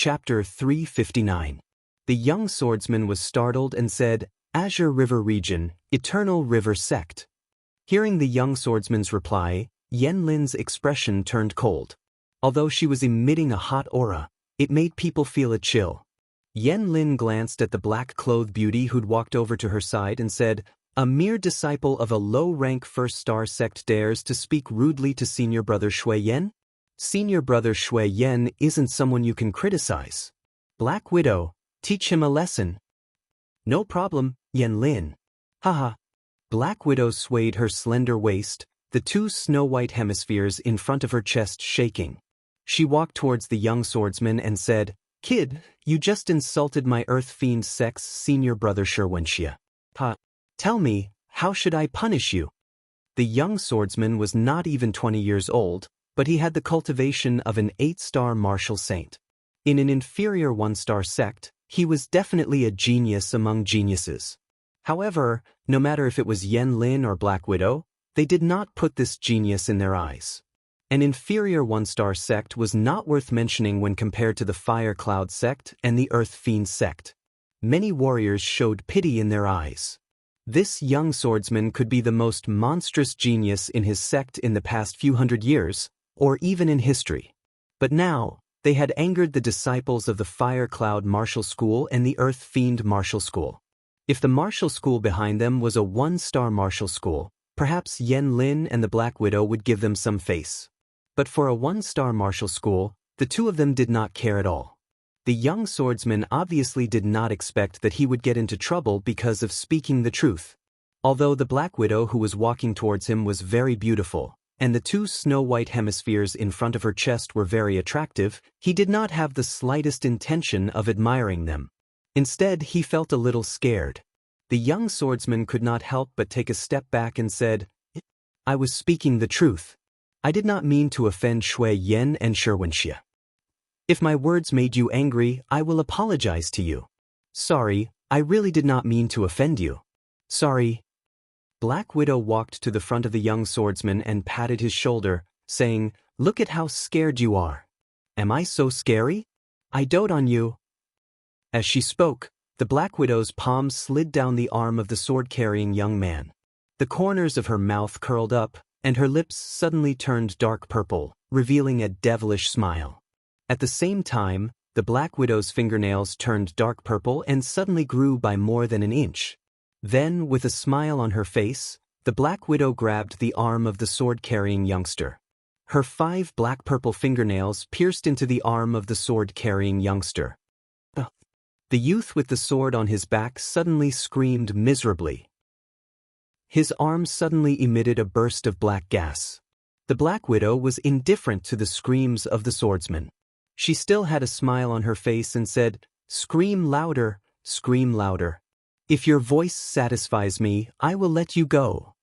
Chapter 359. The young swordsman was startled and said, "Azure River Region, Eternal River Sect." Hearing the young swordsman's reply, Yen Lin's expression turned cold. Although she was emitting a hot aura, it made people feel a chill. Yen Lin glanced at the black-clothed beauty who'd walked over to her side and said, "A mere disciple of a low-rank first-star sect dares to speak rudely to senior brother Shui Yen? Senior brother Shui Yen isn't someone you can criticize. Black Widow, teach him a lesson." "No problem, Yen Lin." Haha. Black Widow swayed her slender waist, the two snow-white hemispheres in front of her chest shaking. She walked towards the young swordsman and said, "Kid, you just insulted my Earth Fiend sect's senior brother Xianxia. Tell me, how should I punish you?" The young swordsman was not even 20 years old, but he had the cultivation of an 8-star martial saint. In an inferior 1-star sect, he was definitely a genius among geniuses. However, no matter if it was Yen Lin or Black Widow, they did not put this genius in their eyes. An inferior 1-star sect was not worth mentioning when compared to the Fire Cloud sect and the Earth Fiend sect. Many warriors showed pity in their eyes. This young swordsman could be the most monstrous genius in his sect in the past few hundred years, or even in history. But now, they had angered the disciples of the Fire Cloud Martial School and the Earth Fiend Martial School. If the martial school behind them was a 1-star martial school, perhaps Yen Lin and the Black Widow would give them some face. But for a 1-star martial school, the two of them did not care at all. The young swordsman obviously did not expect that he would get into trouble because of speaking the truth. Although the Black Widow who was walking towards him was very beautiful, and the two snow-white hemispheres in front of her chest were very attractive, he did not have the slightest intention of admiring them. Instead, he felt a little scared. The young swordsman could not help but take a step back and said, "I was speaking the truth. I did not mean to offend Shui Yen and Xianxia. If my words made you angry, I will apologize to you. Sorry, I really did not mean to offend you. Sorry." Black Widow walked to the front of the young swordsman and patted his shoulder, saying, "Look at how scared you are. Am I so scary? I dote on you." As she spoke, the Black Widow's palm slid down the arm of the sword-carrying young man. The corners of her mouth curled up, and her lips suddenly turned dark purple, revealing a devilish smile. At the same time, the Black Widow's fingernails turned dark purple and suddenly grew by more than an inch. Then, with a smile on her face, the Black Widow grabbed the arm of the sword-carrying youngster. Her 5 black-purple fingernails pierced into the arm of the sword-carrying youngster. The youth with the sword on his back suddenly screamed miserably. His arm suddenly emitted a burst of black gas. The Black Widow was indifferent to the screams of the swordsman. She still had a smile on her face and said, "Scream louder, scream louder. If your voice satisfies me, I will let you go."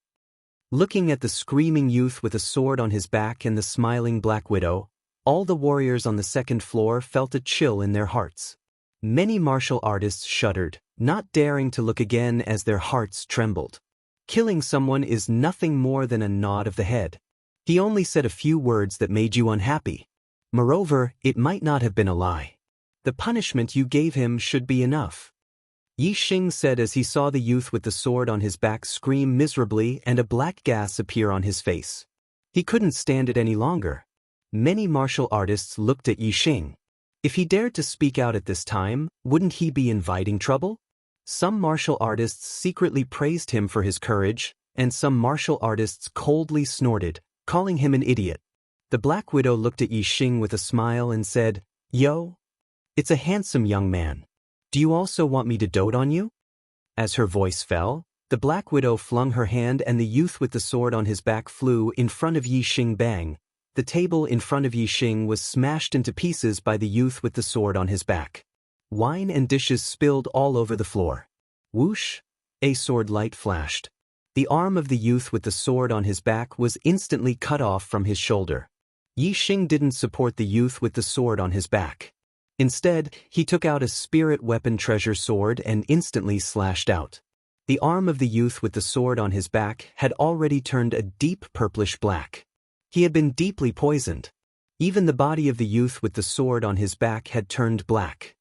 Looking at the screaming youth with a sword on his back and the smiling Black Widow, all the warriors on the second floor felt a chill in their hearts. Many martial artists shuddered, not daring to look again as their hearts trembled. Killing someone is nothing more than a nod of the head. He only said a few words that made you unhappy. Moreover, it might not have been a lie. The punishment you gave him should be enough. Yixing said as he saw the youth with the sword on his back scream miserably and a black gas appear on his face. He couldn't stand it any longer. Many martial artists looked at Yixing. If he dared to speak out at this time, wouldn't he be inviting trouble? Some martial artists secretly praised him for his courage, and some martial artists coldly snorted, calling him an idiot. The Black Widow looked at Yixing with a smile and said, "Yo, it's a handsome young man. Do you also want me to dote on you?" As her voice fell, the Black Widow flung her hand and the youth with the sword on his back flew in front of Yixing. Bang! The table in front of Yixing was smashed into pieces by the youth with the sword on his back. Wine and dishes spilled all over the floor. Whoosh! A sword light flashed. The arm of the youth with the sword on his back was instantly cut off from his shoulder. Yixing didn't support the youth with the sword on his back. Instead, he took out a spirit weapon treasure sword and instantly slashed out. The arm of the youth with the sword on his back had already turned a deep purplish black. He had been deeply poisoned. Even the body of the youth with the sword on his back had turned black.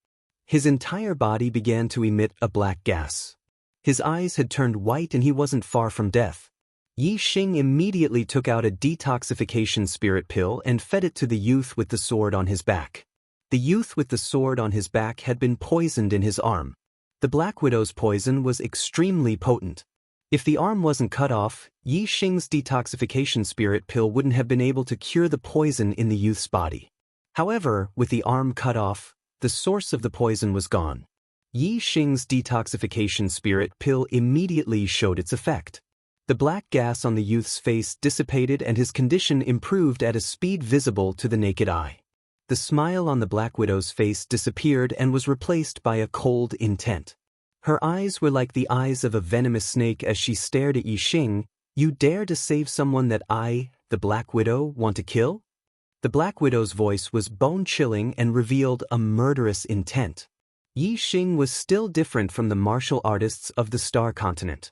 His entire body began to emit a black gas. His eyes had turned white and he wasn't far from death. Yi Xing immediately took out a detoxification spirit pill and fed it to the youth with the sword on his back. The youth with the sword on his back had been poisoned in his arm. The Black Widow's poison was extremely potent. If the arm wasn't cut off, Yi Xing's detoxification spirit pill wouldn't have been able to cure the poison in the youth's body. However, with the arm cut off, the source of the poison was gone. Yi Xing's detoxification spirit pill immediately showed its effect. The black gas on the youth's face dissipated and his condition improved at a speed visible to the naked eye. The smile on the Black Widow's face disappeared and was replaced by a cold intent. Her eyes were like the eyes of a venomous snake as she stared at Yi Xing. "You dare to save someone that I, the Black Widow, want to kill?" The Black Widow's voice was bone-chilling and revealed a murderous intent. Yi Xing was still different from the martial artists of the Star Continent.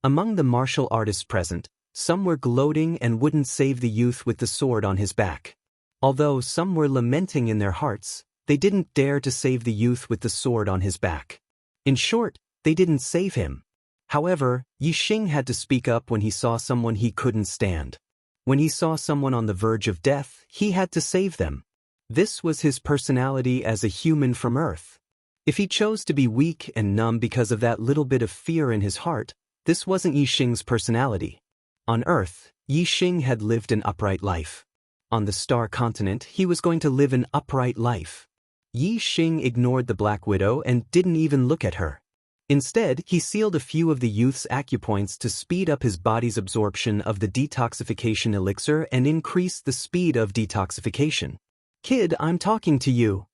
Among the martial artists present, some were gloating and wouldn't save the youth with the sword on his back. Although some were lamenting in their hearts, they didn't dare to save the youth with the sword on his back. In short, they didn't save him. However, Yi Xing had to speak up when he saw someone he couldn't stand. When he saw someone on the verge of death, he had to save them. This was his personality as a human from Earth. If he chose to be weak and numb because of that little bit of fear in his heart, this wasn't Yi Xing's personality. On Earth, Yi Xing had lived an upright life. On the Star Continent, he was going to live an upright life. Yi Xing ignored the Black Widow and didn't even look at her. Instead, he sealed a few of the youth's acupoints to speed up his body's absorption of the detoxification elixir and increase the speed of detoxification. "Kid, I'm talking to you."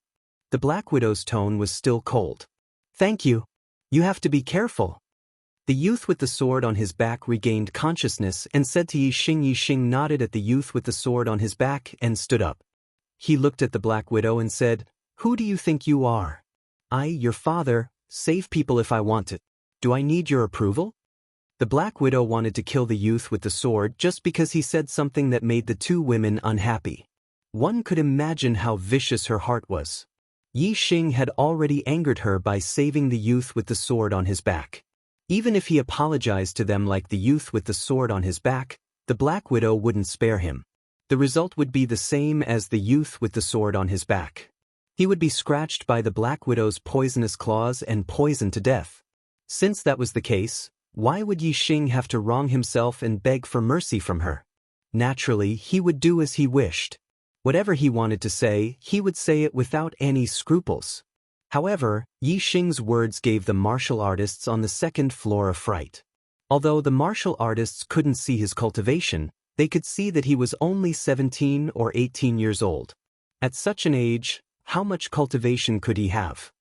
The Black Widow's tone was still cold. "Thank you. You have to be careful." The youth with the sword on his back regained consciousness and said to Yi Xing. Yi Xing nodded at the youth with the sword on his back and stood up. He looked at the Black Widow and said, "Who do you think you are?" "I, your father, save people if I want to. Do I need your approval?" The Black Widow wanted to kill the youth with the sword just because he said something that made the two women unhappy. One could imagine how vicious her heart was. Yi Xing had already angered her by saving the youth with the sword on his back. Even if he apologized to them like the youth with the sword on his back, the Black Widow wouldn't spare him. The result would be the same as the youth with the sword on his back. He would be scratched by the Black Widow's poisonous claws and poisoned to death. Since that was the case, why would Yi Xing have to wrong himself and beg for mercy from her? Naturally, he would do as he wished. Whatever he wanted to say, he would say it without any scruples. However, Yi Xing's words gave the martial artists on the second floor a fright. Although the martial artists couldn't see his cultivation, they could see that he was only 17 or 18 years old. At such an age, how much cultivation could he have?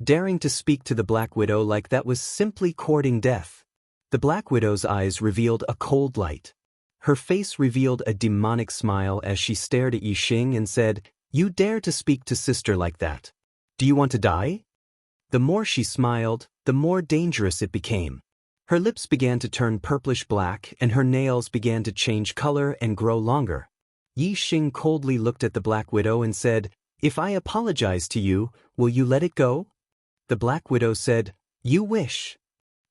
Daring to speak to the Black Widow like that was simply courting death. The Black Widow's eyes revealed a cold light. Her face revealed a demonic smile as she stared at Yi Xing and said, "You dare to speak to sister like that? Do you want to die?" The more she smiled, the more dangerous it became. Her lips began to turn purplish black and her nails began to change color and grow longer. Yi Xing coldly looked at the Black Widow and said, "If I apologize to you, will you let it go?" The Black Widow said, "You wish."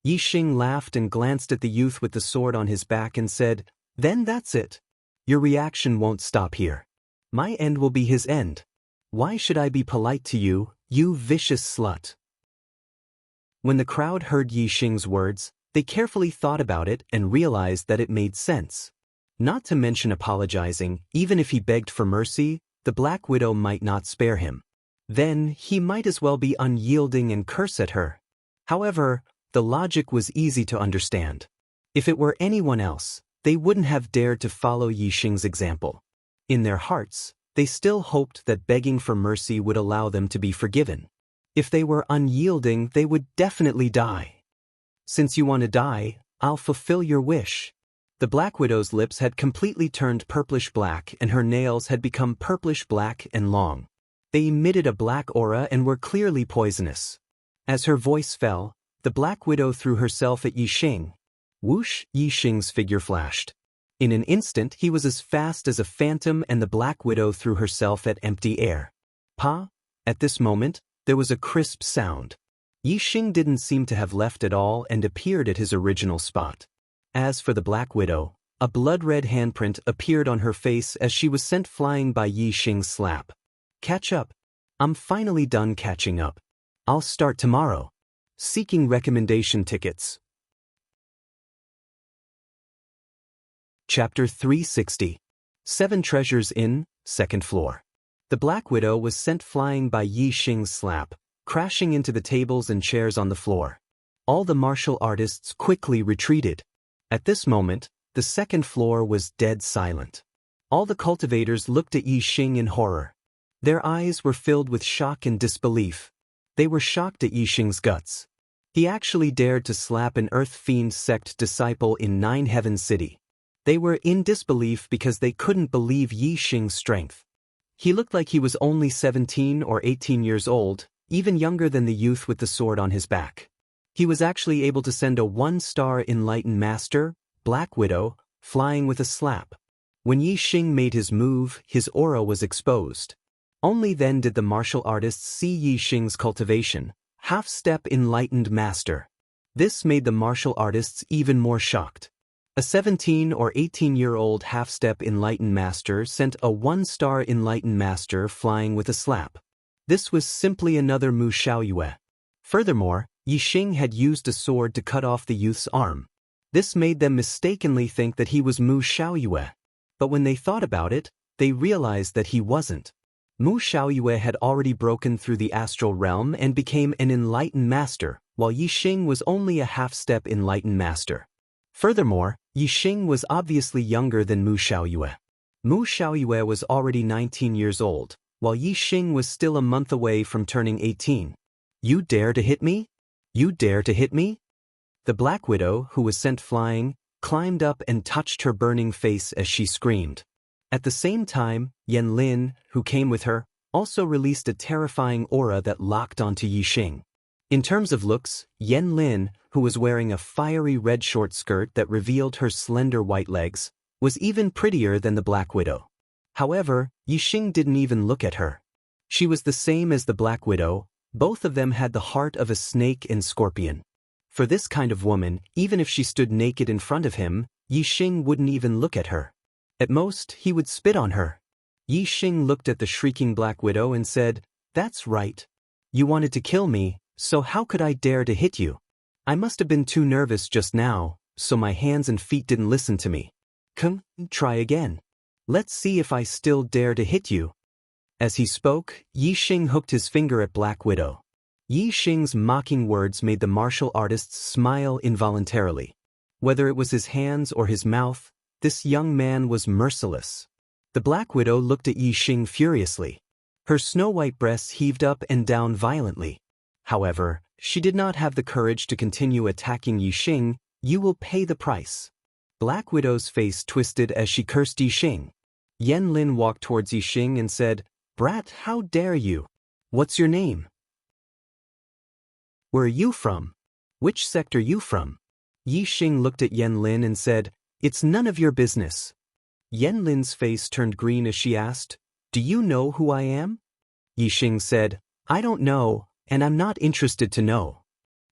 Yi Xing laughed and glanced at the youth with the sword on his back and said, "Then that's it. Your reaction won't stop here. My end will be his end. Why should I be polite to you, you vicious slut?" When the crowd heard Yi Xing's words, they carefully thought about it and realized that it made sense. Not to mention apologizing, even if he begged for mercy, the Black Widow might not spare him. Then, he might as well be unyielding and curse at her. However, the logic was easy to understand. If it were anyone else, they wouldn't have dared to follow Yi Xing's example. In their hearts, they still hoped that begging for mercy would allow them to be forgiven. If they were unyielding, they would definitely die. "Since you want to die, I'll fulfill your wish." The Black Widow's lips had completely turned purplish black and her nails had become purplish black and long. They emitted a black aura and were clearly poisonous. As her voice fell, the Black Widow threw herself at Yi Xing. Whoosh! Yi Xing's figure flashed. In an instant he was as fast as a phantom and the Black Widow threw herself at empty air. Pa? At this moment, there was a crisp sound. Yixing didn't seem to have left at all and appeared at his original spot. As for the Black Widow, a blood-red handprint appeared on her face as she was sent flying by Yixing's slap. Catch up. I'm finally done catching up. I'll start tomorrow. Seeking recommendation tickets. Chapter 360. 7 Treasures Inn, 2nd floor. The Black Widow was sent flying by Yixing's slap, crashing into the tables and chairs on the floor. All the martial artists quickly retreated. At this moment, the 2nd floor was dead silent. All the cultivators looked at Yixing in horror. Their eyes were filled with shock and disbelief. They were shocked at Yixing's guts. He actually dared to slap an Earth Fiend sect disciple in 9 Heaven City. They were in disbelief because they couldn't believe Yixing's strength. He looked like he was only 17 or 18 years old, even younger than the youth with the sword on his back. He was actually able to send a 1-star enlightened master, Black Widow, flying with a slap. When Yixing made his move, his aura was exposed. Only then did the martial artists see Yixing's cultivation, half-step enlightened master. This made the martial artists even more shocked. A 17 or 18-year-old half-step enlightened master sent a 1-star enlightened master flying with a slap. This was simply another Mu Xiaoyue. Furthermore, Yixing had used a sword to cut off the youth's arm. This made them mistakenly think that he was Mu Xiaoyue. But when they thought about it, they realized that he wasn't. Mu Xiaoyue had already broken through the astral realm and became an enlightened master, while Yixing was only a half-step enlightened master. Furthermore, Yixing was obviously younger than Mu Xiaoyue. Mu Xiaoyue was already 19 years old, while Yixing was still a month away from turning 18. You dare to hit me? You dare to hit me? The Black Widow, who was sent flying, climbed up and touched her burning face as she screamed. At the same time, Yanlin, who came with her, also released a terrifying aura that locked onto Yixing. In terms of looks, Yanlin, who was wearing a fiery red short skirt that revealed her slender white legs, was even prettier than the Black Widow. However, Yixing didn't even look at her. She was the same as the Black Widow. Both of them had the heart of a snake and scorpion. For this kind of woman, even if she stood naked in front of him, Yixing wouldn't even look at her. At most, he would spit on her. Yixing looked at the shrieking Black Widow and said, "That's right. You wanted to kill me, so how could I dare to hit you? I must have been too nervous just now, so my hands and feet didn't listen to me. Come, try again. Let's see if I still dare to hit you." As he spoke, Yixing hooked his finger at Black Widow. Yixing's mocking words made the martial artists smile involuntarily. Whether it was his hands or his mouth, this young man was merciless. The Black Widow looked at Yixing furiously. Her snow-white breasts heaved up and down violently. However, she did not have the courage to continue attacking Yixing. You will pay the price. Black Widow's face twisted as she cursed Yixing. Yanlin walked towards Yixing and said, "Brat, how dare you? What's your name? Where are you from? Which sect are you from?" Yixing looked at Yanlin and said, "It's none of your business." Yanlin's face turned green as she asked, "Do you know who I am?" Yixing said, "I don't know, and I'm not interested to know."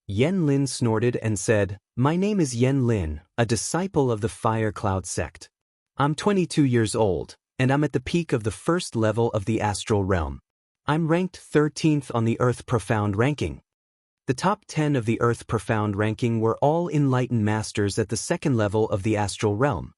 Yanlin snorted and said, "My name is Yanlin, a disciple of the Fire Cloud sect. I'm 22 years old, and I'm at the peak of the 1st level of the astral realm. I'm ranked 13th on the Earth Profound ranking. The top 10 of the Earth Profound ranking were all enlightened masters at the 2nd level of the astral realm.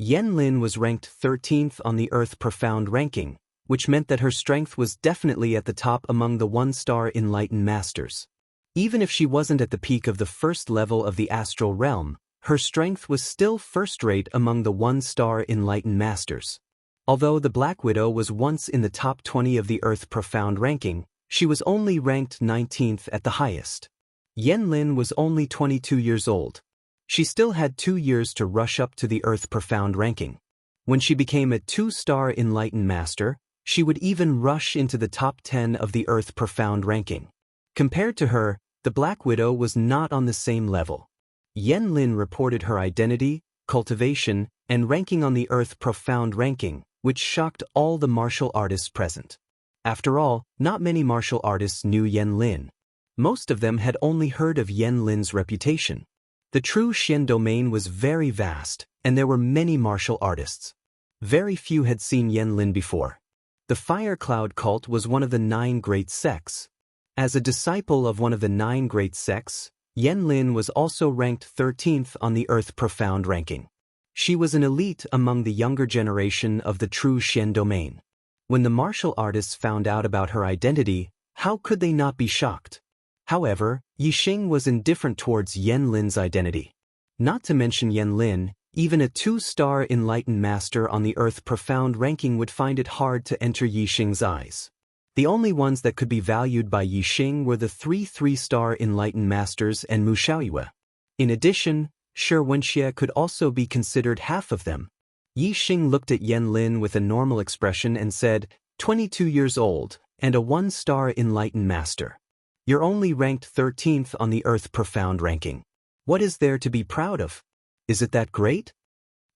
Yanlin was ranked 13th on the Earth Profound ranking, which meant that her strength was definitely at the top among the 1-star enlightened masters. Even if she wasn't at the peak of the 1st level of the astral realm, her strength was still first-rate among the 1-star enlightened masters. Although the Black Widow was once in the top 20 of the Earth Profound ranking, she was only ranked 19th at the highest. Yanlin was only 22 years old. She still had 2 years to rush up to the Earth Profound ranking. When she became a 2-star enlightened master, she would even rush into the top 10 of the Earth Profound ranking. Compared to her, the Black Widow was not on the same level. Yanlin reported her identity, cultivation, and ranking on the Earth Profound ranking, which shocked all the martial artists present. After all, not many martial artists knew Yan Lin. Most of them had only heard of Yan Lin's reputation. The true Xian domain was very vast, and there were many martial artists. Very few had seen Yan Lin before. The Fire Cloud cult was one of the 9 great sects. As a disciple of one of the 9 great sects, Yan Lin was also ranked 13th on the Earth Profound ranking. She was an elite among the younger generation of the true Xian domain. When the martial artists found out about her identity, how could they not be shocked? However, Yixing was indifferent towards Yan Lin's identity. Not to mention Yan Lin, even a 2-star enlightened master on the Earth Profound ranking would find it hard to enter Yixing's eyes. The only ones that could be valued by Yixing were the 3 3-star enlightened masters and Mu Xiaoyue. In addition, Wuxia could also be considered half of them. Yixing looked at Yan Lin with a normal expression and said, 22 years old, and a 1-star enlightened master. You're only ranked 13th on the Earth Profound ranking. What is there to be proud of? Is it that great?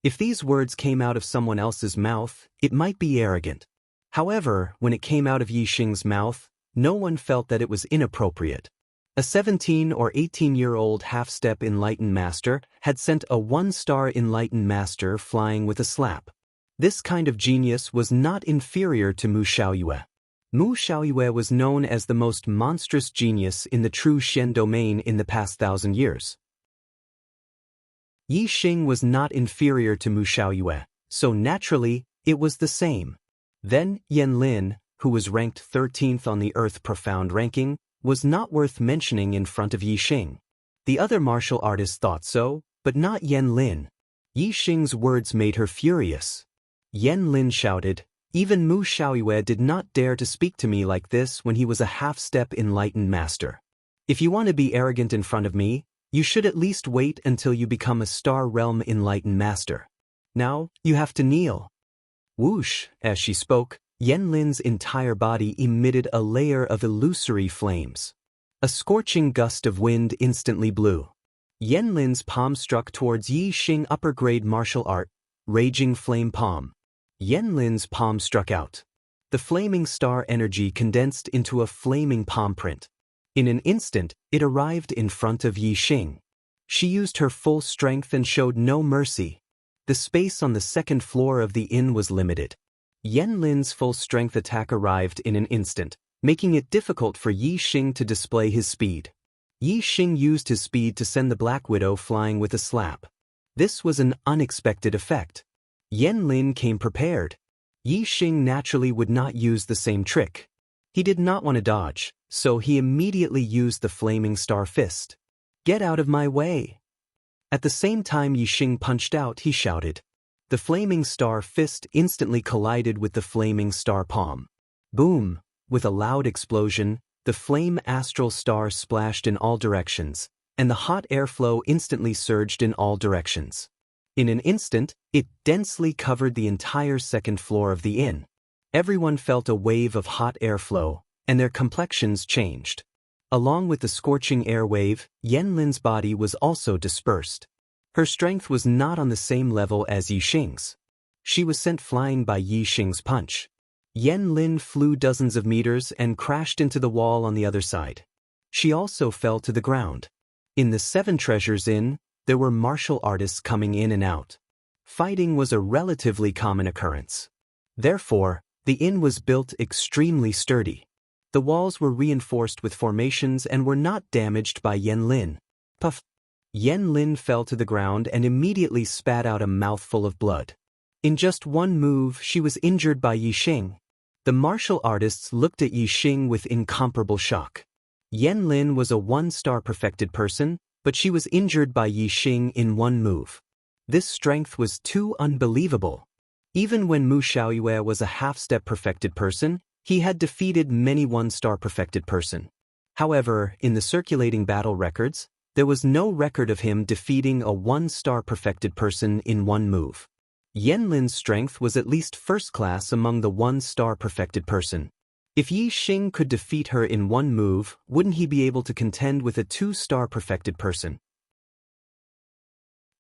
If these words came out of someone else's mouth, it might be arrogant. However, when it came out of Yixing's mouth, no one felt that it was inappropriate. A 17 or 18-year-old half-step enlightened master had sent a 1-star enlightened master flying with a slap. This kind of genius was not inferior to Mu Xiaoyue. Mu Xiaoyue was known as the most monstrous genius in the true Xian domain in the past 1,000 years. Yixing was not inferior to Mu Xiaoyue, so naturally, it was the same. Then, Yan Lin, who was ranked 13th on the Earth Profound ranking, was not worth mentioning in front of Yixing. The other martial artists thought so, but not Yan Lin. Yixing's words made her furious. Yan Lin shouted, "Even Mu Xiaoyue did not dare to speak to me like this when he was a half-step enlightened master. If you want to be arrogant in front of me, you should at least wait until you become a Star Realm enlightened master. Now, you have to kneel." Whoosh, as she spoke, Yan Lin's entire body emitted a layer of illusory flames. A scorching gust of wind instantly blew. Yan Lin's palm struck towards Yixing upper-grade martial art, Raging Flame Palm. Yan Lin's palm struck out. The flaming star energy condensed into a flaming palm print. In an instant, it arrived in front of Yixing. She used her full strength and showed no mercy. The space on the 2nd floor of the inn was limited. Yan Lin's full-strength attack arrived in an instant, making it difficult for Yixing to display his speed. Yixing used his speed to send the Black Widow flying with a slap. This was an unexpected effect. Yan Lin came prepared. Yixing naturally would not use the same trick. He did not want to dodge, so he immediately used the Flaming Star Fist. "Get out of my way!" At the same time Yixing punched out, he shouted. The Flaming Star Fist instantly collided with the Flaming Star Palm. Boom! With a loud explosion, the flame astral star splashed in all directions, and the hot airflow instantly surged in all directions. In an instant, it densely covered the entire 2nd floor of the inn. Everyone felt a wave of hot airflow, and their complexions changed. Along with the scorching air wave, Yan Lin's body was also dispersed. Her strength was not on the same level as Yixing's. She was sent flying by Yixing's punch. Yan Lin flew dozens of meters and crashed into the wall on the other side. She also fell to the ground. In the 7 Treasures Inn, there were martial artists coming in and out. Fighting was a relatively common occurrence. Therefore, the inn was built extremely sturdy. The walls were reinforced with formations and were not damaged by Yan Lin. Puff! Yan Lin fell to the ground and immediately spat out a mouthful of blood. In just one move, she was injured by Yixing. The martial artists looked at Yixing with incomparable shock. Yan Lin was a 1-star perfected person, but she was injured by Yixing in one move. This strength was too unbelievable. Even when Mu Xiaoyue was a half-step perfected person, he had defeated many 1-star perfected person. However, in the circulating battle records, there was no record of him defeating a 1-star perfected person in one move. Yan Lin's strength was at least first class among the 1-star perfected person. If Yixing could defeat her in one move, wouldn't he be able to contend with a 2-star perfected person?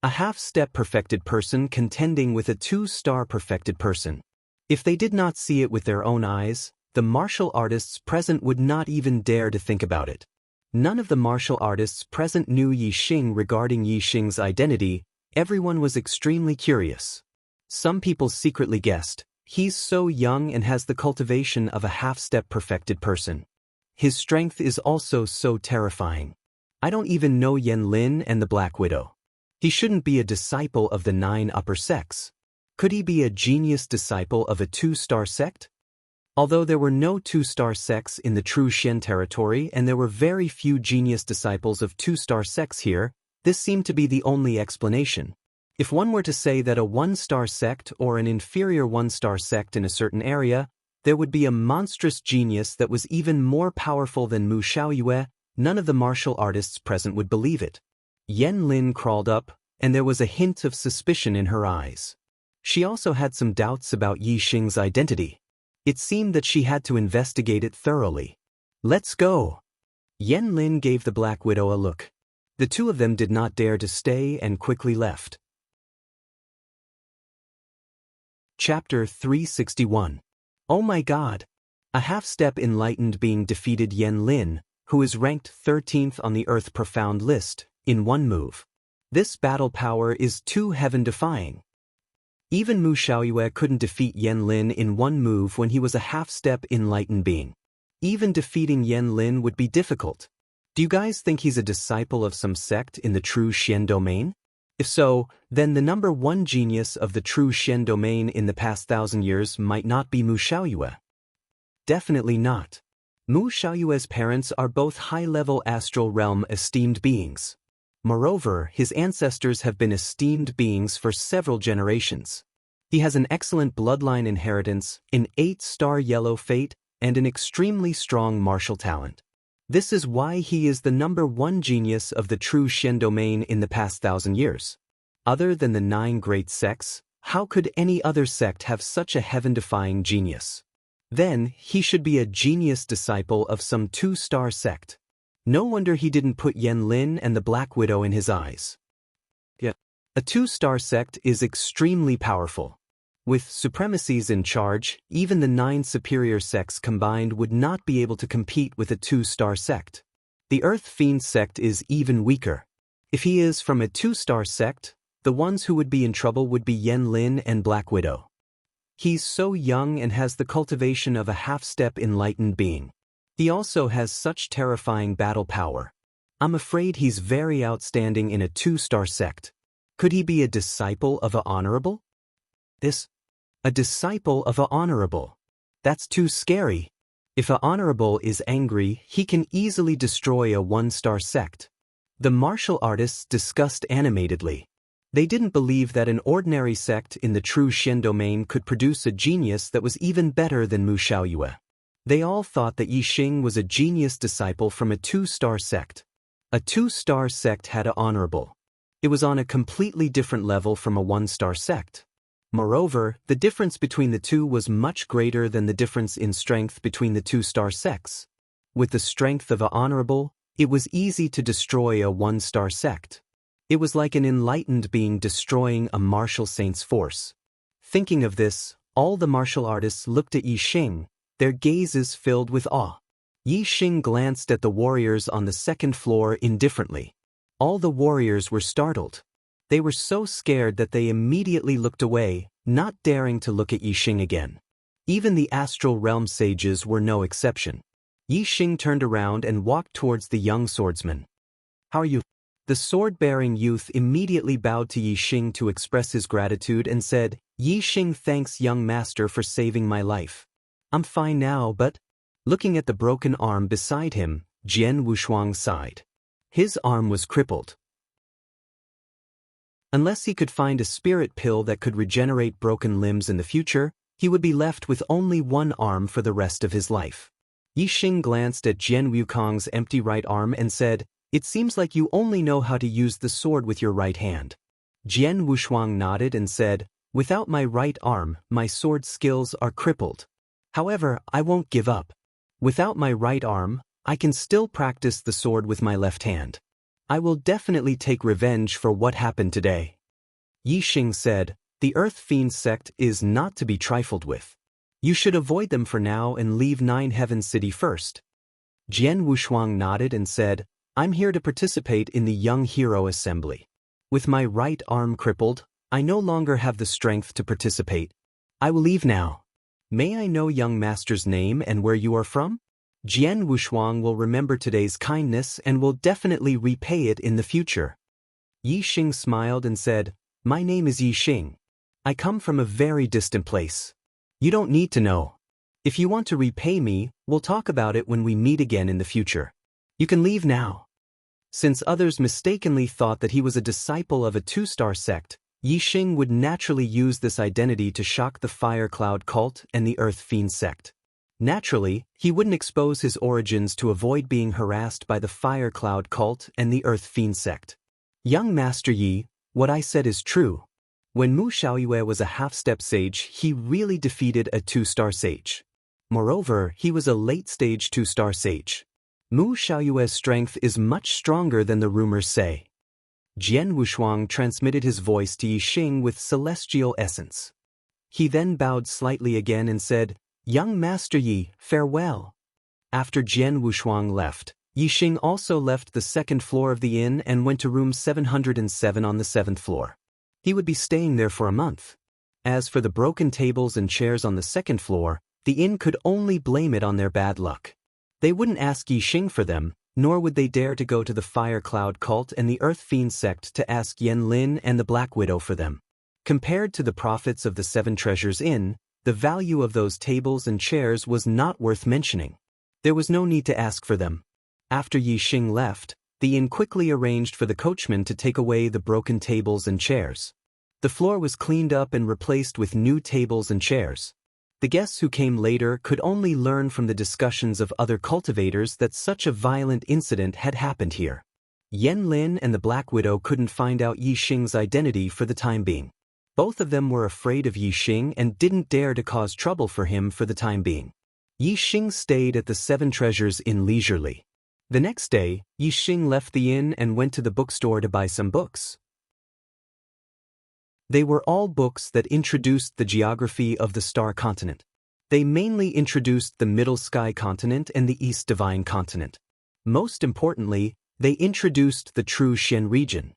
A half-step perfected person contending with a 2-star perfected person. If they did not see it with their own eyes, the martial artists present would not even dare to think about it. None of the martial artists present knew Yixing regarding Yixing's identity. Everyone was extremely curious. Some people secretly guessed, he's so young and has the cultivation of a half-step perfected person. His strength is also so terrifying. I don't even know Yan Lin and the Black Widow. He shouldn't be a disciple of the 9 upper sects. Could he be a genius disciple of a 2-star sect? Although there were no 2-star sects in the true Xian territory and there were very few genius disciples of 2-star sects here, this seemed to be the only explanation. If one were to say that a 1-star sect or an inferior 1-star sect in a certain area, there would be a monstrous genius that was even more powerful than Mu Xiaoyue, none of the martial artists present would believe it. Yan Lin crawled up, and there was a hint of suspicion in her eyes. She also had some doubts about Yixing's identity. It seemed that she had to investigate it thoroughly. Let's go. Yan Lin gave the Black Widow a look. The two of them did not dare to stay and quickly left. Chapter 361. Oh my God! A half-step enlightened being defeated Yan Lin, who is ranked 13th on the Earth Profound list, in one move. This battle power is too heaven-defying. Even Mu Xiaoyue couldn't defeat Yan Lin in one move when he was a half-step enlightened being. Even defeating Yan Lin would be difficult. Do you guys think he's a disciple of some sect in the true Xian domain? If so, then the number 1 genius of the true Xian domain in the past 1,000 years might not be Mu Xiaoyue. Definitely not. Mu Xiaoyue's parents are both high-level astral realm esteemed beings. Moreover, his ancestors have been esteemed beings for several generations. He has an excellent bloodline inheritance, an 8-star yellow fate, and an extremely strong martial talent. This is why he is the number 1 genius of the true Xian domain in the past 1,000 years. Other than the 9 great sects, how could any other sect have such a heaven-defying genius? Then, he should be a genius disciple of some 2-star sect. No wonder he didn't put Yan Lin and the Black Widow in his eyes. Yeah. A 2-star sect is extremely powerful. With supremacies in charge, even the 9 superior sects combined would not be able to compete with a 2-star sect. The Earth Fiend sect is even weaker. If he is from a 2-star sect, the ones who would be in trouble would be Yan Lin and Black Widow. He's so young and has the cultivation of a half-step enlightened being. He also has such terrifying battle power. I'm afraid he's very outstanding in a 2-star sect. Could he be a disciple of a honorable? A disciple of a honorable. That's too scary. If a honorable is angry, he can easily destroy a 1-star sect. The martial artists discussed animatedly. They didn't believe that an ordinary sect in the true Xian domain could produce a genius that was even better than Mu Xiaoyue. They all thought that Yixing was a genius disciple from a 2-star sect. A 2-star sect had an honorable. It was on a completely different level from a 1-star sect. Moreover, the difference between the two was much greater than the difference in strength between the 2-star sects. With the strength of an honorable, it was easy to destroy a 1-star sect. It was like an enlightened being destroying a martial saint's force. Thinking of this, all the martial artists looked at Yixing, their gazes filled with awe. Yixing glanced at the warriors on the 2nd floor indifferently. All the warriors were startled. They were so scared that they immediately looked away, not daring to look at Yixing again. Even the astral realm sages were no exception. Yixing turned around and walked towards the young swordsman. How are you? The sword-bearing youth immediately bowed to Yixing to express his gratitude and said, Yixing thanks young master for saving my life. I'm fine now, but... Looking at the broken arm beside him, Jian Wushuang sighed. His arm was crippled. Unless he could find a spirit pill that could regenerate broken limbs in the future, he would be left with only one arm for the rest of his life. Yixing glanced at Jian Wukong's empty right arm and said, It seems like you only know how to use the sword with your right hand. Jian Wushuang nodded and said, Without my right arm, my sword skills are crippled. However, I won't give up. Without my right arm, I can still practice the sword with my left hand. I will definitely take revenge for what happened today. Yixing said, the Earth Fiend sect is not to be trifled with. You should avoid them for now and leave Nine Heaven City first. Jian Wushuang nodded and said, I'm here to participate in the Young Hero Assembly. With my right arm crippled, I no longer have the strength to participate. I will leave now. May I know young master's name and where you are from? Jian Wushuang will remember today's kindness and will definitely repay it in the future. Yixing smiled and said, my name is Yixing. I come from a very distant place. You don't need to know. If you want to repay me, we'll talk about it when we meet again in the future. You can leave now. Since others mistakenly thought that he was a disciple of a two-star sect, Yixing would naturally use this identity to shock the Fire Cloud cult and the Earth Fiend sect. Naturally, he wouldn't expose his origins to avoid being harassed by the Fire Cloud cult and the Earth Fiend sect. Young Master Yi, what I said is true. When Mu Xiaoyue was a half-step sage, he really defeated a two-star sage. Moreover, he was a late-stage two-star sage. Mu Xiaoyue's strength is much stronger than the rumors say. Jian Wushuang transmitted his voice to Yixing with celestial essence. He then bowed slightly again and said, Young Master Yi, farewell. After Jian Wushuang left, Yixing also left the second floor of the inn and went to room 707 on the 7th floor. He would be staying there for a month. As for the broken tables and chairs on the second floor, the inn could only blame it on their bad luck. They wouldn't ask Yixing for them, nor would they dare to go to the Fire Cloud cult and the Earth Fiend sect to ask Yan Lin and the Black Widow for them. Compared to the profits of the Seven Treasures Inn, the value of those tables and chairs was not worth mentioning. There was no need to ask for them. After Yixing left, the inn quickly arranged for the coachman to take away the broken tables and chairs. The floor was cleaned up and replaced with new tables and chairs. The guests who came later could only learn from the discussions of other cultivators that such a violent incident had happened here. Yan Lin and the Black Widow couldn't find out Yixing's identity for the time being. Both of them were afraid of Yixing and didn't dare to cause trouble for him for the time being. Yixing stayed at the Seven Treasures Inn leisurely. The next day, Yixing left the inn and went to the bookstore to buy some books. They were all books that introduced the geography of the Star Continent. They mainly introduced the Middle Sky Continent and the East Divine Continent. Most importantly, they introduced the True Xian region.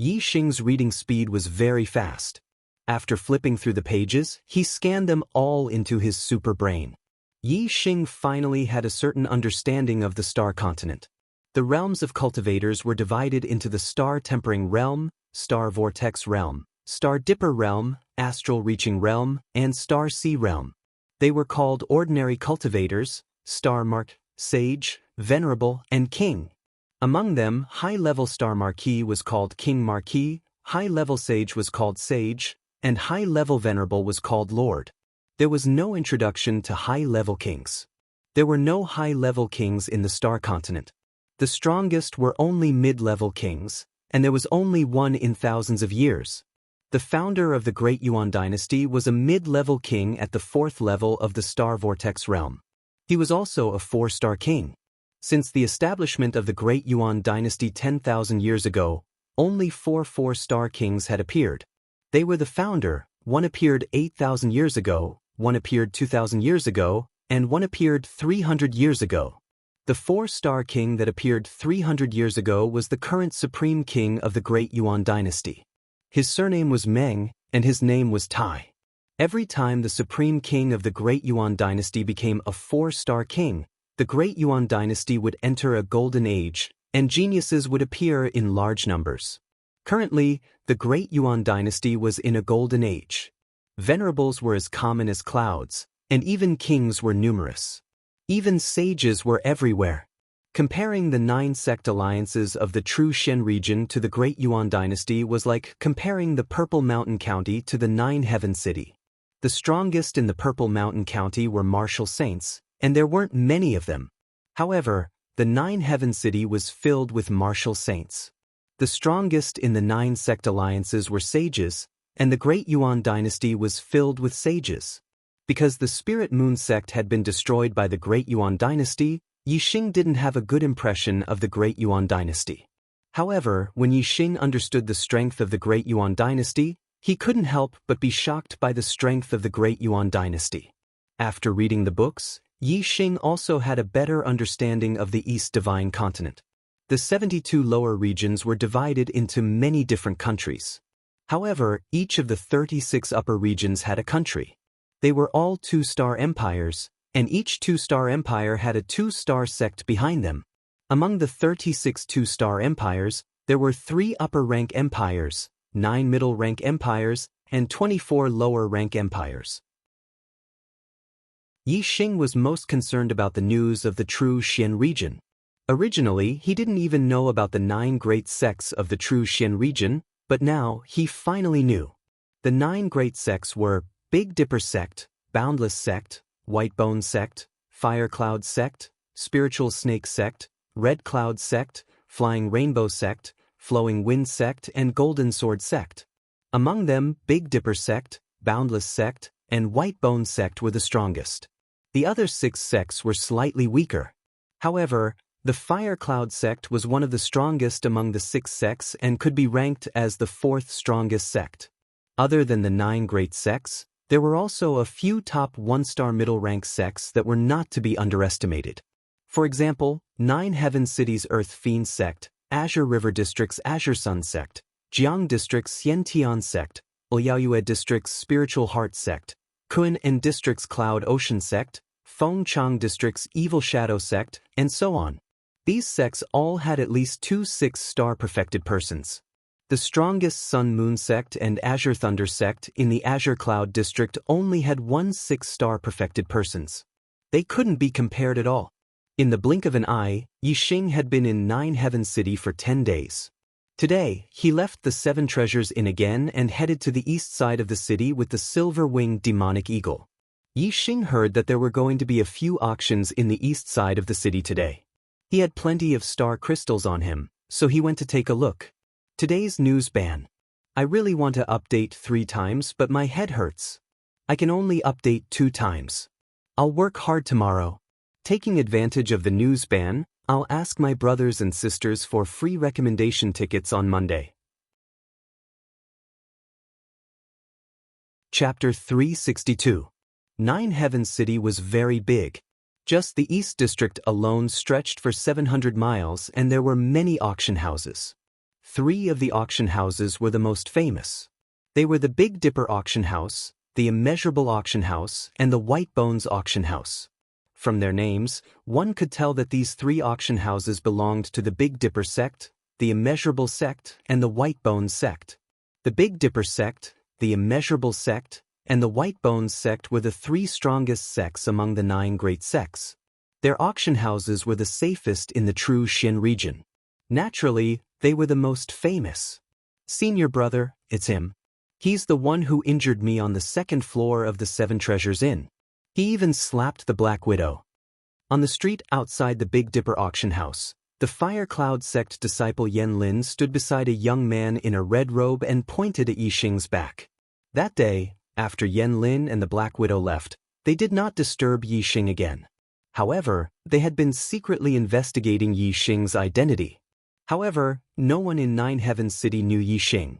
Yixing's reading speed was very fast. After flipping through the pages, he scanned them all into his super brain. Yixing finally had a certain understanding of the Star Continent. The realms of cultivators were divided into the Star Tempering Realm, Star Vortex Realm, Star Dipper Realm, Astral Reaching Realm, and Star Sea Realm. They were called Ordinary Cultivators, Star Mark, Sage, Venerable, and King. Among them, High-Level Star Marquis was called King Marquis, High-Level Sage was called Sage, and High-Level Venerable was called Lord. There was no introduction to High-Level Kings. There were no High-Level Kings in the Star Continent. The strongest were only Mid-Level Kings, and there was only one in thousands of years. The founder of the Great Yuan dynasty was a mid-level king at the 4th level of the Star Vortex realm. He was also a 4-star king. Since the establishment of the Great Yuan dynasty 10,000 years ago, only 4 4-star kings had appeared. They were the founder, one appeared 8,000 years ago, one appeared 2,000 years ago, and one appeared 300 years ago. The 4-star king that appeared 300 years ago was the current supreme king of the Great Yuan dynasty. His surname was Meng, and his name was Tai. Every time the supreme king of the Great Yuan dynasty became a 4-star king, the Great Yuan dynasty would enter a golden age, and geniuses would appear in large numbers. Currently, the Great Yuan dynasty was in a golden age. Venerables were as common as clouds, and even kings were numerous. Even sages were everywhere. Comparing the 9 sect alliances of the True Xian region to the Great Yuan dynasty was like comparing the Purple Mountain County to the 9 Heaven City. The strongest in the Purple Mountain County were martial saints, and there weren't many of them. However, the 9 Heaven City was filled with martial saints. The strongest in the 9 sect alliances were sages, and the Great Yuan dynasty was filled with sages. Because the Spirit Moon sect had been destroyed by the Great Yuan dynasty, Yixing didn't have a good impression of the Great Yuan dynasty. However, when Yixing understood the strength of the Great Yuan dynasty, he couldn't help but be shocked by the strength of the Great Yuan dynasty. After reading the books, Yixing also had a better understanding of the East Divine Continent. The 72 lower regions were divided into many different countries. However, each of the 36 upper regions had a country. They were all two-star empires, and each two-star empire had a two-star sect behind them. Among the 36 two-star empires, there were 3 upper-rank empires, 9 middle-rank empires, and 24 lower-rank empires. Yixing was most concerned about the news of the true Xian region. Originally, he didn't even know about the 9 great sects of the true Xian region, but now he finally knew. The 9 great sects were Big Dipper sect, Boundless sect, White Bone sect, Fire Cloud sect, Spiritual Snake sect, Red Cloud sect, Flying Rainbow sect, Flowing Wind sect, and Golden Sword sect. Among them, Big Dipper sect, Boundless sect, and White Bone sect were the strongest. The other 6 sects were slightly weaker. However, the Fire Cloud sect was one of the strongest among the 6 sects and could be ranked as the 4th strongest sect. Other than the 9 great sects, there were also a few top 1-star middle-rank sects that were not to be underestimated. For example, 9 Heaven Cities Earth Fiend sect, Azure River District's Azure Sun sect, Jiang District's Xiantian sect, Oyaoyue District's Spiritual Heart sect, Kun'an District's Cloud Ocean sect, Fengchang District's Evil Shadow sect, and so on. These sects all had at least 2 6-star perfected persons. The strongest Sun Moon sect and Azure Thunder sect in the Azure Cloud District only had 1 6-star perfected persons. They couldn't be compared at all. In the blink of an eye, Yixing had been in 9 Heaven City for 10 days. Today, he left the 7 treasures inn again and headed to the east side of the city with the silver-winged demonic eagle. Yixing heard that there were going to be a few auctions in the east side of the city today. He had plenty of star crystals on him, so he went to take a look. Today's news ban. I really want to update 3 times, but my head hurts. I can only update 2 times. I'll work hard tomorrow. Taking advantage of the news ban, I'll ask my brothers and sisters for free recommendation tickets on Monday. Chapter 362. 9 Heaven City was very big. Just the East District alone stretched for 700 miles and there were many auction houses. 3 of the auction houses were the most famous. They were the Big Dipper Auction House, the Immeasurable Auction House, and the White Bones Auction House. From their names, one could tell that these 3 auction houses belonged to the Big Dipper sect, the Immeasurable sect, and the White Bones sect. The Big Dipper sect, the Immeasurable sect, and the White Bones sect were the 3 strongest sects among the 9 great sects. Their auction houses were the safest in the true Xian region. Naturally, they were the most famous. Senior brother, it's him. He's the one who injured me on the 2nd floor of the 7 Treasures Inn. He even slapped the Black Widow. On the street outside the Big Dipper auction house, the Fire Cloud sect disciple Yan Lin stood beside a young man in a red robe and pointed at Yixing's back. That day, after Yan Lin and the Black Widow left, they did not disturb Yixing again. However, they had been secretly investigating Yixing's identity. However, no one in 9 Heaven City knew Yixing.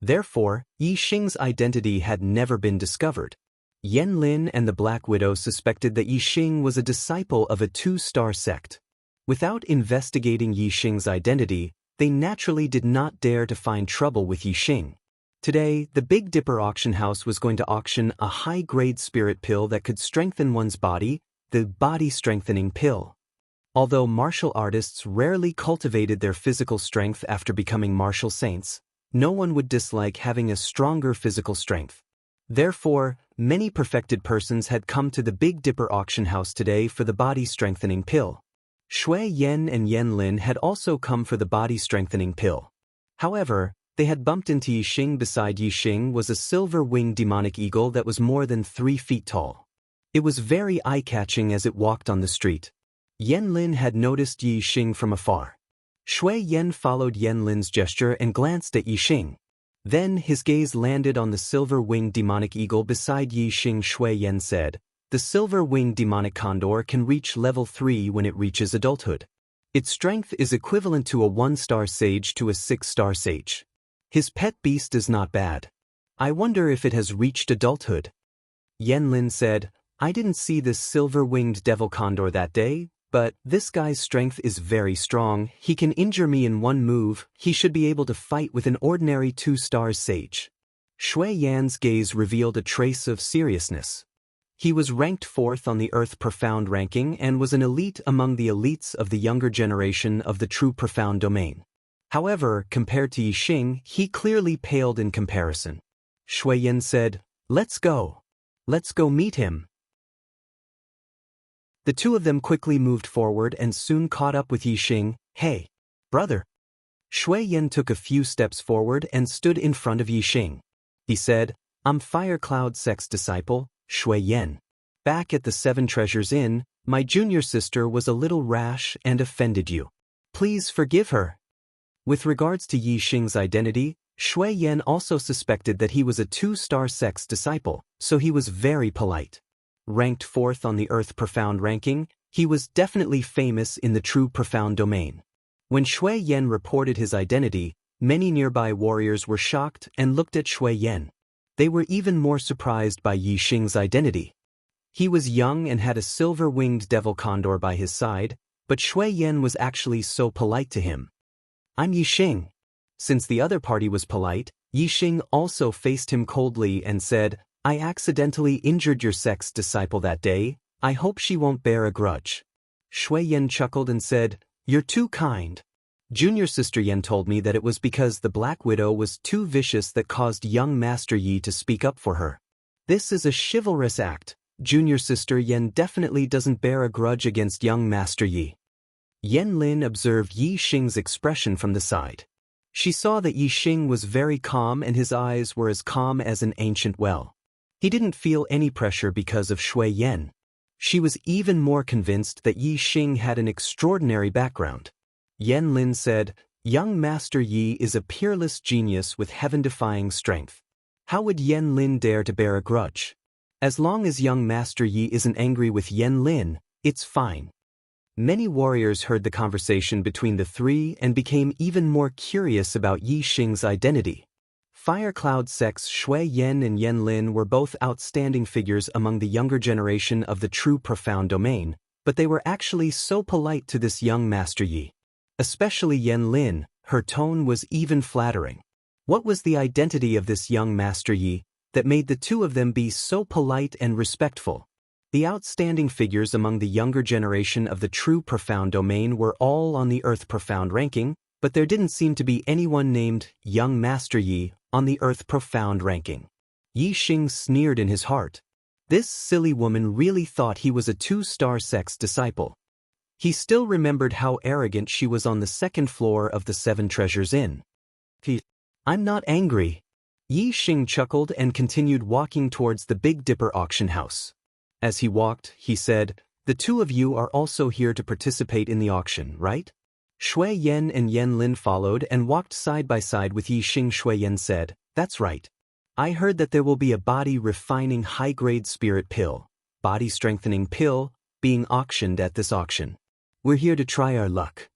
Therefore, Yixing's identity had never been discovered. Yan Lin and the Black Widow suspected that Yixing was a disciple of a 2-star sect. Without investigating Yixing's identity, they naturally did not dare to find trouble with Yixing. Today, the Big Dipper auction house was going to auction a high-grade spirit pill that could strengthen one's body, the body-strengthening pill. Although martial artists rarely cultivated their physical strength after becoming martial saints, no one would dislike having a stronger physical strength. Therefore, many perfected persons had come to the Big Dipper auction house today for the body-strengthening pill. Shui Yan and Yan Lin had also come for the body-strengthening pill. However, they had bumped into Yixing. Beside Yixing was a silver-winged demonic eagle that was more than 3 feet tall. It was very eye-catching as it walked on the street. Yan Lin had noticed Yixing from afar. Shui Yan followed Yan Lin's gesture and glanced at Yixing. Then his gaze landed on the silver-winged demonic eagle beside Yixing. Shui Yan said, "The silver-winged demonic condor can reach level 3 when it reaches adulthood. Its strength is equivalent to a 1-star sage to a 6-star sage. His pet beast is not bad. I wonder if it has reached adulthood. Yanlin said, I didn't see this silver-winged devil condor that day, but this guy's strength is very strong. He can injure me in one move. He should be able to fight with an ordinary 2-star sage. Shui Yan's gaze revealed a trace of seriousness. He was ranked 4th on the Earth Profound ranking and was an elite among the elites of the younger generation of the true Profound domain. However, compared to Yixing, he clearly paled in comparison. Shui Yan said, Let's go. Let's go meet him. The two of them quickly moved forward and soon caught up with Yixing. Hey, brother. Shui Yan took a few steps forward and stood in front of Yixing. He said, I'm Fire Cloud Sect's disciple, Shui Yan. Back at the Seven Treasures Inn, my junior sister was a little rash and offended you. Please forgive her. With regards to Yixing's identity, Shui Yan also suspected that he was a 2-star sect's disciple, so he was very polite. Ranked 4th on the Earth Profound ranking, he was definitely famous in the true Profound domain. When Shui Yan reported his identity, many nearby warriors were shocked and looked at Shui Yan. They were even more surprised by Yixing's identity. He was young and had a silver-winged devil condor by his side, but Shui Yan was actually so polite to him. I'm Yixing. Since the other party was polite, Yixing also faced him coldly and said, I accidentally injured your sect's disciple that day. I hope she won't bear a grudge. Shui Yan chuckled and said, You're too kind. Junior Sister Yan told me that it was because the Black Widow was too vicious that caused young Master Yi to speak up for her. This is a chivalrous act. Junior Sister Yan definitely doesn't bear a grudge against young Master Yi. Yan Lin observed Yixing's expression from the side. She saw that Yixing was very calm and his eyes were as calm as an ancient well. He didn't feel any pressure because of Shui Yan. She was even more convinced that Yixing had an extraordinary background. Yan Lin said, Young Master Yi is a peerless genius with heaven-defying strength. How would Yan Lin dare to bear a grudge? As long as young Master Yi isn't angry with Yan Lin, it's fine. Many warriors heard the conversation between the three and became even more curious about Yixing's identity. Fire Cloud sects Shui Yan and Yan Lin were both outstanding figures among the younger generation of the true Profound domain, but they were actually so polite to this young Master Yi. Especially Yan Lin, her tone was even flattering. What was the identity of this young Master Yi that made the two of them be so polite and respectful? The outstanding figures among the younger generation of the true Profound domain were all on the Earth Profound ranking, but there didn't seem to be anyone named Young Master Yi on the Earth Profound ranking. Yixing sneered in his heart. This silly woman really thought he was a 2-star sect's disciple. He still remembered how arrogant she was on the 2nd floor of the Seven Treasures Inn. I'm not angry. Yixing chuckled and continued walking towards the Big Dipper auction house. As he walked, he said, The two of you are also here to participate in the auction, right? Shui Yan and Yan Lin followed and walked side by side with Yixing. Shui Yan said, That's right. I heard that there will be a body-refining high-grade spirit pill, body-strengthening pill, being auctioned at this auction. We're here to try our luck.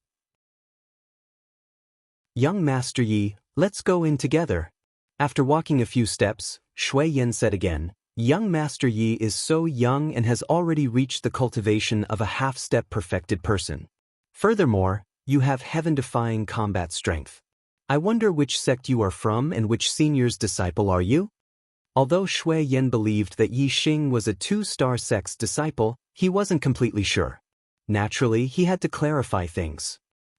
Young Master Yi, let's go in together. After walking a few steps, Shui Yan said again, Young Master Yi is so young and has already reached the cultivation of a half-step perfected person. Furthermore, you have heaven-defying combat strength. I wonder which sect you are from and which senior's disciple are you? Although Shui Yan believed that Yixing was a 2-star sect's disciple, he wasn't completely sure. Naturally, he had to clarify things.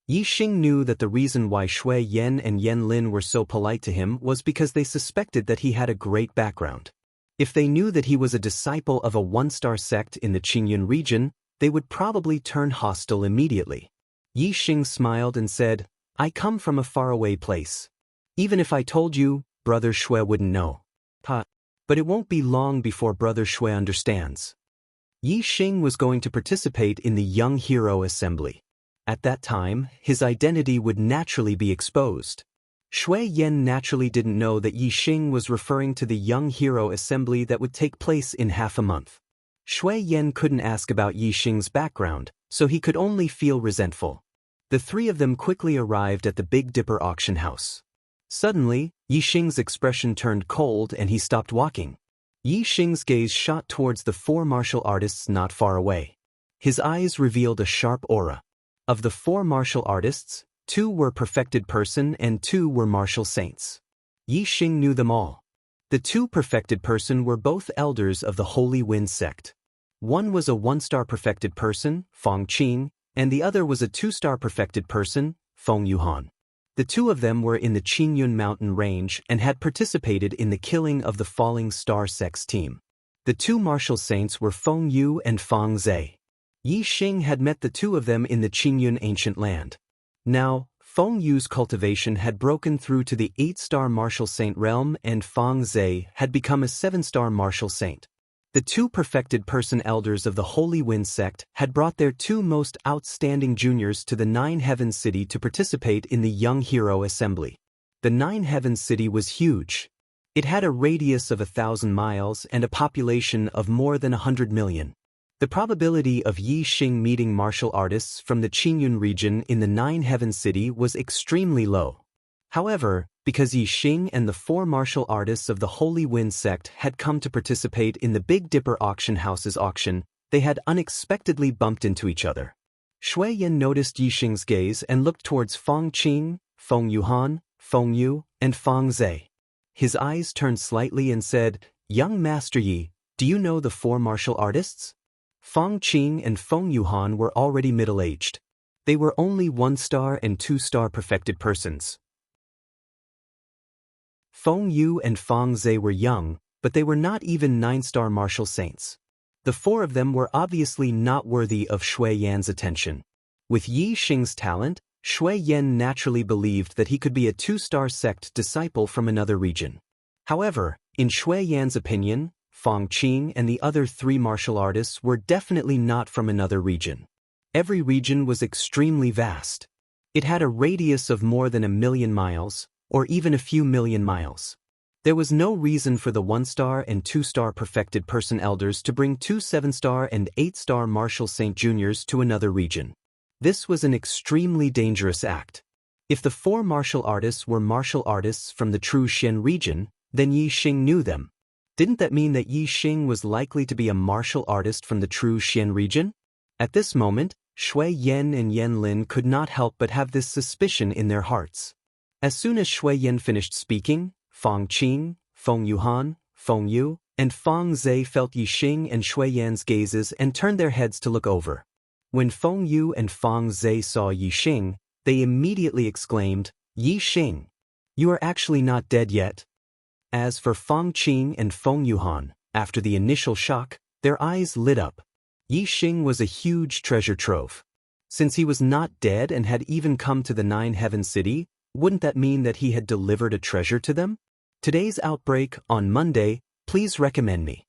Yixing knew that the reason why Shui Yan and Yan Lin were so polite to him was because they suspected that he had a great background. If they knew that he was a disciple of a 1-star sect in the Qingyun region, they would probably turn hostile immediately. Yixing smiled and said, I come from a faraway place. Even if I told you, Brother Shui wouldn't know. But it won't be long before Brother Shui understands. Yixing was going to participate in the Young Hero Assembly. At that time, his identity would naturally be exposed. Shui Yan naturally didn't know that Yixing was referring to the Young Hero Assembly that would take place in half a month. Shui Yan couldn't ask about Yixing's background, so he could only feel resentful. The three of them quickly arrived at the Big Dipper auction house. Suddenly, Yi Xing's expression turned cold and he stopped walking. Yi Xing's gaze shot towards the four martial artists not far away. His eyes revealed a sharp aura. Of the four martial artists, 2 were perfected person and 2 were martial saints. Yi Xing knew them all. The 2 perfected person were both elders of the Holy Wind sect. One was a 1-star perfected person, Feng Qing, and the other was a 2-star perfected person, Feng Yuhan. The 2 of them were in the Qingyun mountain range and had participated in the killing of the Falling Star Sects team. The 2 martial saints were Feng Yu and Feng Zhe. Yi Xing had met the 2 of them in the Qingyun ancient land. Now, Feng Yu's cultivation had broken through to the 8-star martial saint realm and Feng Zhe had become a 7-star martial saint. The 2 perfected person elders of the Holy Wind sect had brought their 2 most outstanding juniors to the Nine Heavens City to participate in the Young Hero Assembly. The Nine Heavens City was huge. It had a radius of 1,000 miles and a population of more than 100 million. The probability of Yi Xing meeting martial artists from the Qingyun region in the Nine Heavens City was extremely low. However, because Yi Xing and the 4 martial artists of the Holy Wind sect had come to participate in the Big Dipper auction house's auction, they had unexpectedly bumped into each other. Shui Yan noticed Yi Xing's gaze and looked towards Feng Qing, Feng Yuhan, Feng Yu, and Feng Zhe. His eyes turned slightly and said, "Young Master Yi, do you know the 4 martial artists?" Feng Qing and Feng Yuhan were already middle-aged. They were only 1-star and 2-star perfected persons. Feng Yu and Feng Zhe were young, but they were not even 9-star martial saints. The 4 of them were obviously not worthy of Shui Yan's attention. With Yi Xing's talent, Shui Yan naturally believed that he could be a 2-star sect disciple from another region. However, in Shui Yan's opinion, Feng Qing and the other 3 martial artists were definitely not from another region. Every region was extremely vast. It had a radius of more than 1,000,000 miles, or even a few million miles. There was no reason for the 1-star and 2-star perfected person elders to bring 2 7-star and 8-star martial saint juniors to another region. This was an extremely dangerous act. If the 4 martial artists were martial artists from the true Xian region, then Yi Xing knew them. Didn't that mean that Yi Xing was likely to be a martial artist from the true Xian region? At this moment, Shui Yan and Yan Lin could not help but have this suspicion in their hearts. As soon as Shui Yan finished speaking, Feng Qing, Feng Yuhan, Feng Yu, and Feng Zhe felt Yi Xing and Shui Yan's gazes and turned their heads to look over. When Feng Yu and Feng Zhe saw Yi Xing, they immediately exclaimed, "Yi Xing, you are actually not dead yet." As for Feng Qing and Feng Yuhan, after the initial shock, their eyes lit up. Yi Xing was a huge treasure trove. Since he was not dead and had even come to the Nine Heavens City, wouldn't that mean that he had delivered a treasure to them? Today's outbreak, on Monday, please recommend me.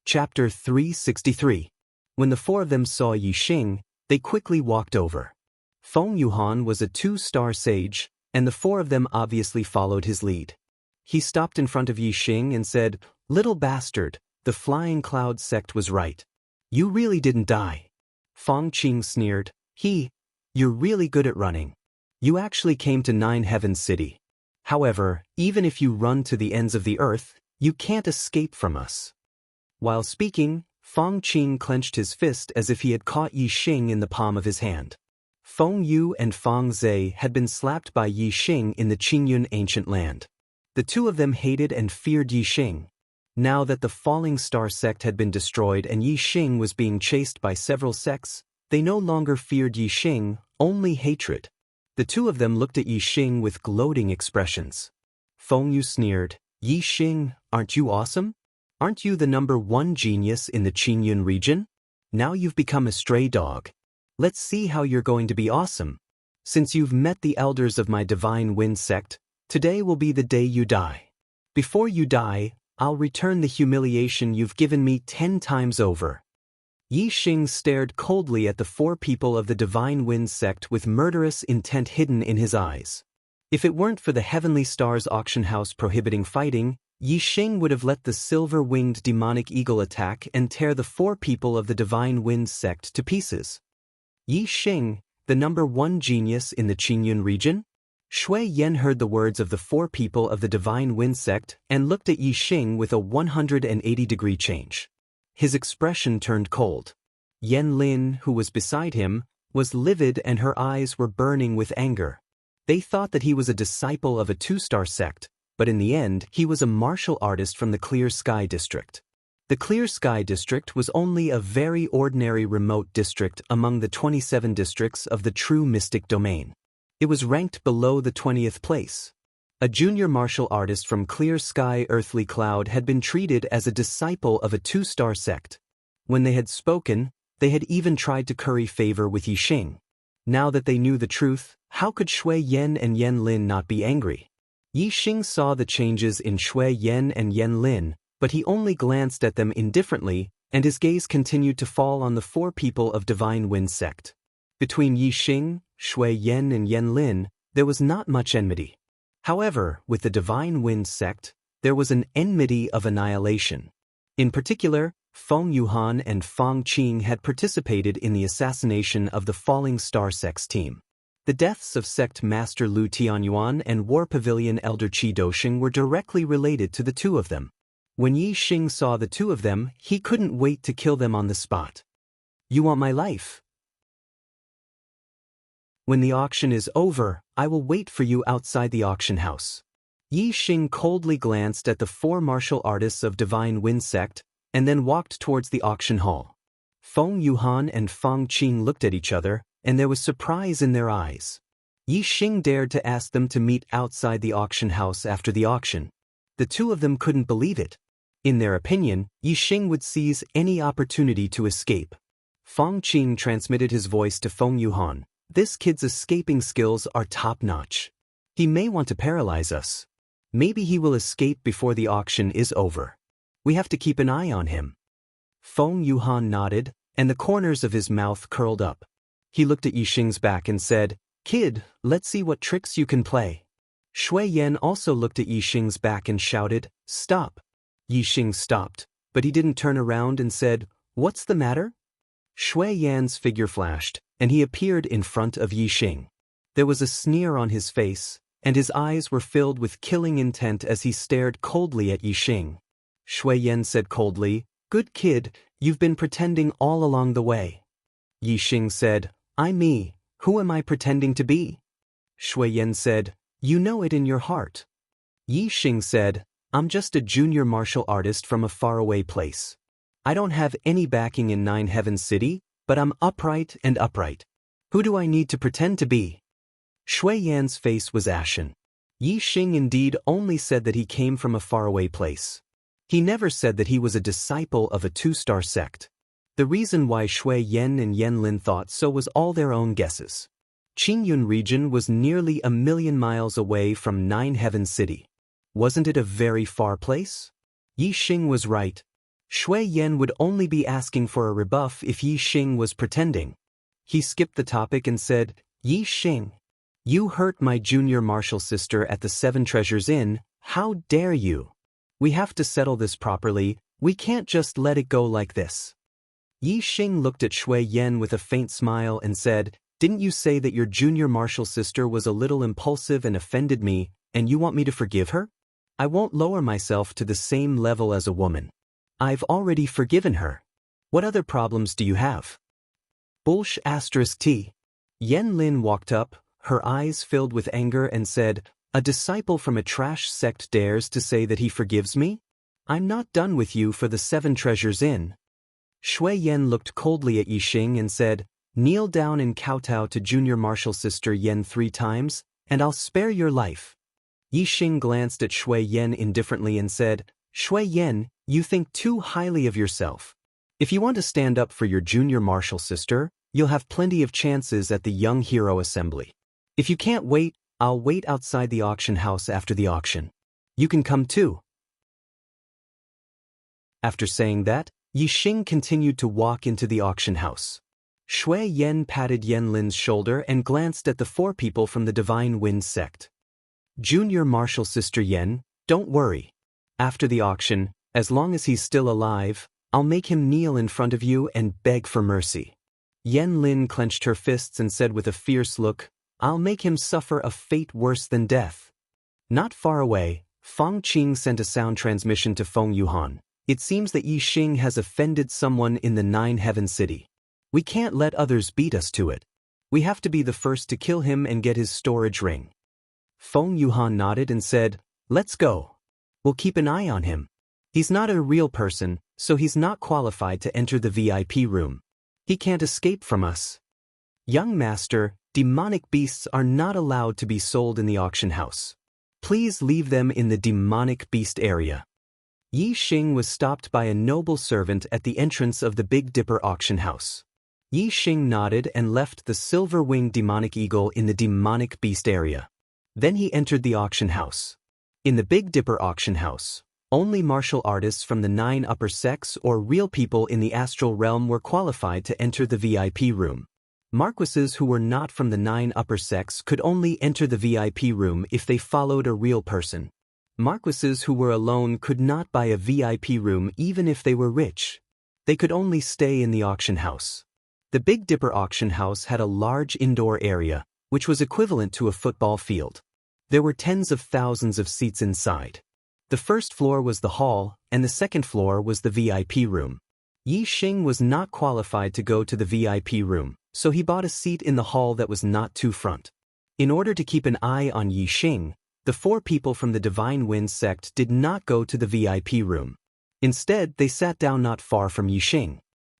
Chapter 363. When the 4 of them saw Yi Xing, they quickly walked over. Feng Yuhan was a 2-star sage, and the 4 of them obviously followed his lead. He stopped in front of Yi Xing and said, "Little bastard, the Flying Cloud sect was right. You really didn't die." Feng Qing sneered, "You're really good at running. You actually came to Nine Heavens City. However, even if you run to the ends of the earth, you can't escape from us." While speaking, Feng Qing clenched his fist as if he had caught Yi Xing in the palm of his hand. Feng Yu and Feng Zhe had been slapped by Yi Xing in the Qingyun ancient land. The 2 of them hated and feared Yi Xing. Now that the Falling Star sect had been destroyed and Yi Xing was being chased by several sects, they no longer feared Yi Xing, only hatred. The 2 of them looked at Yi Xing with gloating expressions. Feng Yu sneered, "Yi Xing, aren't you awesome? Aren't you the #1 genius in the Qingyun region? Now you've become a stray dog. Let's see how you're going to be awesome. Since you've met the elders of my Divine Wind sect, today will be the day you die. Before you die, I'll return the humiliation you've given me 10 times over." Yi Xing stared coldly at the 4 people of the Divine Wind sect with murderous intent hidden in his eyes. If it weren't for the Heavenly Stars auction house prohibiting fighting, Yixing would have let the silver-winged demonic eagle attack and tear the 4 people of the Divine Wind sect to pieces. Yixing, the #1 genius in the Qingyun region? Shui Yan heard the words of the 4 people of the Divine Wind sect and looked at Yixing with a 180-degree change. His expression turned cold. Yan Lin, who was beside him, was livid and her eyes were burning with anger. They thought that he was a disciple of a 2-star sect, but in the end he was a martial artist from the Clear Sky District. The Clear Sky District was only a very ordinary remote district among the 27 districts of the true mystic domain. It was ranked below the 20th place. A junior martial artist from Clear Sky Earthly Cloud had been treated as a disciple of a 2-star sect. When they had spoken, they had even tried to curry favor with Yixing. Now that they knew the truth, how could Shui Yan and Yan Lin not be angry? Yixing saw the changes in Shui Yan and Yan Lin, but he only glanced at them indifferently, and his gaze continued to fall on the 4 people of Divine Wind sect. Between Yixing, Shui Yan and Yan Lin, there was not much enmity. However, with the Divine Wind sect, there was an enmity of annihilation. In particular, Feng Yuhan and Feng Qing had participated in the assassination of the Falling Star Sects team. The deaths of Sect Master Lu Tianyuan and War Pavilion Elder Qi Dosheng were directly related to the 2 of them. When Yixing saw the 2 of them, he couldn't wait to kill them on the spot. "You want my life? When the auction is over, I will wait for you outside the auction house." Yixing coldly glanced at the 4 martial artists of Divine Wind sect, and then walked towards the auction hall. Feng Yuhan and Feng Qing looked at each other, and there was surprise in their eyes. Yixing dared to ask them to meet outside the auction house after the auction. The 2 of them couldn't believe it. In their opinion, Yixing would seize any opportunity to escape. Feng Qing transmitted his voice to Feng Yuhan. "This kid's escaping skills are top-notch. He may want to paralyze us. Maybe he will escape before the auction is over. We have to keep an eye on him." Feng Yuhan nodded, and the corners of his mouth curled up. He looked at Yixing's back and said, "Kid, let's see what tricks you can play." Shui Yan also looked at Yixing's back and shouted, "Stop." Yixing stopped, but he didn't turn around and said, "What's the matter?" Shui Yan's figure flashed, and he appeared in front of Yixing. There was a sneer on his face, and his eyes were filled with killing intent as he stared coldly at Yixing. Shui Yan said coldly, "Good kid, you've been pretending all along the way." Yixing said, "I'm me, who am I pretending to be?" Shui Yan said, "You know it in your heart." Yixing said, "I'm just a junior martial artist from a faraway place. I don't have any backing in Nine Heavens City, but I'm upright and upright. Who do I need to pretend to be?" Shui Yan's face was ashen. Yixing indeed only said that he came from a faraway place. He never said that he was a disciple of a 2-star sect. The reason why Shui Yan and Yan Lin thought so was all their own guesses. Qingyun region was nearly 1,000,000 miles away from Nine Heavens City. Wasn't it a very far place? Yixing was right. Shui Yan would only be asking for a rebuff if Yixing was pretending. He skipped the topic and said, "Yixing, you hurt my junior martial sister at the 7 Treasures Inn. How dare you? We have to settle this properly. We can't just let it go like this." Yixing looked at Shui Yan with a faint smile and said, "Didn't you say that your junior martial sister was a little impulsive and offended me, and you want me to forgive her? I won't lower myself to the same level as a woman. I've already forgiven her. What other problems do you have?" T. Yan Lin walked up, her eyes filled with anger and said, "A disciple from a trash sect dares to say that he forgives me? I'm not done with you for the 7 Treasures Inn." Shui Yan looked coldly at Yixing and said, "Kneel down and kowtow to junior martial sister Yan 3 times, and I'll spare your life." Yixing glanced at Shui Yan indifferently and said, "Shui Yan, you think too highly of yourself. If you want to stand up for your junior martial sister, you'll have plenty of chances at the Young Hero Assembly. If you can't wait, I'll wait outside the auction house after the auction. You can come too." After saying that, Yixing continued to walk into the auction house. Shui Yan patted Yan Lin's shoulder and glanced at the 4 people from the Divine Wind sect. "Junior martial sister Yan, don't worry. After the auction, as long as he's still alive, I'll make him kneel in front of you and beg for mercy." Yan Lin clenched her fists and said with a fierce look, "I'll make him suffer a fate worse than death." Not far away, Feng Qing sent a sound transmission to Feng Yuhan. "It seems that Yi Xing has offended someone in the Nine Heaven City. We can't let others beat us to it. We have to be the first to kill him and get his storage ring." Feng Yuhan nodded and said, "Let's go. We'll keep an eye on him. He's not a real person, so he's not qualified to enter the VIP room. He can't escape from us." "Young master, demonic beasts are not allowed to be sold in the auction house. Please leave them in the demonic beast area." Yi Xing was stopped by a noble servant at the entrance of the Big Dipper auction house. Yi Xing nodded and left the silver-winged demonic eagle in the demonic beast area. Then he entered the auction house. In the Big Dipper auction house, only martial artists from the 9 upper sects or real people in the astral realm were qualified to enter the VIP room. Marquises who were not from the 9 upper sects could only enter the VIP room if they followed a real person. Marquises who were alone could not buy a VIP room even if they were rich. They could only stay in the auction house. The Big Dipper auction house had a large indoor area, which was equivalent to a football field. There were tens of thousands of seats inside. The first floor was the hall, and the second floor was the VIP room. Yi Xing was not qualified to go to the VIP room, so he bought a seat in the hall that was not too front. In order to keep an eye on Yi Xing, the 4 people from the Divine Wind sect did not go to the VIP room. Instead, they sat down not far from Yi Xing.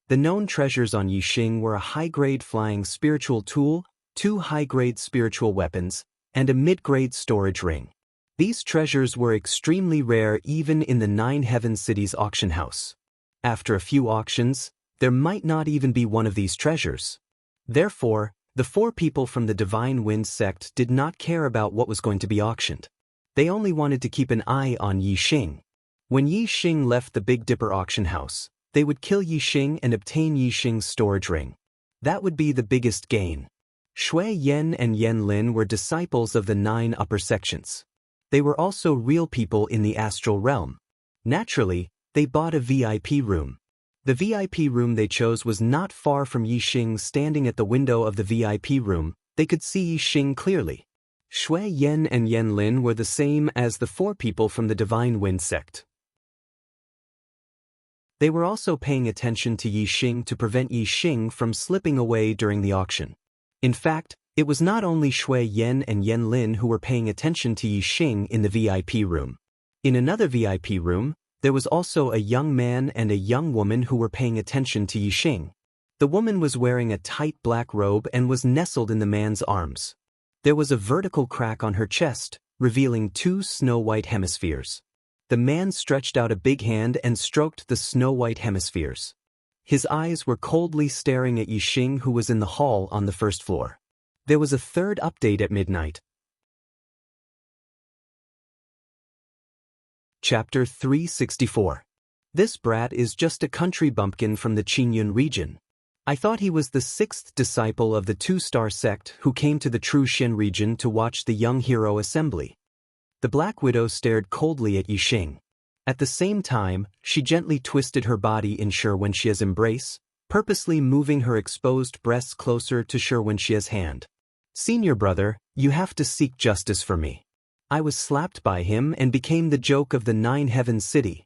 The known treasures on Yi Xing were a high-grade flying spiritual tool, 2 high-grade spiritual weapons, and a mid-grade storage ring. These treasures were extremely rare even in the 9 Heaven Cities auction house. After a few auctions, there might not even be one of these treasures. Therefore, the 4 people from the Divine Wind sect did not care about what was going to be auctioned. They only wanted to keep an eye on Yi Xing. When Yi Xing left the Big Dipper auction house, they would kill Yi Xing and obtain Yi Xing's storage ring. That would be the biggest gain. Shui Yan and Yan Lin were disciples of the 9 upper sections. They were also real people in the astral realm. Naturally, they bought a VIP room. The VIP room they chose was not far from Yi Xing. Standing at the window of the VIP room, they could see Yi Xing clearly. Shui Yan and Yan Lin were the same as the 4 people from the Divine Wind sect. They were also paying attention to Yi Xing to prevent Yi Xing from slipping away during the auction. In fact, it was not only Shui Yan and Yan Lin who were paying attention to Yi Xing in the VIP room. In another VIP room, there was also a young man and a young woman who were paying attention to Yi Xing. The woman was wearing a tight black robe and was nestled in the man's arms. There was a vertical crack on her chest, revealing 2 snow-white hemispheres. The man stretched out a big hand and stroked the snow-white hemispheres. His eyes were coldly staring at Yi Xing, who was in the hall on the first floor. There was a third update at midnight. Chapter 364. This brat is just a country bumpkin from the Qingyun region. I thought he was the 6th disciple of the 2-star sect who came to the True Xin region to watch the young hero assembly. The Black Widow stared coldly at Yi Xing. At the same time, she gently twisted her body in Xianxia's embrace, purposely moving her exposed breasts closer to Xianxia's hand. "Senior brother, you have to seek justice for me. I was slapped by him and became the joke of the 9 Heaven City."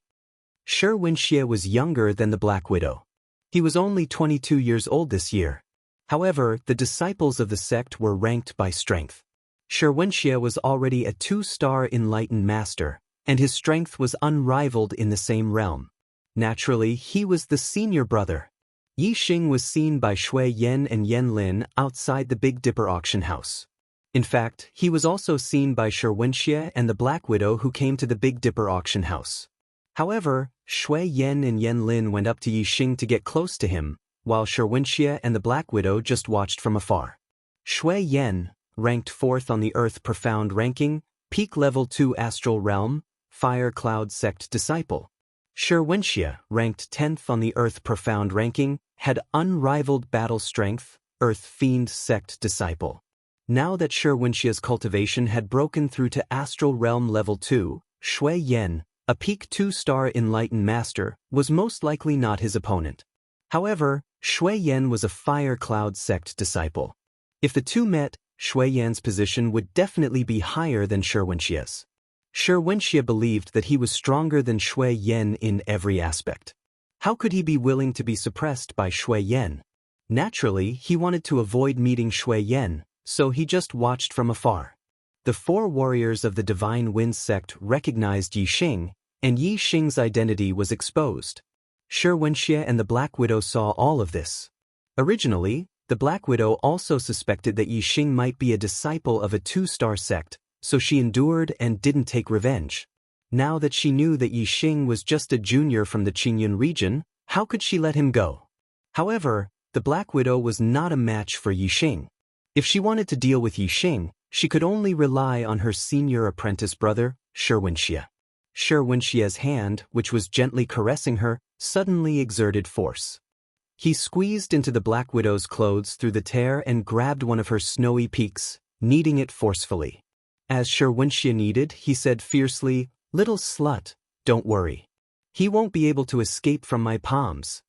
Xianxia was younger than the Black Widow. He was only 22 years old this year. However, the disciples of the sect were ranked by strength. Xianxia was already a 2-star enlightened master, and his strength was unrivaled in the same realm. Naturally, he was the senior brother. Yi Xing was seen by Shui Yan and Yan Lin outside the Big Dipper auction house. In fact, he was also seen by Xianxia and the Black Widow who came to the Big Dipper auction house. However, Shui Yan and Yan Lin went up to Yi Xing to get close to him, while Xianxia and the Black Widow just watched from afar. Shui Yan, ranked 4th on the Earth Profound ranking, peak level 2 astral realm, Fire Cloud sect disciple. Xianxia, ranked 10th on the Earth Profound ranking, had unrivaled battle strength, Earth Fiend sect disciple. Now that Xianxia's cultivation had broken through to astral realm level 2, Shui Yan, A peak 2-star enlightened master, was most likely not his opponent. However, Shui Yan was a fire cloud sect disciple. If the two met, Shui Yan's position would definitely be higher than Xianxia's. Xianxia believed that he was stronger than Shui Yan in every aspect. How could he be willing to be suppressed by Shui Yan? Naturally, he wanted to avoid meeting Shui Yan, so he just watched from afar. The 4 warriors of the Divine Wind sect recognized Yi Xing, and Yi Xing's identity was exposed. Xianxia and the Black Widow saw all of this. Originally, the Black Widow also suspected that Yi Xing might be a disciple of a 2-star sect, so she endured and didn't take revenge. Now that she knew that Yi Xing was just a junior from the Qingyun region, how could she let him go? However, the Black Widow was not a match for Yi Xing. If she wanted to deal with Yi Xing, she could only rely on her senior apprentice brother, Xianxia. Xianxia's hand, which was gently caressing her, suddenly exerted force. He squeezed into the Black Widow's clothes through the tear and grabbed one of her snowy peaks, kneading it forcefully. As Xianxia kneaded, he said fiercely, "Little slut, don't worry. He won't be able to escape from my palms."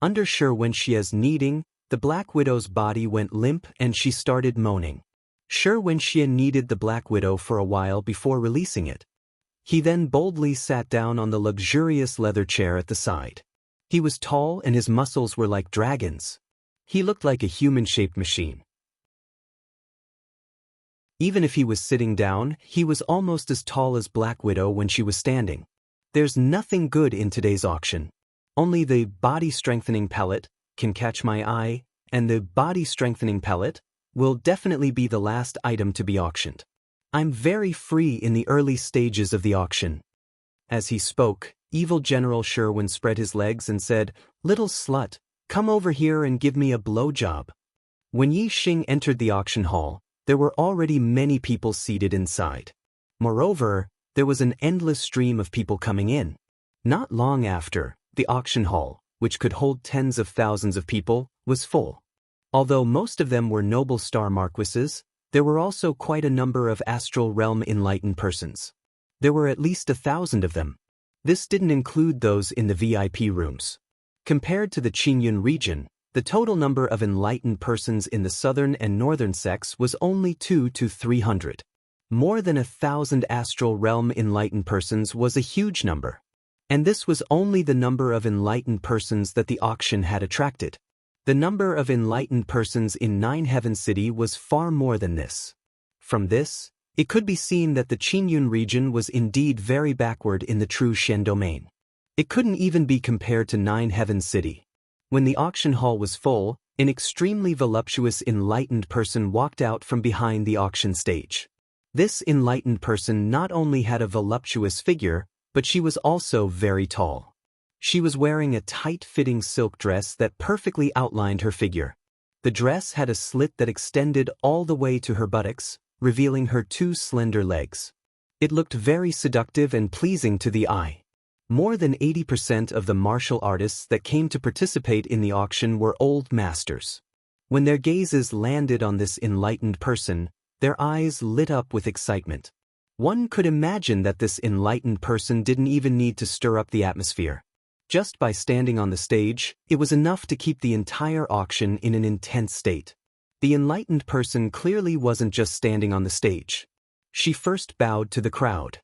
Under Xianxia's kneading, the Black Widow's body went limp and she started moaning. Xianxia kneaded the Black Widow for a while before releasing it. He then boldly sat down on the luxurious leather chair at the side. He was tall and his muscles were like dragons. He looked like a human-shaped machine. Even if he was sitting down, he was almost as tall as Black Widow when she was standing. There's nothing good in today's auction. Only the body-strengthening pellet can catch my eye, and the body-strengthening pellet will definitely be the last item to be auctioned. I'm very free in the early stages of the auction. As he spoke, Evil General Sherwin spread his legs and said, "Little slut, come over here and give me a blowjob." When Yi Xing entered the auction hall, there were already many people seated inside. Moreover, there was an endless stream of people coming in. Not long after, the auction hall, which could hold tens of thousands of people, was full. Although most of them were noble star marquises, there were also quite a number of astral realm enlightened persons. There were at least 1,000 of them. This didn't include those in the VIP rooms. Compared to the Qingyun region, the total number of enlightened persons in the southern and northern sects was only 200 to 300. More than 1,000 astral realm enlightened persons was a huge number. And this was only the number of enlightened persons that the auction had attracted. The number of enlightened persons in Nine Heaven City was far more than this. From this, it could be seen that the Qingyun region was indeed very backward in the true Shen domain. It couldn't even be compared to Nine Heaven City. When the auction hall was full, an extremely voluptuous enlightened person walked out from behind the auction stage. This enlightened person not only had a voluptuous figure, but she was also very tall. She was wearing a tight-fitting silk dress that perfectly outlined her figure. The dress had a slit that extended all the way to her buttocks, revealing her 2 slender legs. It looked very seductive and pleasing to the eye. More than 80% of the martial artists that came to participate in the auction were old masters. When their gazes landed on this enlightened person, their eyes lit up with excitement. One could imagine that this enlightened person didn't even need to stir up the atmosphere. Just by standing on the stage, it was enough to keep the entire auction in an intense state. The enlightened person clearly wasn't just standing on the stage. She first bowed to the crowd.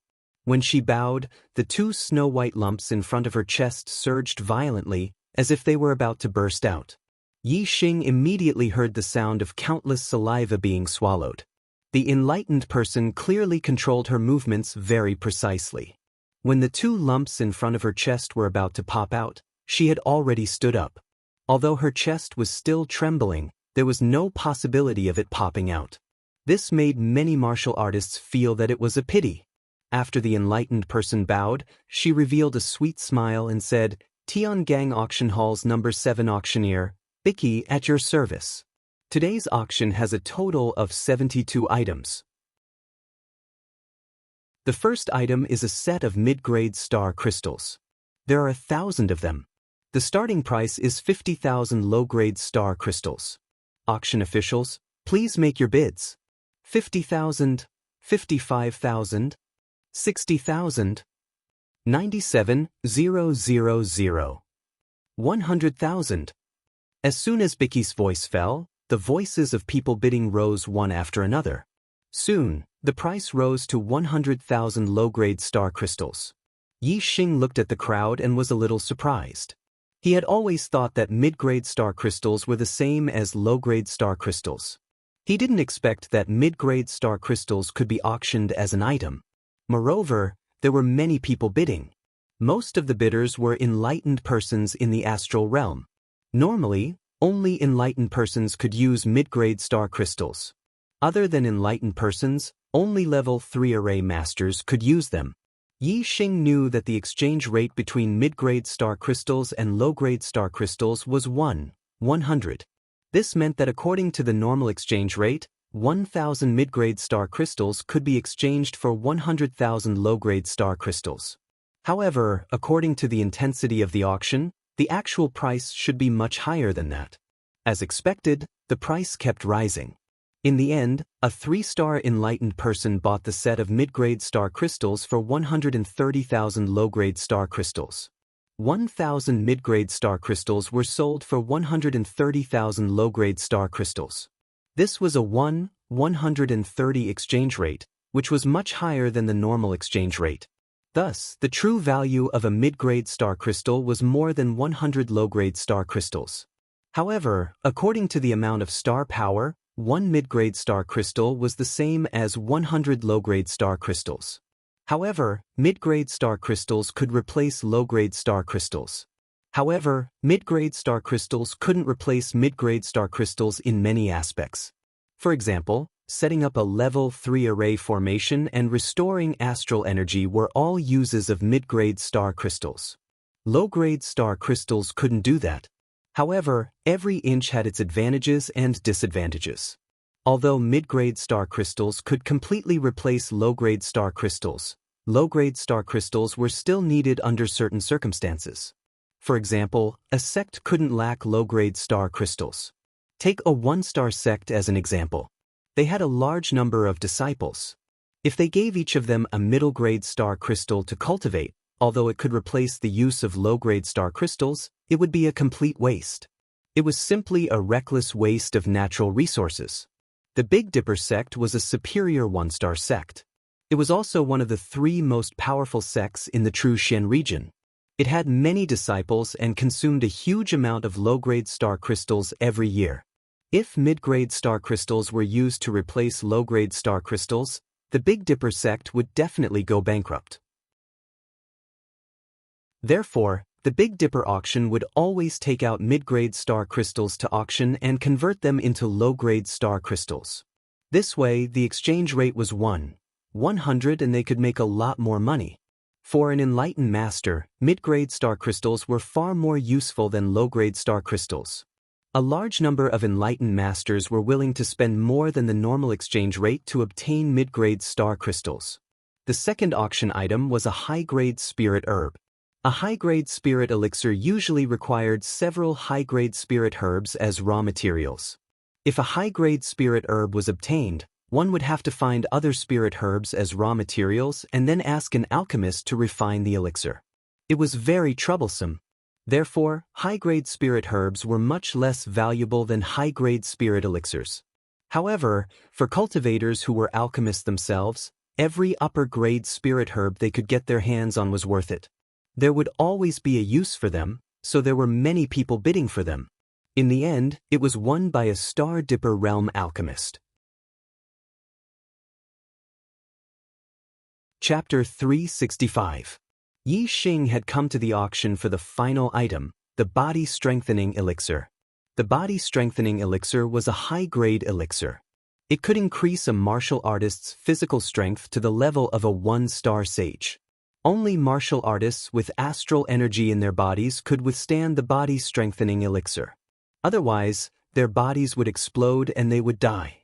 When she bowed, the 2 snow-white lumps in front of her chest surged violently, as if they were about to burst out. Yi Xing immediately heard the sound of countless saliva being swallowed. The enlightened person clearly controlled her movements very precisely. When the 2 lumps in front of her chest were about to pop out, she had already stood up. Although her chest was still trembling, there was no possibility of it popping out. This made many martial artists feel that it was a pity. After the enlightened person bowed, she revealed a sweet smile and said, "Tiangang Auction Hall's number 7 auctioneer, Bicky, at your service. Today's auction has a total of 72 items. The first item is a set of mid-grade star crystals. There are 1,000 of them. The starting price is 50,000 low-grade star crystals. Auction officials, please make your bids. 50,000, 55,000, 60,000. 97,000. 100,000. As soon as Bicky's voice fell, the voices of people bidding rose one after another. Soon, the price rose to 100,000 low-grade star crystals. Yi Xing looked at the crowd and was a little surprised. He had always thought that mid-grade star crystals were the same as low-grade star crystals. He didn't expect that mid-grade star crystals could be auctioned as an item. Moreover, there were many people bidding. Most of the bidders were enlightened persons in the astral realm. Normally, only enlightened persons could use mid-grade star crystals. Other than enlightened persons, only level 3 array masters could use them. Yi Xing knew that the exchange rate between mid-grade star crystals and low-grade star crystals was 100. This meant that according to the normal exchange rate, 1,000 mid-grade star crystals could be exchanged for 100,000 low-grade star crystals. However, according to the intensity of the auction, the actual price should be much higher than that. As expected, the price kept rising. In the end, a 3-star enlightened person bought the set of mid-grade star crystals for 130,000 low-grade star crystals. 1,000 mid-grade star crystals were sold for 130,000 low-grade star crystals. This was a 130 exchange rate, which was much higher than the normal exchange rate. Thus, the true value of a mid-grade star crystal was more than 100 low-grade star crystals. However, according to the amount of star power, one mid-grade star crystal was the same as 100 low-grade star crystals. However, mid-grade star crystals could replace low-grade star crystals. However, mid-grade star crystals couldn't replace mid-grade star crystals in many aspects. For example, setting up a level 3 array formation and restoring astral energy were all uses of mid-grade star crystals. Low-grade star crystals couldn't do that. However, every inch had its advantages and disadvantages. Although mid-grade star crystals could completely replace low-grade star crystals, low-grade star crystals were still needed under certain circumstances. For example, a sect couldn't lack low-grade star crystals. Take a 1-star sect as an example. They had a large number of disciples. If they gave each of them a middle-grade star crystal to cultivate, although it could replace the use of low-grade star crystals, it would be a complete waste. It was simply a reckless waste of natural resources. The Big Dipper sect was a superior 1-star sect. It was also one of the 3 most powerful sects in the True Xian region. It had many disciples and consumed a huge amount of low-grade star crystals every year. If mid-grade star crystals were used to replace low-grade star crystals, the Big Dipper sect would definitely go bankrupt. Therefore, the Big Dipper auction would always take out mid-grade star crystals to auction and convert them into low-grade star crystals. This way, the exchange rate was 100 and they could make a lot more money. For an enlightened master, mid-grade star crystals were far more useful than low-grade star crystals. A large number of enlightened masters were willing to spend more than the normal exchange rate to obtain mid-grade star crystals. The second auction item was a high-grade spirit herb. A high-grade spirit elixir usually required several high-grade spirit herbs as raw materials. If a high-grade spirit herb was obtained, one would have to find other spirit herbs as raw materials and then ask an alchemist to refine the elixir. It was very troublesome. Therefore, high-grade spirit herbs were much less valuable than high-grade spirit elixirs. However, for cultivators who were alchemists themselves, every upper-grade spirit herb they could get their hands on was worth it. There would always be a use for them, so there were many people bidding for them. In the end, it was won by a Star Dipper realm alchemist. Chapter 365. Yi Xing had come to the auction for the final item, the Body Strengthening Elixir. The Body Strengthening Elixir was a high-grade elixir. It could increase a martial artist's physical strength to the level of a 1-star sage. Only martial artists with astral energy in their bodies could withstand the Body Strengthening Elixir. Otherwise, their bodies would explode and they would die.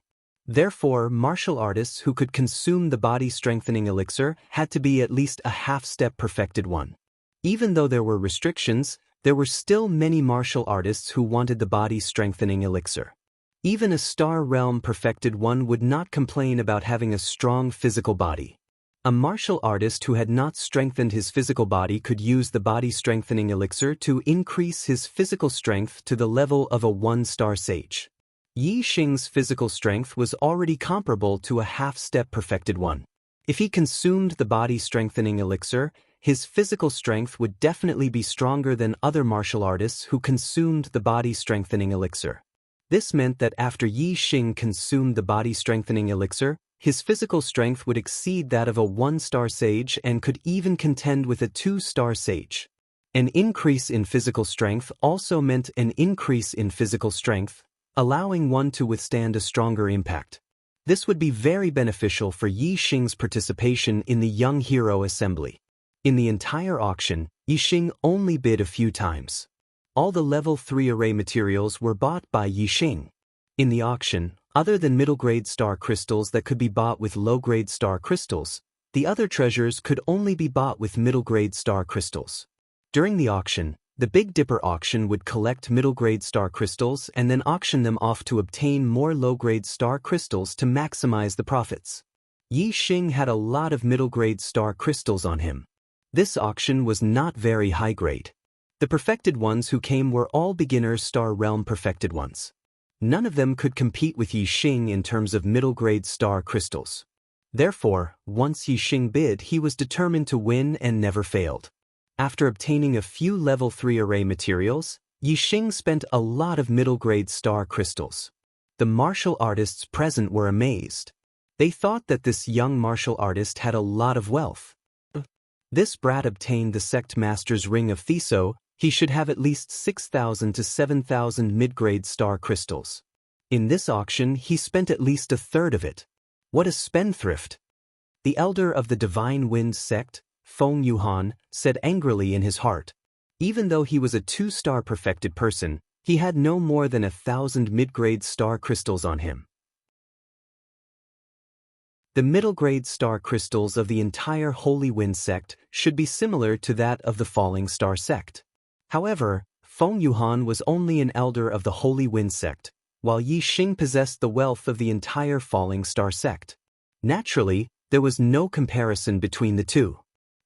Therefore, martial artists who could consume the Body Strengthening Elixir had to be at least a half-step perfected one. Even though there were restrictions, there were still many martial artists who wanted the Body Strengthening Elixir. Even a Star Realm perfected one would not complain about having a strong physical body. A martial artist who had not strengthened his physical body could use the body-strengthening elixir to increase his physical strength to the level of a 1-star sage. Yi Xing's physical strength was already comparable to a half-step perfected one. If he consumed the body-strengthening elixir, his physical strength would definitely be stronger than other martial artists who consumed the body-strengthening elixir. This meant that after Yi Xing consumed the body-strengthening elixir, his physical strength would exceed that of a 1-star sage and could even contend with a 2-star sage. An increase in physical strength also meant an increase in physical strength, allowing one to withstand a stronger impact. This would be very beneficial for Yi Xing's participation in the Young Hero Assembly. In the entire auction, Yi Xing only bid a few times. All the level 3 array materials were bought by Yi Xing. In the auction, other than middle-grade star crystals that could be bought with low-grade star crystals, the other treasures could only be bought with middle-grade star crystals. During the auction, the Big Dipper auction would collect middle-grade star crystals and then auction them off to obtain more low-grade star crystals to maximize the profits. Yi Xing had a lot of middle-grade star crystals on him. This auction was not very high-grade. The perfected ones who came were all beginner Star Realm perfected ones. None of them could compete with Yi Xing in terms of middle-grade star crystals. Therefore, once Yi Xing bid, he was determined to win and never failed. After obtaining a few level 3 array materials, Yi Xing spent a lot of middle-grade star crystals. The martial artists present were amazed. They thought that this young martial artist had a lot of wealth. This brat obtained the sect master's ring of Theso. He should have at least 6,000 to 7,000 mid-grade star crystals. In this auction, he spent at least a third of it. What a spendthrift! The elder of the Divine Wind sect, Feng Yuhan, said angrily in his heart. Even though he was a 2-star perfected person, he had no more than 1,000 mid-grade star crystals on him. The middle-grade star crystals of the entire Holy Wind sect should be similar to that of the Falling Star sect. However, Feng Yuhan was only an elder of the Holy Wind sect, while Yi Xing possessed the wealth of the entire Falling Star sect. Naturally, there was no comparison between the two.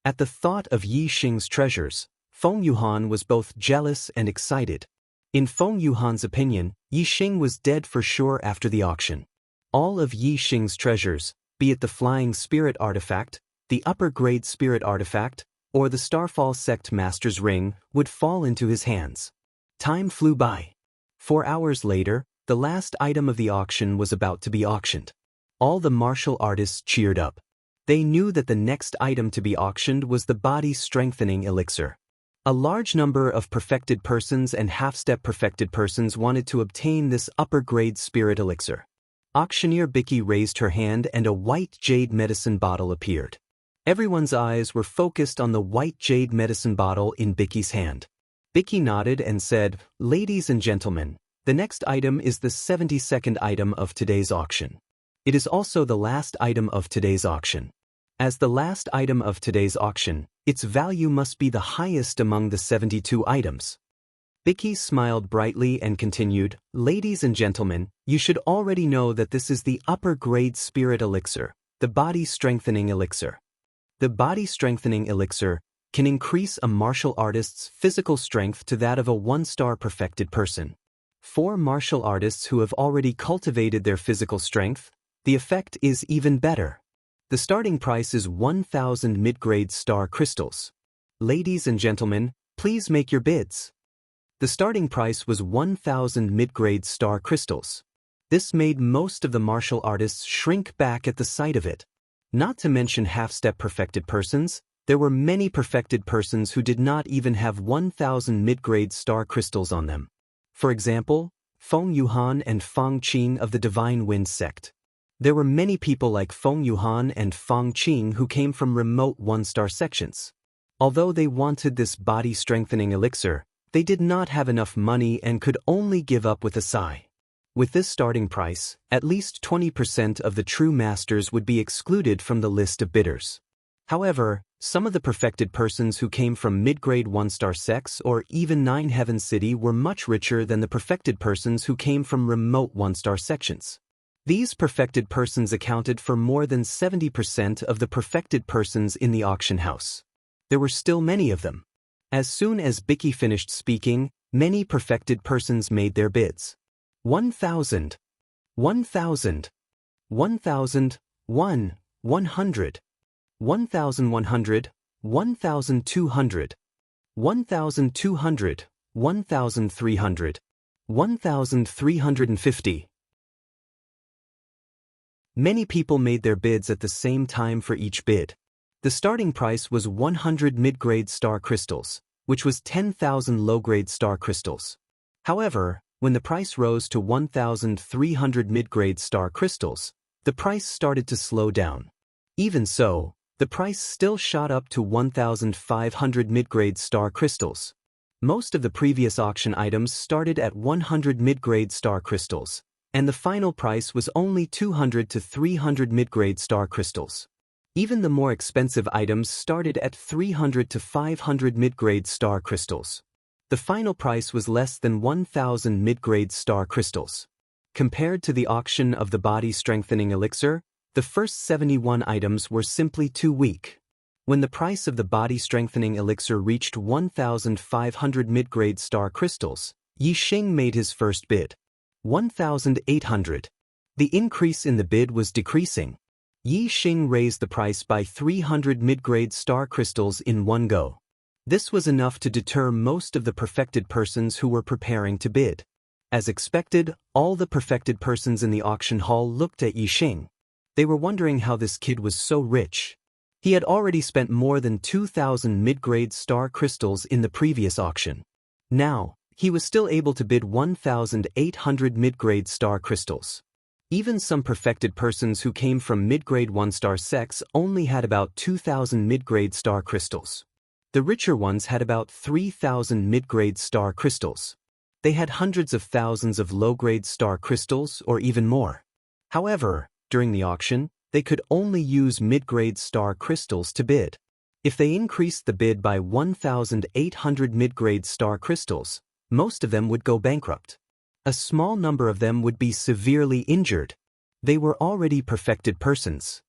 At the thought of Yi Xing's treasures, Feng Yuhan was both jealous and excited. In Feng Yuhan's opinion, Yi Xing was dead for sure after the auction. All of Yi Xing's treasures, be it the Flying Spirit artifact, the upper-grade Spirit artifact, or the Starfall Sect Master's Ring, would fall into his hands. Time flew by. 4 hours later, the last item of the auction was about to be auctioned. All the martial artists cheered up. They knew that the next item to be auctioned was the body-strengthening elixir. A large number of perfected persons and half-step perfected persons wanted to obtain this upper-grade spirit elixir. Auctioneer Bicky raised her hand and a white jade medicine bottle appeared. Everyone's eyes were focused on the white jade medicine bottle in Bicky's hand. Bicky nodded and said, "Ladies and gentlemen, the next item is the 72nd item of today's auction. It is also the last item of today's auction. As the last item of today's auction, its value must be the highest among the 72 items." Bicky smiled brightly and continued, "Ladies and gentlemen, you should already know that this is the upper-grade spirit elixir, the body-strengthening elixir. The body-strengthening elixir can increase a martial artist's physical strength to that of a 1-star perfected person. For martial artists who have already cultivated their physical strength, the effect is even better. The starting price is 1,000 mid-grade star crystals. Ladies and gentlemen, please make your bids." The starting price was 1,000 mid-grade star crystals. This made most of the martial artists shrink back at the sight of it. Not to mention half-step perfected persons, there were many perfected persons who did not even have 1,000 mid-grade star crystals on them. For example, Feng Yuhan and Fang Qing of the Divine Wind sect. There were many people like Feng Yuhan and Fang Qing who came from remote 1-star sections. Although they wanted this body-strengthening elixir, they did not have enough money and could only give up with a sigh. With this starting price, at least 20% of the true masters would be excluded from the list of bidders. However, some of the perfected persons who came from mid-grade 1-star sects or even 9 Heaven City were much richer than the perfected persons who came from remote 1-star sections. These perfected persons accounted for more than 70% of the perfected persons in the auction house. There were still many of them. As soon as Bicky finished speaking, many perfected persons made their bids. 1,000, 1,000, 1,000, 100, 1,100, 1,200, 1,200, 1,300, 1,350. Many people made their bids at the same time for each bid. The starting price was 100 mid-grade star crystals, which was 10,000 low-grade star crystals. However, when the price rose to 1,300 mid-grade star crystals, the price started to slow down. Even so, the price still shot up to 1,500 mid-grade star crystals. Most of the previous auction items started at 100 mid-grade star crystals, and the final price was only 200 to 300 mid-grade star crystals. Even the more expensive items started at 300 to 500 mid-grade star crystals. The final price was less than 1,000 mid-grade star crystals. Compared to the auction of the body-strengthening elixir, the first 71 items were simply too weak. When the price of the body-strengthening elixir reached 1,500 mid-grade star crystals, Yixing made his first bid. 1,800. The increase in the bid was decreasing. Yixing raised the price by 300 mid-grade star crystals in one go. This was enough to deter most of the perfected persons who were preparing to bid. As expected, all the perfected persons in the auction hall looked at Yixing. They were wondering how this kid was so rich. He had already spent more than 2,000 mid-grade star crystals in the previous auction. Now, he was still able to bid 1,800 mid-grade star crystals. Even some perfected persons who came from mid-grade 1-star sects only had about 2,000 mid-grade star crystals. The richer ones had about 3,000 mid-grade star crystals. They had hundreds of thousands of low-grade star crystals or even more. However, during the auction, they could only use mid-grade star crystals to bid. If they increased the bid by 1,800 mid-grade star crystals, most of them would go bankrupt. A small number of them would be severely injured. They were already perfected persons.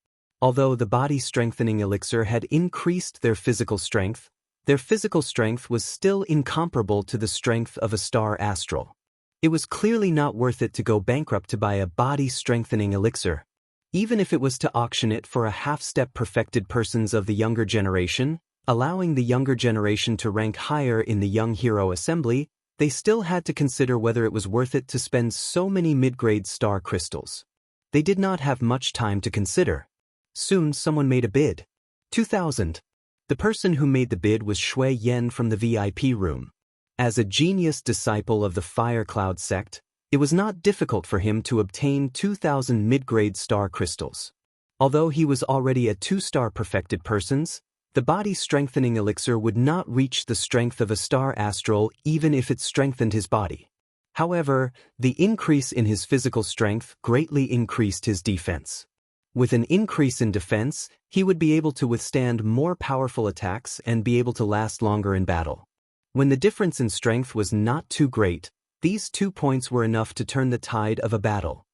Although the body-strengthening elixir had increased their physical strength was still incomparable to the strength of a star astral. It was clearly not worth it to go bankrupt to buy a body-strengthening elixir. Even if it was to auction it for a half-step perfected persons of the younger generation, allowing the younger generation to rank higher in the young hero assembly, they still had to consider whether it was worth it to spend so many mid-grade star crystals. They did not have much time to consider. Soon someone made a bid. 2,000. The person who made the bid was Shui Yen from the VIP room. As a genius disciple of the Fire Cloud sect, it was not difficult for him to obtain 2,000 mid-grade star crystals. Although he was already a 2-star perfected persons, the body-strengthening elixir would not reach the strength of a star astral even if it strengthened his body. However, the increase in his physical strength greatly increased his defense. With an increase in defense, he would be able to withstand more powerful attacks and be able to last longer in battle. When the difference in strength was not too great, these 2 points were enough to turn the tide of a battle.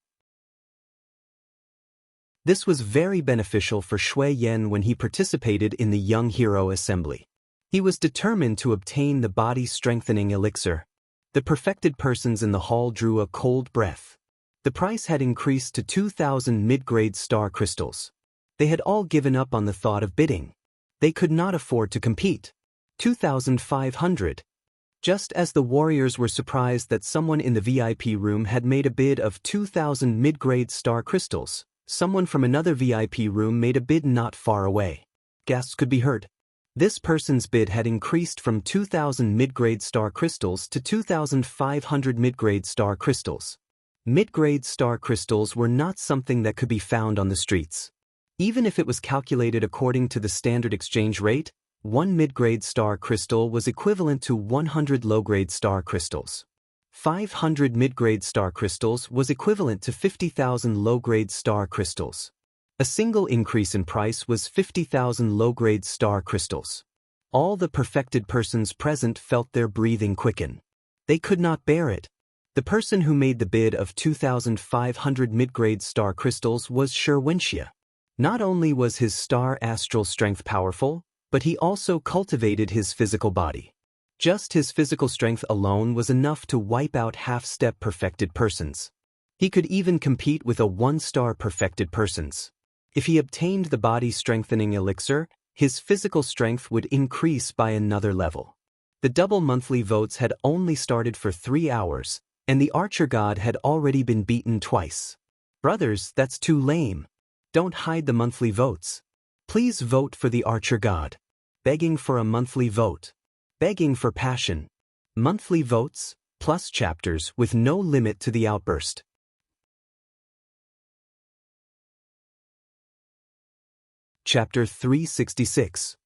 This was very beneficial for Shui Yen when he participated in the Young Hero Assembly. He was determined to obtain the body-strengthening elixir. The perfected persons in the hall drew a cold breath. The price had increased to 2,000 mid-grade star crystals. They had all given up on the thought of bidding. They could not afford to compete. 2,500. Just as the warriors were surprised that someone in the VIP room had made a bid of 2,000 mid-grade star crystals, someone from another VIP room made a bid not far away. Gasps could be heard. This person's bid had increased from 2,000 mid-grade star crystals to 2,500 mid-grade star crystals. Mid-grade star crystals were not something that could be found on the streets. Even if it was calculated according to the standard exchange rate, one mid-grade star crystal was equivalent to 100 low-grade star crystals. 500 mid-grade star crystals was equivalent to 50,000 low-grade star crystals. A single increase in price was 50,000 low-grade star crystals. All the perfected persons present felt their breathing quicken. They could not bear it. The person who made the bid of 2,500 mid-grade star crystals was Xianxia. Not only was his star astral strength powerful, but he also cultivated his physical body. Just his physical strength alone was enough to wipe out half-step perfected persons. He could even compete with a one-star perfected persons. If he obtained the body-strengthening elixir, his physical strength would increase by another level. The double monthly votes had only started for 3 hours, and the archer god had already been beaten twice. Brothers, that's too lame. Don't hide the monthly votes. Please vote for the archer god. Begging for a monthly vote. Begging for passion. Monthly votes, plus chapters with no limit to the outburst. Chapter 366.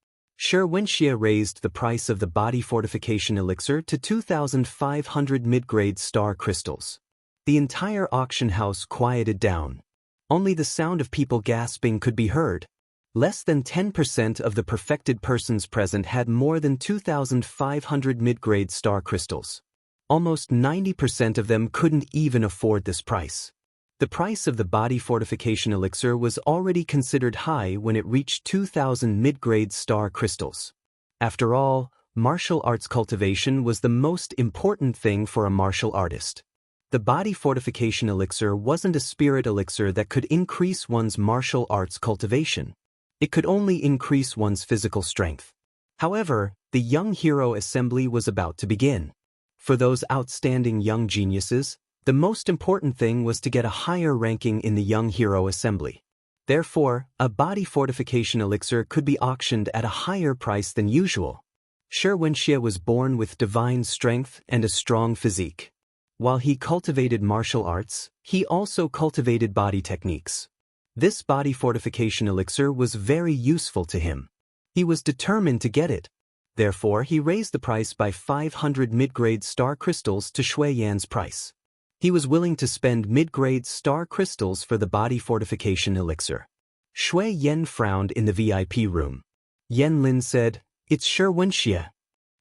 Xianxia raised the price of the body fortification elixir to 2,500 mid-grade star crystals. The entire auction house quieted down. Only the sound of people gasping could be heard. Less than 10% of the perfected persons present had more than 2,500 mid-grade star crystals. Almost 90% of them couldn't even afford this price. The price of the body fortification elixir was already considered high when it reached 2,000 mid-grade star crystals. After all, martial arts cultivation was the most important thing for a martial artist. The body fortification elixir wasn't a spirit elixir that could increase one's martial arts cultivation. It could only increase one's physical strength. However, the young hero assembly was about to begin. For those outstanding young geniuses, the most important thing was to get a higher ranking in the young hero assembly. Therefore, a body fortification elixir could be auctioned at a higher price than usual. Xianxia was born with divine strength and a strong physique. While he cultivated martial arts, he also cultivated body techniques. This body fortification elixir was very useful to him. He was determined to get it. Therefore, he raised the price by 500 mid-grade star crystals to Shui Yan's price. He was willing to spend mid-grade star crystals for the body fortification elixir. Shui Yan frowned in the VIP room. Yan Lin said, "It's Xianxia."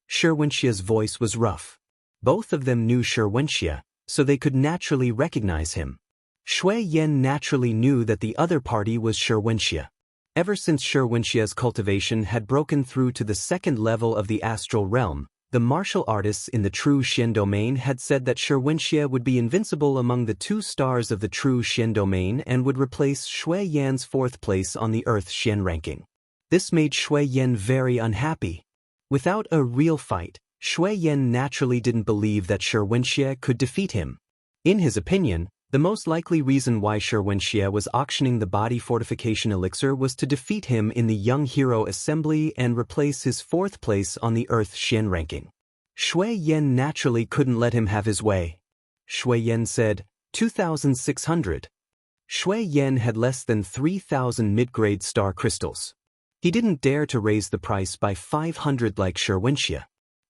Xianxia's voice was rough. Both of them knew Xianxia, so they could naturally recognize him. Shui Yan naturally knew that the other party was Xianxia. Ever since Xianxia's cultivation had broken through to the second level of the astral realm, the martial artists in the true Xian domain had said that Xianxia would be invincible among the 2 stars of the true Xian domain and would replace Shui Yan's 4th place on the Earth Xian ranking. This made Shui Yan very unhappy. Without a real fight, Shui Yan naturally didn't believe that Xianxia could defeat him. In his opinion, the most likely reason why Xianxia was auctioning the body fortification elixir was to defeat him in the Young Hero Assembly and replace his 4th place on the Earth Xian ranking. Shui Yan naturally couldn't let him have his way. Shui Yan said, 2,600. Shui Yan had less than 3,000 mid-grade star crystals. He didn't dare to raise the price by 500 like Xianxia.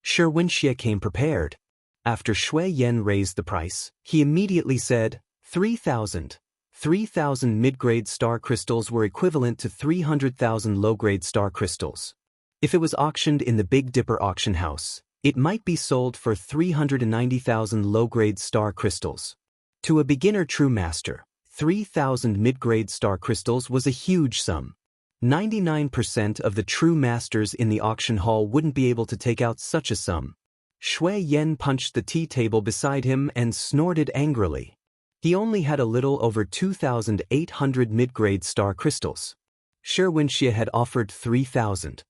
Xianxia came prepared. After Shui Yan raised the price, he immediately said, 3,000. 3,000 mid-grade star crystals were equivalent to 300,000 low-grade star crystals. If it was auctioned in the Big Dipper auction house, it might be sold for 390,000 low-grade star crystals. To a beginner true master, 3,000 mid-grade star crystals was a huge sum. 99% of the true masters in the auction hall wouldn't be able to take out such a sum. Shui Yan punched the tea table beside him and snorted angrily. He only had a little over 2,800 mid-grade star crystals. Xianxia had offered 3,000.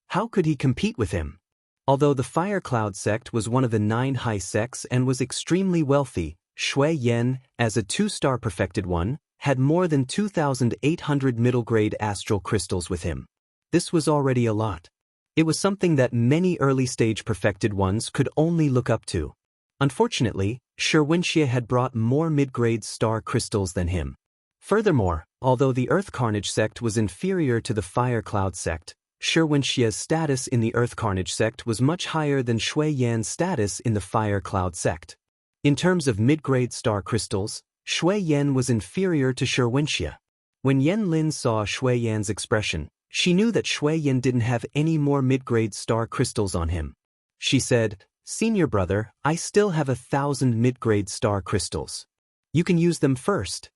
How could he compete with him? Although the Fire Cloud sect was one of the 9 high sects and was extremely wealthy, Shui Yan, as a 2-star perfected one, had more than 2,800 middle-grade astral crystals with him. This was already a lot. It was something that many early-stage perfected ones could only look up to. Unfortunately, Xianxia had brought more mid-grade star crystals than him. Furthermore, although the Earth Carnage sect was inferior to the Fire Cloud sect, Xianxia's status in the Earth Carnage sect was much higher than Shui Yan's status in the Fire Cloud sect. In terms of mid-grade star crystals, Shui Yan was inferior to Xianxia. When Yan Lin saw Shui Yan's expression, she knew that Shui Yan didn't have any more mid-grade star crystals on him. She said, "Senior brother, I still have 1,000 mid-grade star crystals. You can use them first."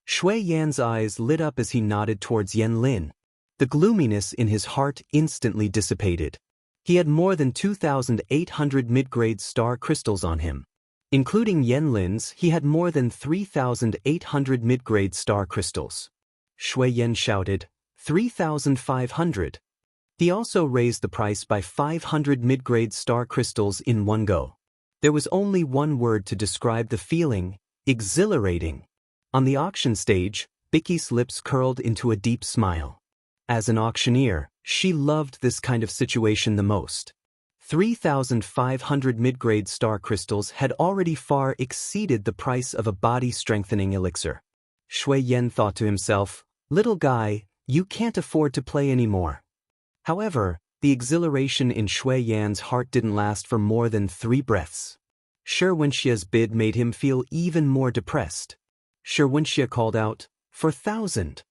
Shui Yan's eyes lit up as he nodded towards Yan Lin. The gloominess in his heart instantly dissipated. He had more than 2,800 mid-grade star crystals on him. Including Yan Lin's, he had more than 3,800 mid-grade star crystals. Shui Yan shouted, 3,500. He also raised the price by 500 mid-grade star crystals in one go. There was only one word to describe the feeling: exhilarating. On the auction stage, Bicky's lips curled into a deep smile. As an auctioneer, she loved this kind of situation the most. 3,500 mid-grade star crystals had already far exceeded the price of a body-strengthening elixir. Shui Yan thought to himself, "Little guy, you can't afford to play anymore." However, the exhilaration in Shui Yan's heart didn't last for more than 3 breaths. Xianxia's bid made him feel even more depressed. Xianxia called out, "For 1,000.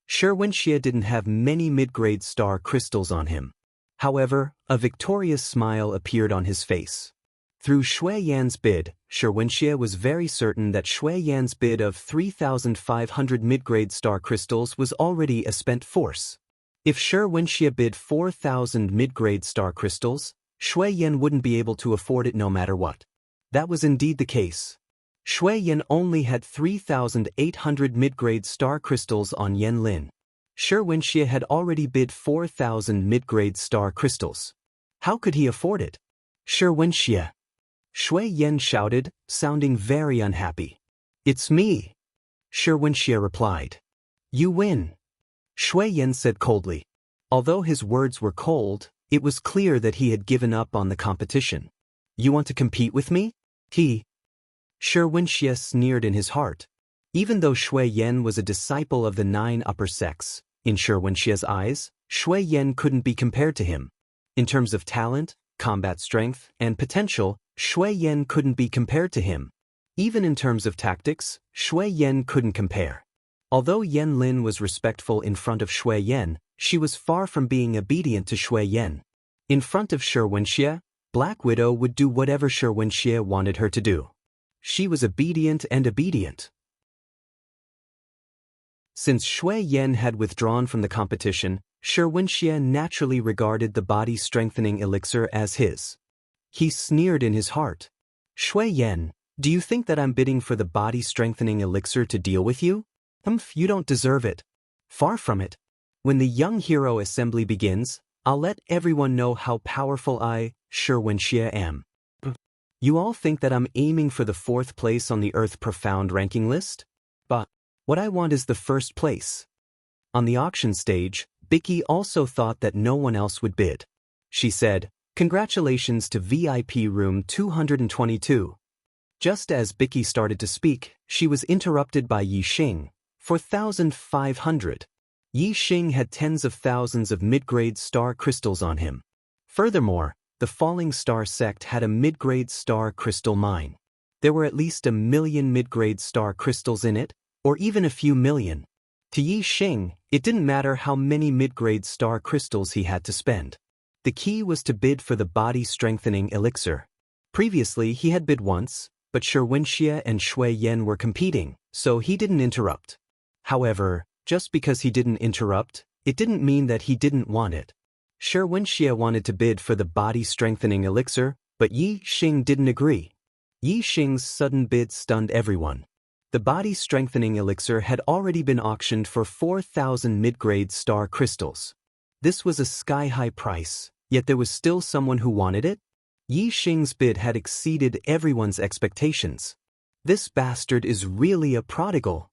Xianxia didn't have many mid-grade star crystals on him. However, a victorious smile appeared on his face. Through Shui Yan's bid, Xianxia was very certain that Shui Yan's bid of 3,500 mid-grade star crystals was already a spent force. If Xianxia bid 4,000 mid-grade star crystals, Shui Yan wouldn't be able to afford it no matter what. That was indeed the case. Shui Yan only had 3,800 mid-grade star crystals on Yan Lin. Xianxia had already bid 4,000 mid-grade star crystals. How could he afford it? Xianxia. Shui Yan shouted, sounding very unhappy. "It's me." Xianxia replied. "You win." Shui Yan said coldly. Although his words were cold, it was clear that he had given up on the competition. "You want to compete with me?" Xianxia sneered in his heart. Even though Shui Yan was a disciple of the 9 upper sects, in Xianxia's eyes, Shui Yan couldn't be compared to him. In terms of talent, combat strength, and potential, Shui Yan couldn't be compared to him. Even in terms of tactics, Shui Yan couldn't compare. Although Yan Lin was respectful in front of Shui Yan, she was far from being obedient to Shui Yan. In front of Xianxia, Black Widow would do whatever Xianxia wanted her to do. She was obedient and obedient. Since Shui Yan had withdrawn from the competition, Xianxia naturally regarded the body-strengthening elixir as his. He sneered in his heart. "Shui Yan, do you think that I'm bidding for the body-strengthening elixir to deal with you? You don't deserve it. Far from it. When the young hero assembly begins, I'll let everyone know how powerful I, Xianxia, am. You all think that I'm aiming for the 4th place on the Earth Profound ranking list? But what I want is the 1st place." On the auction stage, Bicky also thought that no one else would bid. She said, "Congratulations to VIP room 222. Just as Bicky started to speak, she was interrupted by Yi Xing. 4,500. Yi Xing had tens of thousands of mid-grade star crystals on him. Furthermore, the Falling Star sect had a mid-grade star crystal mine. There were at least 1 million mid-grade star crystals in it, or even a few million. To Yi Xing, it didn't matter how many mid-grade star crystals he had to spend. The key was to bid for the body-strengthening elixir. Previously, he had bid once, but Xianxia and Shui Yan were competing, so he didn't interrupt. However, just because he didn't interrupt, it didn't mean that he didn't want it. Xianxia wanted to bid for the body-strengthening elixir, but Yi Xing didn't agree. Yi Xing's sudden bid stunned everyone. The body-strengthening elixir had already been auctioned for 4,000 mid-grade star crystals. This was a sky-high price, yet there was still someone who wanted it? Yi Xing's bid had exceeded everyone's expectations. This bastard is really a prodigal.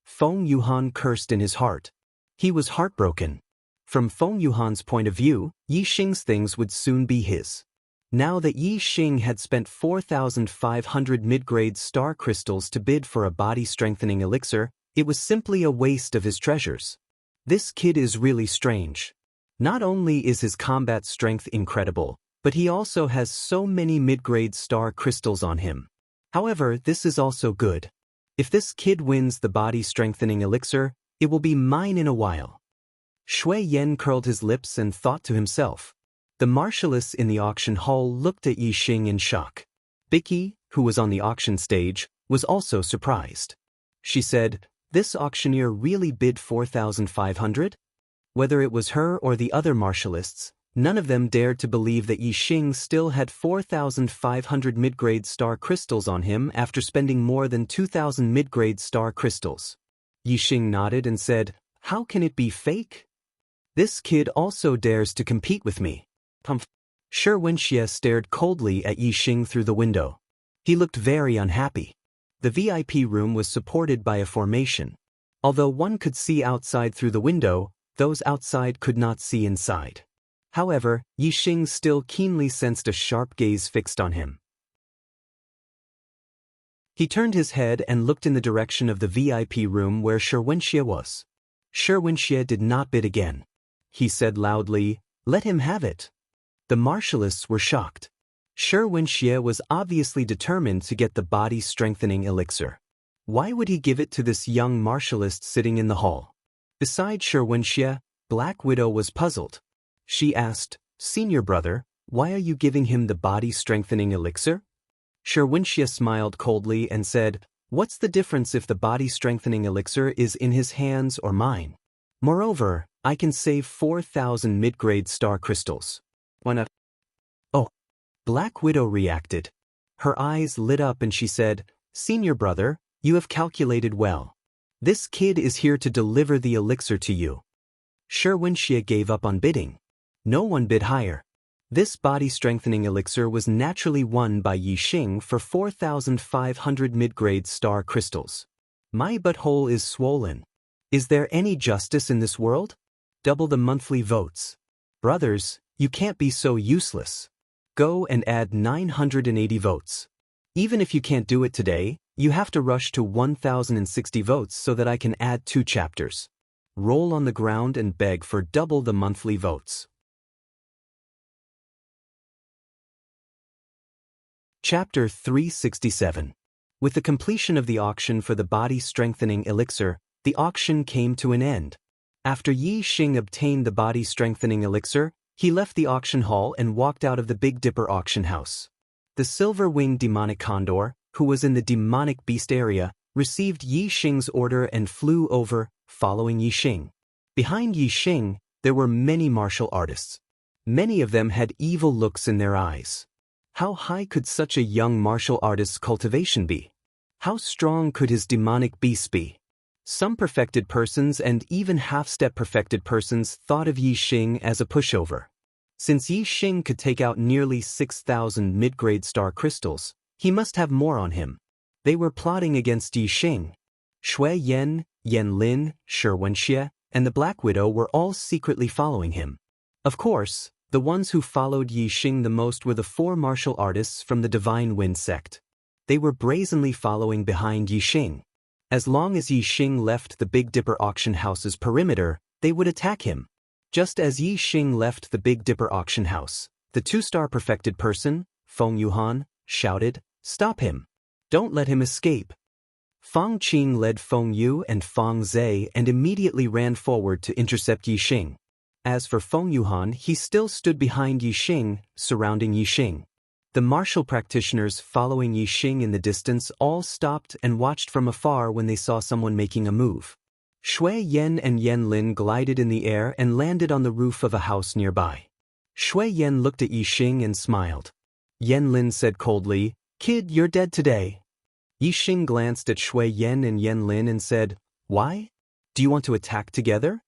Feng Yuhan cursed in his heart. He was heartbroken. From Feng Yuhan's point of view, Yi Xing's things would soon be his. Now that Yi Xing had spent 4,500 mid-grade star crystals to bid for a body-strengthening elixir, it was simply a waste of his treasures. This kid is really strange. Not only is his combat strength incredible, but he also has so many mid-grade star crystals on him. However, this is also good. If this kid wins the body-strengthening elixir, it will be mine in a while. Shui Yan curled his lips and thought to himself. The martialists in the auction hall looked at Yi Xing in shock. Bicky, who was on the auction stage, was also surprised. She said, "This auctioneer really bid 4,500? Whether it was her or the other martialists, none of them dared to believe that Yi Xing still had 4,500 mid-grade star crystals on him after spending more than 2,000 mid-grade star crystals. Yi Xing nodded and said, "How can it be fake? This kid also dares to compete with me." Xianxia stared coldly at Yi Xing through the window. He looked very unhappy. The VIP room was supported by a formation. Although one could see outside through the window, those outside could not see inside. However, Yi Xing still keenly sensed a sharp gaze fixed on him. He turned his head and looked in the direction of the VIP room where Xianxia was. Xianxia did not bid again. He said loudly, "Let him have it." The martialists were shocked. Xianxia was obviously determined to get the body-strengthening elixir. Why would he give it to this young martialist sitting in the hall? Besides Xianxia, Black Widow was puzzled. She asked, "Senior brother, why are you giving him the body-strengthening elixir?" Xianxia smiled coldly and said, "What's the difference if the body-strengthening elixir is in his hands or mine? Moreover, I can save 4,000 mid-grade star crystals." Oh, Black Widow reacted. Her eyes lit up and she said, "Senior brother, you have calculated well. This kid is here to deliver the elixir to you." Xianxia gave up on bidding. No one bid higher. This body-strengthening elixir was naturally won by Yi Xing for 4,500 mid-grade star crystals. My butthole is swollen. Is there any justice in this world? Double the monthly votes. Brothers, you can't be so useless. Go and add 980 votes. Even if you can't do it today, you have to rush to 1,060 votes so that I can add 2 chapters. Roll on the ground and beg for double the monthly votes. Chapter 367. With the completion of the auction for the body-strengthening elixir, the auction came to an end. After Yi Xing obtained the body-strengthening elixir, he left the auction hall and walked out of the Big Dipper auction house. The silver-winged demonic condor, who was in the demonic beast area, received Yi Xing's order and flew over, following Yi Xing. Behind Yi Xing, there were many martial artists. Many of them had evil looks in their eyes. How high could such a young martial artist's cultivation be? How strong could his demonic beast be? Some perfected persons and even half-step perfected persons thought of Yi Xing as a pushover. Since Yi Xing could take out nearly 6,000 mid-grade star crystals, he must have more on him. They were plotting against Yi Xing. Shui Yan, Yan Lin, Xianxia, and the Black Widow were all secretly following him. Of course, the ones who followed Yi Xing the most were the 4 martial artists from the Divine Wind sect. They were brazenly following behind Yi Xing. As long as Yi Xing left the Big Dipper auction house's perimeter, they would attack him. Just as Yi Xing left the Big Dipper auction house, the 2-star perfected person, Feng Yuhan, shouted, "Stop him! Don't let him escape!" Fang Qing led Feng Yu and Fang Zhe and immediately ran forward to intercept Yi Xing. As for Feng Yuhan, he still stood behind Yi Xing, surrounding Yi Xing. The martial practitioners following Yi Xing in the distance all stopped and watched from afar when they saw someone making a move. Shui Yan and Yan Lin glided in the air and landed on the roof of a house nearby. Shui Yan looked at Yi Xing and smiled. Yan Lin said coldly, "Kid, you're dead today." Yi Xing glanced at Shui Yan and Yan Lin and said, "Why? Do you want to attack together?"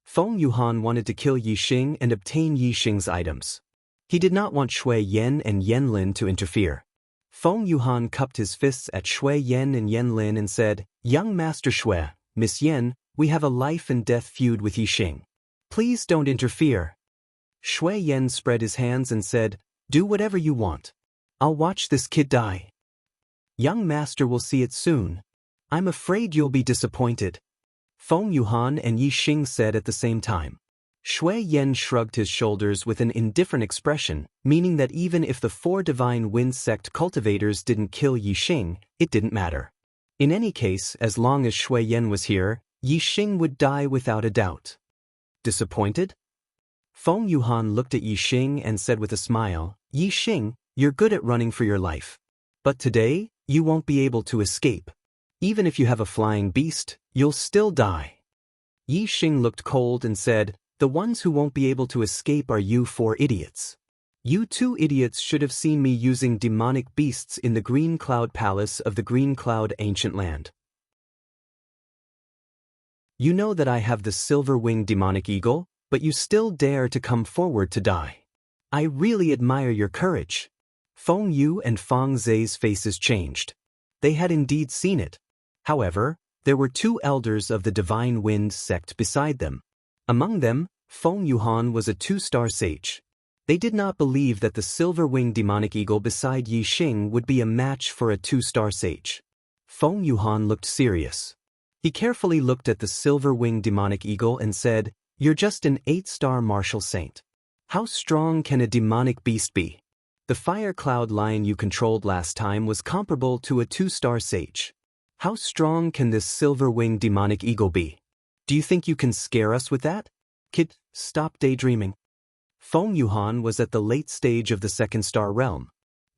Feng Yuhan wanted to kill Yi Xing and obtain Yi Xing's items. He did not want Shui Yan and Yan Lin to interfere. Feng Yuhan cupped his fists at Shui Yan and Yan Lin and said, "Young Master Shui, Miss Yan, we have a life-and-death feud with Yi Xing. Please don't interfere." Shui Yan spread his hands and said, "Do whatever you want. I'll watch this kid die. Young Master will see it soon. I'm afraid you'll be disappointed." Feng Yuhan and Yi Xing said at the same time. Shui Yan shrugged his shoulders with an indifferent expression, meaning that even if the 4 Divine Wind sect cultivators didn't kill Yi Xing, it didn't matter. In any case, as long as Shui Yan was here, Yi Xing would die without a doubt. Disappointed? Feng Yuhan looked at Yi Xing and said with a smile, Yi Xing, you're good at running for your life. But today, you won't be able to escape. Even if you have a flying beast, you'll still die. Yi Xing looked cold and said, the ones who won't be able to escape are you 4 idiots. You 2 idiots should have seen me using demonic beasts in the Green Cloud Palace of the Green Cloud Ancient Land. You know that I have the silver-winged demonic eagle, but you still dare to come forward to die. I really admire your courage. Feng Yu and Feng Zhe's faces changed. They had indeed seen it. However, there were 2 elders of the Divine Wind sect beside them. Among them, Feng Yuhan was a 2-star sage. They did not believe that the silver-winged demonic eagle beside Yi Xing would be a match for a 2-star sage. Feng Yuhan looked serious. He carefully looked at the silver-winged demonic eagle and said, you're just an 8-star martial saint. How strong can a demonic beast be? The fire cloud lion you controlled last time was comparable to a 2-star sage. How strong can this silver-winged demonic eagle be? Do you think you can scare us with that? Kid, stop daydreaming. Feng Yuhan was at the late stage of the 2nd-star realm.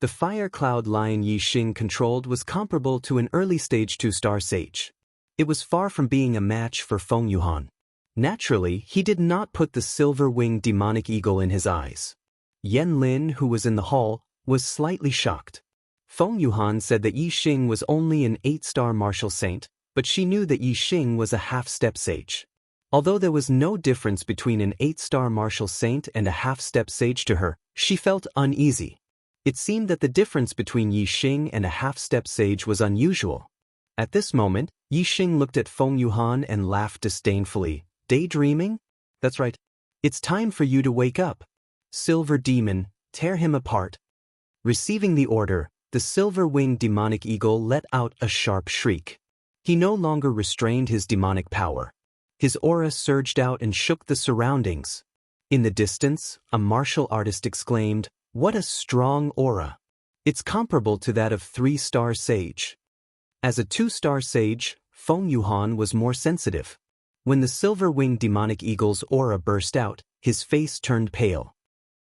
The fire cloud lion Yi Xing controlled was comparable to an early-stage 2-star sage. It was far from being a match for Feng Yuhan. Naturally, he did not put the silver-winged demonic eagle in his eyes. Yan Lin, who was in the hall, was slightly shocked. Feng Yuhan said that Yi Xing was only an 8-star martial saint, but she knew that Yi Xing was a half-step sage. Although there was no difference between an 8-star martial saint and a half-step sage to her, she felt uneasy. It seemed that the difference between Yi Xing and a half-step sage was unusual. At this moment, Yi Xing looked at Feng Yuhan and laughed disdainfully. Daydreaming? That's right. It's time for you to wake up. Silver demon, tear him apart. Receiving the order, the silver-winged demonic eagle let out a sharp shriek. He no longer restrained his demonic power. His aura surged out and shook the surroundings. In the distance, a martial artist exclaimed, what a strong aura. It's comparable to that of 3-star sage. As a 2-star sage, Feng Yuhan was more sensitive. When the silver-winged demonic eagle's aura burst out, his face turned pale.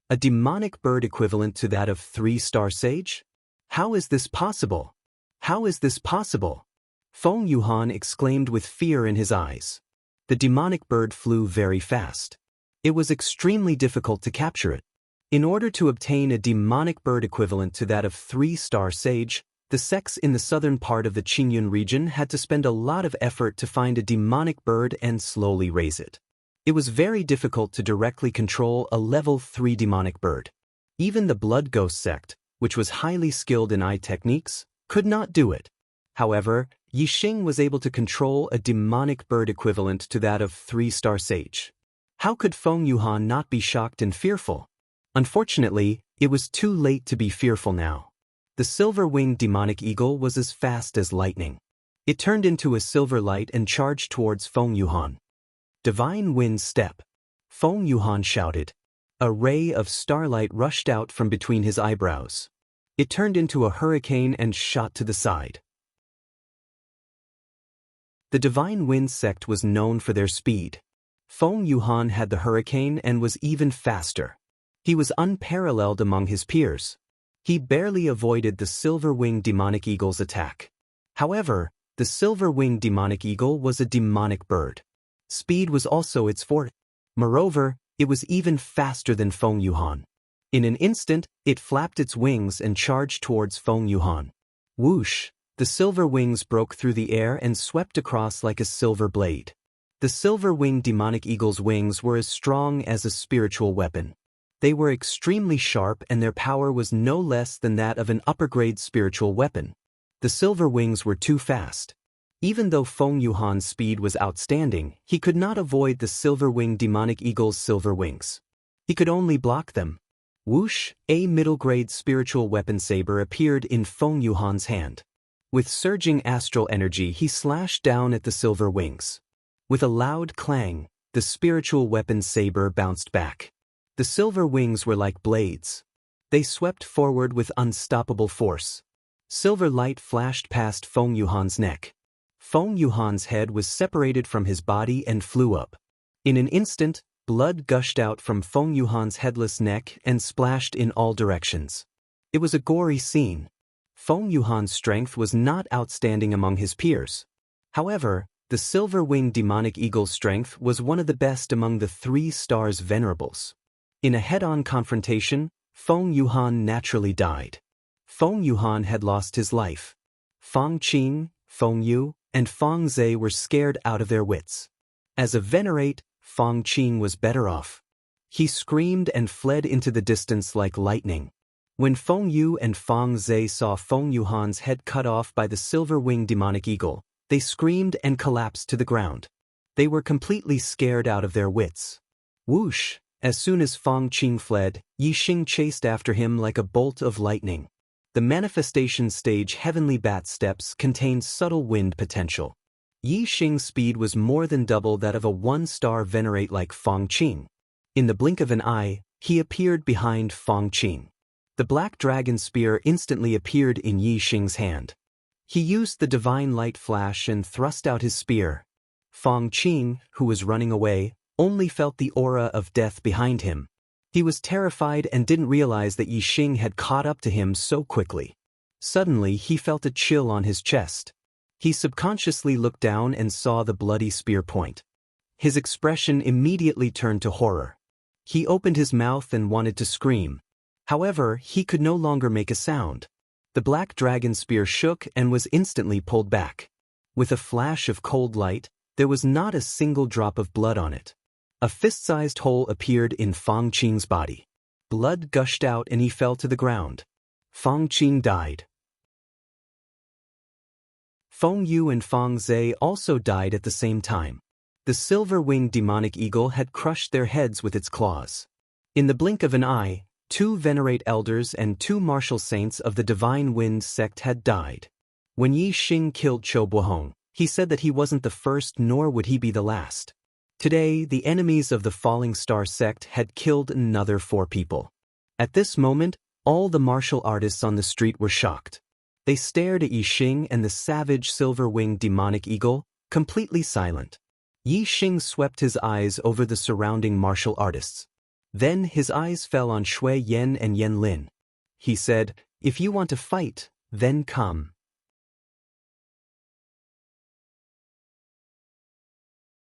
A demonic bird equivalent to that of 3-star sage? How is this possible? How is this possible? Feng Yuhan exclaimed with fear in his eyes. The demonic bird flew very fast. It was extremely difficult to capture it. In order to obtain a demonic bird equivalent to that of 3-star sage, the sects in the southern part of the Qingyun region had to spend a lot of effort to find a demonic bird and slowly raise it. It was very difficult to directly control a level 3 demonic bird. Even the Blood Ghost sect, which was highly skilled in eye techniques, could not do it. However, Yi Xing was able to control a demonic bird equivalent to that of 3-star sage. How could Feng Yuhan not be shocked and fearful? Unfortunately, it was too late to be fearful now. The silver-winged demonic eagle was as fast as lightning. It turned into a silver light and charged towards Feng Yuhan. Divine Wind Step. Feng Yuhan shouted. A ray of starlight rushed out from between his eyebrows. It turned into a hurricane and shot to the side. The Divine Wind sect was known for their speed. Feng Yuhan had the hurricane and was even faster. He was unparalleled among his peers. He barely avoided the silver-winged demonic eagle's attack. However, the silver-winged demonic eagle was a demonic bird. Speed was also its forte. Moreover, it was even faster than Feng Yuhan. In an instant, it flapped its wings and charged towards Feng Yuhan. Whoosh! The silver wings broke through the air and swept across like a silver blade. The silver-winged demonic eagle's wings were as strong as a spiritual weapon. They were extremely sharp and their power was no less than that of an upper-grade spiritual weapon. The silver wings were too fast. Even though Feng Yuhan's speed was outstanding, he could not avoid the silver-winged demonic eagle's silver wings. He could only block them. Whoosh! A middle-grade spiritual weapon saber appeared in Feng Yuhan's hand. With surging astral energy, he slashed down at the silver wings. With a loud clang, the spiritual weapon saber bounced back. The silver wings were like blades. They swept forward with unstoppable force. Silver light flashed past Feng Yuhan's neck. Feng Yuhan's head was separated from his body and flew up. In an instant, Blood gushed out from Feng Yuhan's headless neck and splashed in all directions. It was a gory scene. Feng Yuhan's strength was not outstanding among his peers. However, the silver-winged demonic eagle's strength was one of the best among the 3 stars venerables. In a head-on confrontation, Feng Yuhan naturally died. Feng Yuhan had lost his life. Feng Qing, Feng Yu, and Feng Zhe were scared out of their wits. As a venerate, Feng Qing was better off. He screamed and fled into the distance like lightning. When Feng Yu and Feng Zhe saw Feng Yuhan's head cut off by the silver-winged demonic eagle, they screamed and collapsed to the ground. They were completely scared out of their wits. Whoosh! As soon as Feng Qing fled, Yixing chased after him like a bolt of lightning. The manifestation stage Heavenly Bat Steps contained subtle wind potential. Yixing's speed was more than double that of a 1-star venerate like Feng Qing. In the blink of an eye, he appeared behind Feng Qing. The black dragon spear instantly appeared in Yixing's hand. He used the divine light flash and thrust out his spear. Feng Qing, who was running away, only felt the aura of death behind him. He was terrified and didn't realize that Yixing had caught up to him so quickly. Suddenly he felt a chill on his chest. He subconsciously looked down and saw the bloody spear point. His expression immediately turned to horror. He opened his mouth and wanted to scream. However, he could no longer make a sound. The black dragon spear shook and was instantly pulled back. With a flash of cold light, there was not a single drop of blood on it. A fist-sized hole appeared in Feng Qing's body. Blood gushed out and he fell to the ground. Feng Qing died. Feng Yu and Feng Zhe also died at the same time. The silver-winged demonic eagle had crushed their heads with its claws. In the blink of an eye, 2 venerate elders and 2 martial saints of the Divine Wind sect had died. When Yixing killed Chou Buohong, he said that he wasn't the first nor would he be the last. Today, the enemies of the Falling Star sect had killed another 4 people. At this moment, all the martial artists on the street were shocked. They stared at Yixing and the savage silver-winged demonic eagle, completely silent. Yixing swept his eyes over the surrounding martial artists. Then his eyes fell on Shui Yan and Yan Lin. He said, "If you want to fight, then come."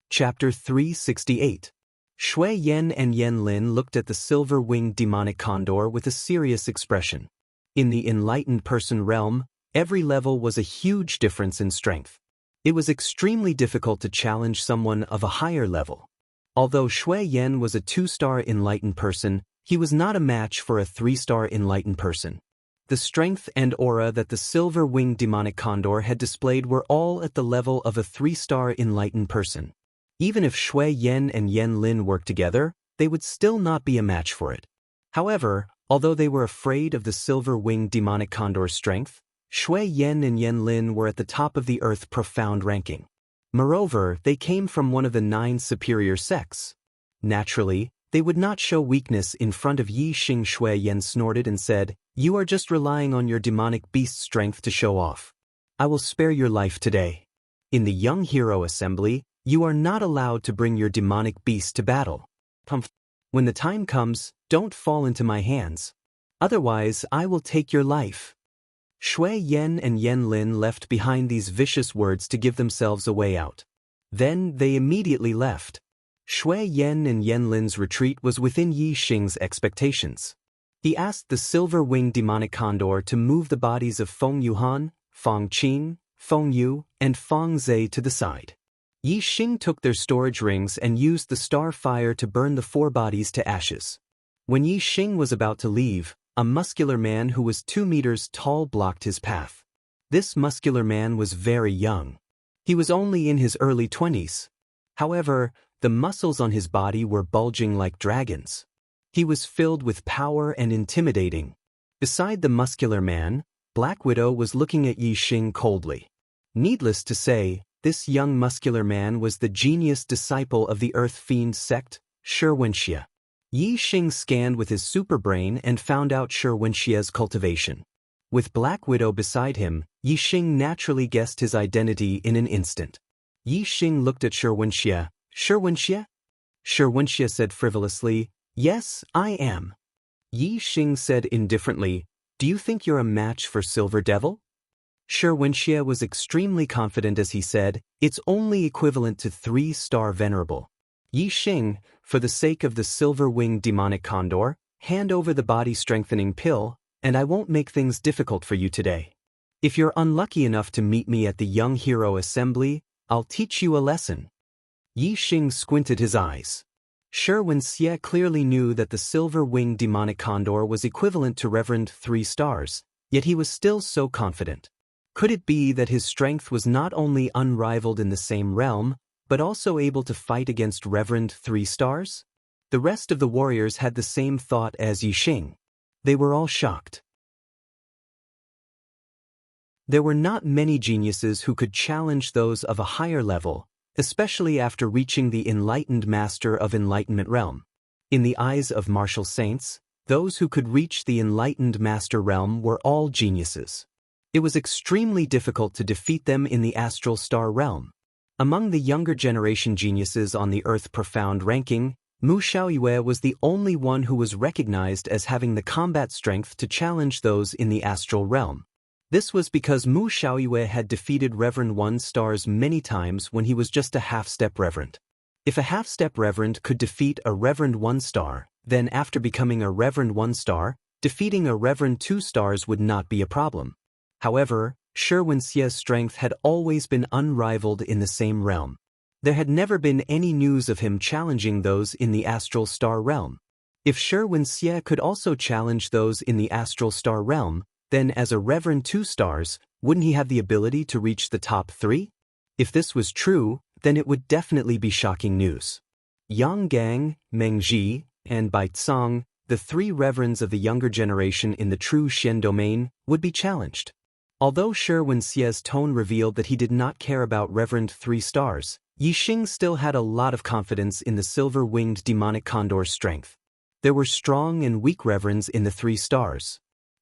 Chapter 368. Shui Yan and Yan Lin looked at the silver-winged demonic condor with a serious expression. In the enlightened person realm, every level was a huge difference in strength. It was extremely difficult to challenge someone of a higher level. Although Shui Yan was a 2-star enlightened person, he was not a match for a 3-star enlightened person. The strength and aura that the silver-winged demonic condor had displayed were all at the level of a 3-star enlightened person. Even if Shui Yan and Yan Lin worked together, they would still not be a match for it. However, although they were afraid of the silver-winged demonic condor's strength, Shui Yan and Yan Lin were at the top of the Earth's profound ranking. Moreover, they came from one of the 9 superior sects. Naturally, they would not show weakness in front of Yixing. Shui Yan snorted and said, "You are just relying on your demonic beast strength to show off. I will spare your life today. In the Young Hero Assembly, you are not allowed to bring your demonic beast to battle. When the time comes, don't fall into my hands. Otherwise, I will take your life." Shui Yan and Yan Lin left behind these vicious words to give themselves a way out. Then they immediately left. Shui Yan and Yan Lin's retreat was within Yixing's expectations. He asked the silver-winged demonic condor to move the bodies of Feng Yuhan, Feng Qing, Feng Yu, and Feng Zhe to the side. Yixing took their storage rings and used the star fire to burn the 4 bodies to ashes. When Yixing was about to leave, a muscular man who was 2 meters tall blocked his path. This muscular man was very young. He was only in his early 20s. However, the muscles on his body were bulging like dragons. He was filled with power and intimidating. Beside the muscular man, Black Widow was looking at Yixing coldly. Needless to say, this young muscular man was the genius disciple of the Earth Fiend sect, Xianxia. Yixing scanned with his superbrain and found out Xianxia's cultivation. With Black Widow beside him, Yixing naturally guessed his identity in an instant. Yixing looked at Xianxia. "Xianxia?" Xianxia said frivolously, "Yes, I am." Yi Xing said indifferently, "Do you think you're a match for Silver Devil?" Xianxia was extremely confident as he said, "It's only equivalent to 3-star Venerable." Yi Xing, for the sake of the silver-winged demonic condor, hand over the body-strengthening pill, and I won't make things difficult for you today. If you're unlucky enough to meet me at the Young Hero Assembly, I'll teach you a lesson. Yi Xing squinted his eyes. Xianxia clearly knew that the silver-winged demonic condor was equivalent to Reverend 3 stars, yet he was still so confident. Could it be that his strength was not only unrivaled in the same realm, but also able to fight against Reverend 3 stars? The rest of the warriors had the same thought as Yi Xing. They were all shocked. There were not many geniuses who could challenge those of a higher level, especially after reaching the enlightened master of enlightenment realm. In the eyes of martial saints, those who could reach the enlightened master realm were all geniuses. It was extremely difficult to defeat them in the astral star realm. Among the younger generation geniuses on the Earth Profound ranking, Mu Xiaoyue was the only one who was recognized as having the combat strength to challenge those in the astral realm. This was because Mu Xiaoyue had defeated Reverend 1 stars many times when he was just a half-step Reverend. If a half-step Reverend could defeat a Reverend 1 star, then after becoming a Reverend 1 star, defeating a Reverend 2 stars would not be a problem. However, Xianxia's strength had always been unrivaled in the same realm. There had never been any news of him challenging those in the astral star realm. If Xianxia could also challenge those in the astral star realm, then as a Reverend 2 stars, wouldn't he have the ability to reach the top 3? If this was true, then it would definitely be shocking news. Yang Gang, Meng Ji, and Bai Tsang, the 3 reverends of the younger generation in the true Xian domain, would be challenged. Although Xianxia's tone revealed that he did not care about Reverend 3 stars, Yi Xing still had a lot of confidence in the silver-winged demonic condor's strength. There were strong and weak reverends in the 3 stars.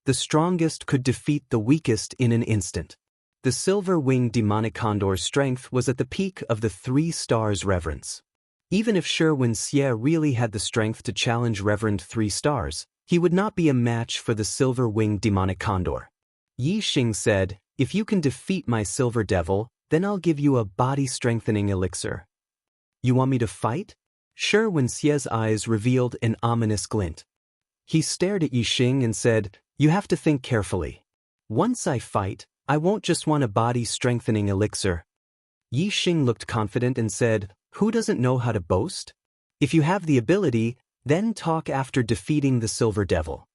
The strongest could defeat the weakest in an instant. The silver-winged demonic condor's strength was at the peak of the 3 stars reverends. Even if Xianxia really had the strength to challenge Reverend 3 stars, he would not be a match for the silver-winged demonic condor. Yi Xing said, "If you can defeat my silver devil, then I'll give you a body-strengthening elixir." "You want me to fight?" Xianxia's eyes revealed an ominous glint. He stared at Yi Xing and said, "You have to think carefully. Once I fight, I won't just want a body-strengthening elixir." Yi Xing looked confident and said, "Who doesn't know how to boast? If you have the ability, then talk after defeating the Silver Devil."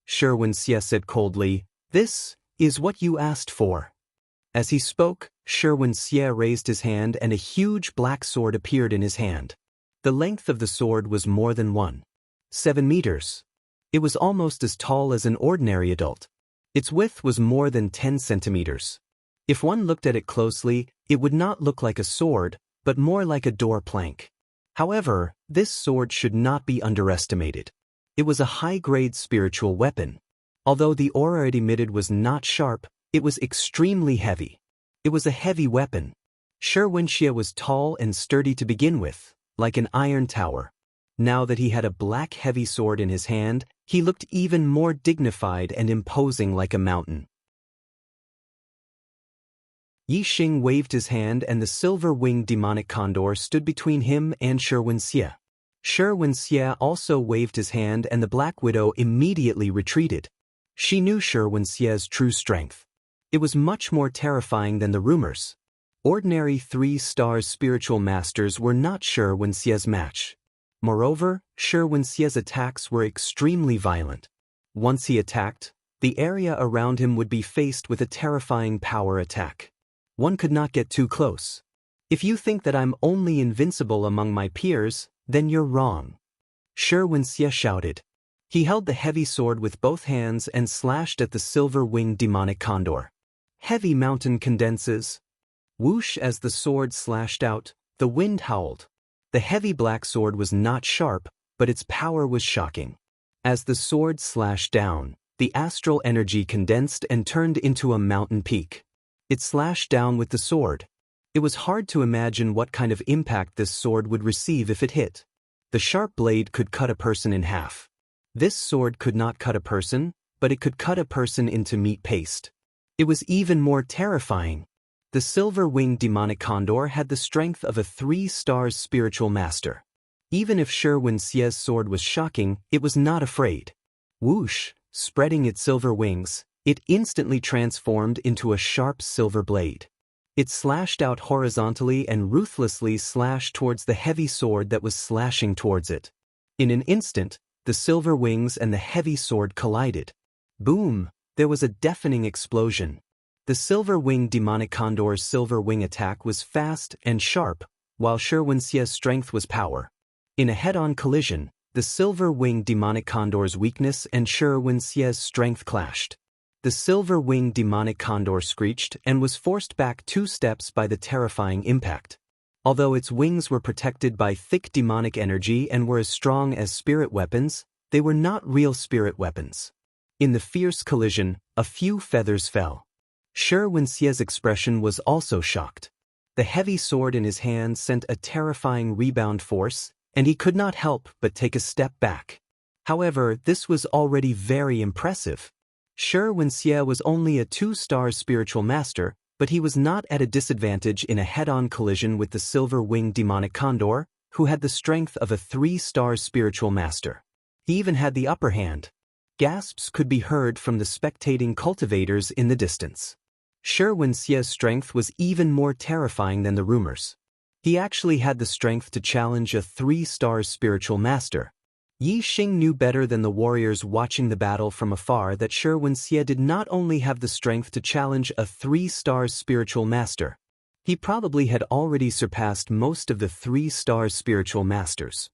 Xianxia said coldly, "This is what you asked for." As he spoke, Xianxia raised his hand and a huge black sword appeared in his hand. The length of the sword was more than 1.7 meters. It was almost as tall as an ordinary adult. Its width was more than 10 centimeters. If one looked at it closely, it would not look like a sword, but more like a door plank. However, this sword should not be underestimated. It was a high-grade spiritual weapon. Although the aura it emitted was not sharp, it was extremely heavy. It was a heavy weapon. Xianxia was tall and sturdy to begin with, like an iron tower. Now that he had a black heavy sword in his hand, he looked even more dignified and imposing like a mountain. Yi Xing waved his hand and the silver-winged demonic condor stood between him and Xianxia. Xianxia also waved his hand and the Black Widow immediately retreated. She knew Xianxia's true strength. It was much more terrifying than the rumors. Ordinary 3-star spiritual masters were not Xianxia's match. Moreover, Xianxia's attacks were extremely violent. Once he attacked, the area around him would be faced with a terrifying power attack. One could not get too close. "If you think that I'm only invincible among my peers, then you're wrong," Xianxia shouted. He held the heavy sword with both hands and slashed at the silver-winged demonic condor. Heavy mountain condenses. Whoosh! As the sword slashed out, the wind howled. The heavy black sword was not sharp, but its power was shocking. As the sword slashed down, the astral energy condensed and turned into a mountain peak. It slashed down with the sword. It was hard to imagine what kind of impact this sword would receive if it hit. The sharp blade could cut a person in half. This sword could not cut a person, but it could cut a person into meat paste. It was even more terrifying. The silver-winged demonic condor had the strength of a 3-star spiritual master. Even if Wuxia's sword was shocking, it was not afraid. Whoosh, spreading its silver wings, it instantly transformed into a sharp silver blade. It slashed out horizontally and ruthlessly slashed towards the heavy sword that was slashing towards it. In an instant, the silver wings and the heavy sword collided. Boom! There was a deafening explosion. The silver-winged demonic condor's silver wing attack was fast and sharp, while Wuxia's strength was power. In a head-on collision, the silver-winged demonic condor's weakness and Wuxia's strength clashed. The silver-winged demonic condor screeched and was forced back 2 steps by the terrifying impact. Although its wings were protected by thick demonic energy and were as strong as spirit weapons, they were not real spirit weapons. In the fierce collision, a few feathers fell. Wuxia's expression was also shocked. The heavy sword in his hand sent a terrifying rebound force, and he could not help but take a step back. However, this was already very impressive. Wuxia was only a 2-star spiritual master, but he was not at a disadvantage in a head-on collision with the silver-winged demonic condor, who had the strength of a 3-star spiritual master. He even had the upper hand. Gasps could be heard from the spectating cultivators in the distance. Wuxia's strength was even more terrifying than the rumors. He actually had the strength to challenge a 3-star spiritual master. Yixing knew better than the warriors watching the battle from afar that Wuxia did not only have the strength to challenge a 3-star spiritual master. He probably had already surpassed most of the 3-star spiritual masters.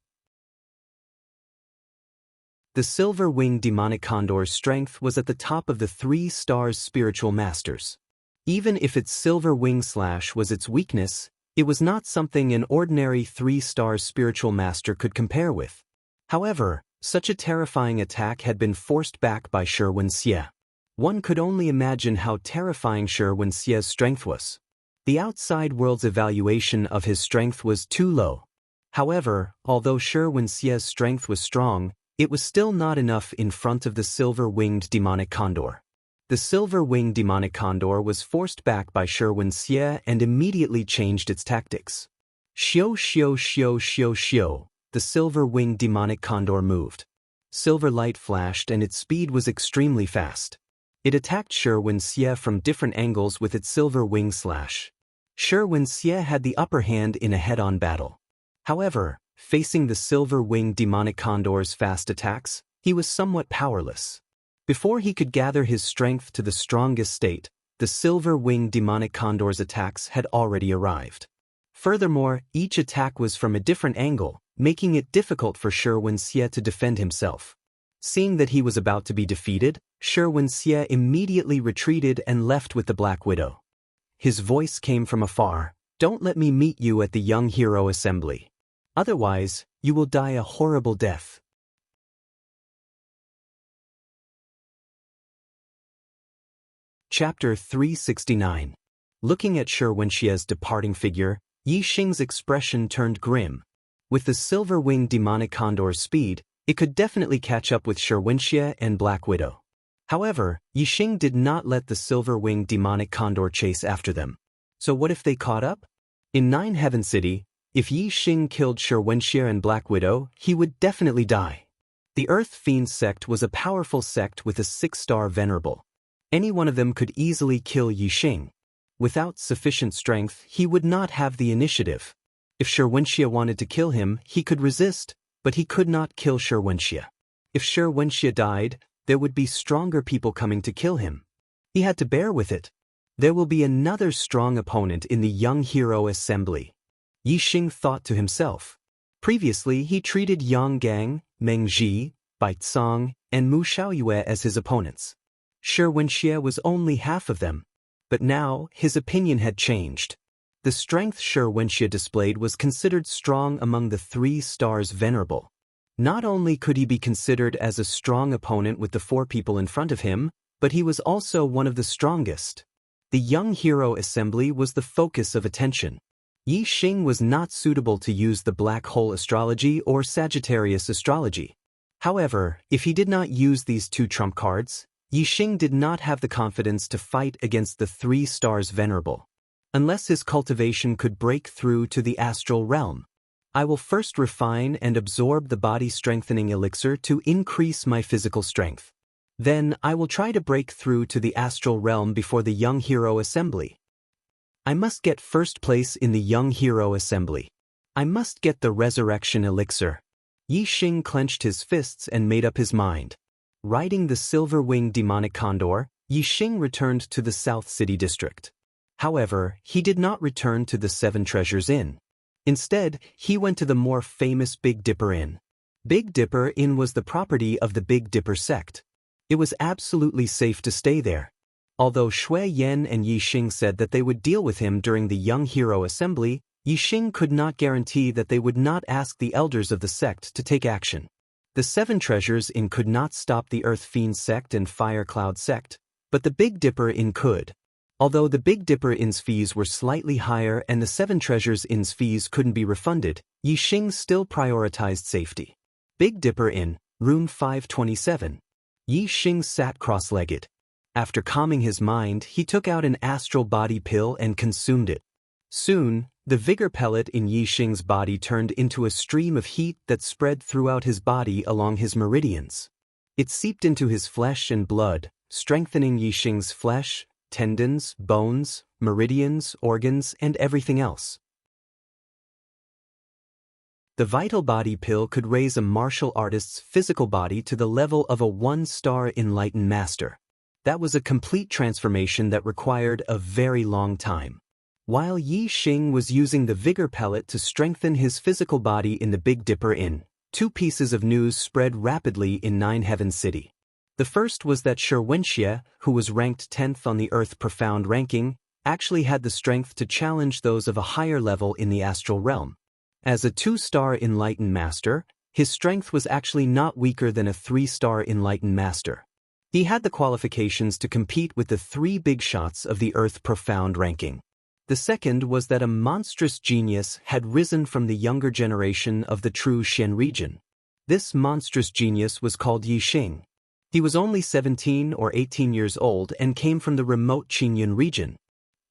The silver-winged demonic condor's strength was at the top of the 3-star spiritual masters. Even if its silver wing slash was its weakness, it was not something an ordinary 3-star spiritual master could compare with. However, such a terrifying attack had been forced back by Wuxia. One could only imagine how terrifying Wuxia's strength was. The outside world's evaluation of his strength was too low. However, although Wuxia's strength was strong, it was still not enough in front of the silver-winged demonic condor. The silver-winged demonic condor was forced back by Wuxia and immediately changed its tactics. Xiao xiao xiao xiao xiao, the silver-winged demonic condor moved. Silver light flashed and its speed was extremely fast. It attacked Wuxia from different angles with its silver wing slash. Wuxia had the upper hand in a head-on battle. However, facing the silver-winged demonic condor's fast attacks, he was somewhat powerless. Before he could gather his strength to the strongest state, the silver-winged demonic condor's attacks had already arrived. Furthermore, each attack was from a different angle, making it difficult for Wuxia to defend himself. Seeing that he was about to be defeated, Wuxia immediately retreated and left with the Black Widow. His voice came from afar, "Don't let me meet you at the Young Hero Assembly. Otherwise, you will die a horrible death." Chapter 369. Looking at Wuxia's departing figure, Yixing's expression turned grim. With the silver-winged demonic condor's speed, it could definitely catch up with Wuxia and Black Widow. However, Yixing did not let the silver-winged demonic condor chase after them. So what if they caught up? In Nine Heaven City, if Yixing killed Wuxia and Black Widow, he would definitely die. The Earth Fiend sect was a powerful sect with a 6-star venerable. Any one of them could easily kill Yixing. Without sufficient strength, he would not have the initiative. If Wuxia wanted to kill him, he could resist, but he could not kill Wuxia. If Wuxia died, there would be stronger people coming to kill him. He had to bear with it. There will be another strong opponent in the Young Hero Assembly. Yixing thought to himself. Previously, he treated Yang Gang, Meng Ji, Bai Tsang, and Mu Xiaoyue as his opponents. Wuxia was only half of them. But now, his opinion had changed. The strength Wuxia displayed was considered strong among the 3 stars venerable. Not only could he be considered as a strong opponent with the 4 people in front of him, but he was also one of the strongest. The Young Hero Assembly was the focus of attention. Yi Xing was not suitable to use the black hole astrology or Sagittarius astrology. However, if he did not use these two trump cards, Yi Xing did not have the confidence to fight against the 3 stars venerable. Unless his cultivation could break through to the astral realm. I will first refine and absorb the body-strengthening elixir to increase my physical strength. Then, I will try to break through to the astral realm before the Young Hero Assembly. I must get first place in the Young Hero Assembly. I must get the resurrection elixir. Yi Xing clenched his fists and made up his mind. Riding the silver-winged demonic condor, Yi Xing returned to the South City district. However, he did not return to the 7 Treasures Inn. Instead, he went to the more famous Big Dipper Inn. Big Dipper Inn was the property of the Big Dipper sect. It was absolutely safe to stay there. Although Shui Yan and Yi Xing said that they would deal with him during the Young Hero Assembly, Yi Xing could not guarantee that they would not ask the elders of the sect to take action. The 7 Treasures Inn could not stop the Earth Fiend sect and Fire Cloud sect, but the Big Dipper Inn could. Although the Big Dipper Inn's fees were slightly higher and the 7 Treasures Inn's fees couldn't be refunded, Yi Xing still prioritized safety. Big Dipper Inn, Room 527. Yi Xing sat cross-legged. After calming his mind, he took out an astral body pill and consumed it. Soon, the vigor pellet in Yi Xing's body turned into a stream of heat that spread throughout his body along his meridians. It seeped into his flesh and blood, strengthening Yi Xing's flesh, tendons, bones, meridians, organs, and everything else. The vital body pill could raise a martial artist's physical body to the level of a 1-star enlightened master. That was a complete transformation that required a very long time. While Yi Xing was using the vigor pellet to strengthen his physical body in the Big Dipper Inn, 2 pieces of news spread rapidly in Nine Heaven City. The first was that Xianxia, who was ranked 10th on the Earth Profound ranking, actually had the strength to challenge those of a higher level in the astral realm. As a 2-star enlightened master, his strength was actually not weaker than a 3-star enlightened master. He had the qualifications to compete with the 3 big shots of the Earth Profound ranking. The second was that a monstrous genius had risen from the younger generation of the true Xian region. This monstrous genius was called Yi Xing. He was only 17 or 18 years old and came from the remote Qingyun region.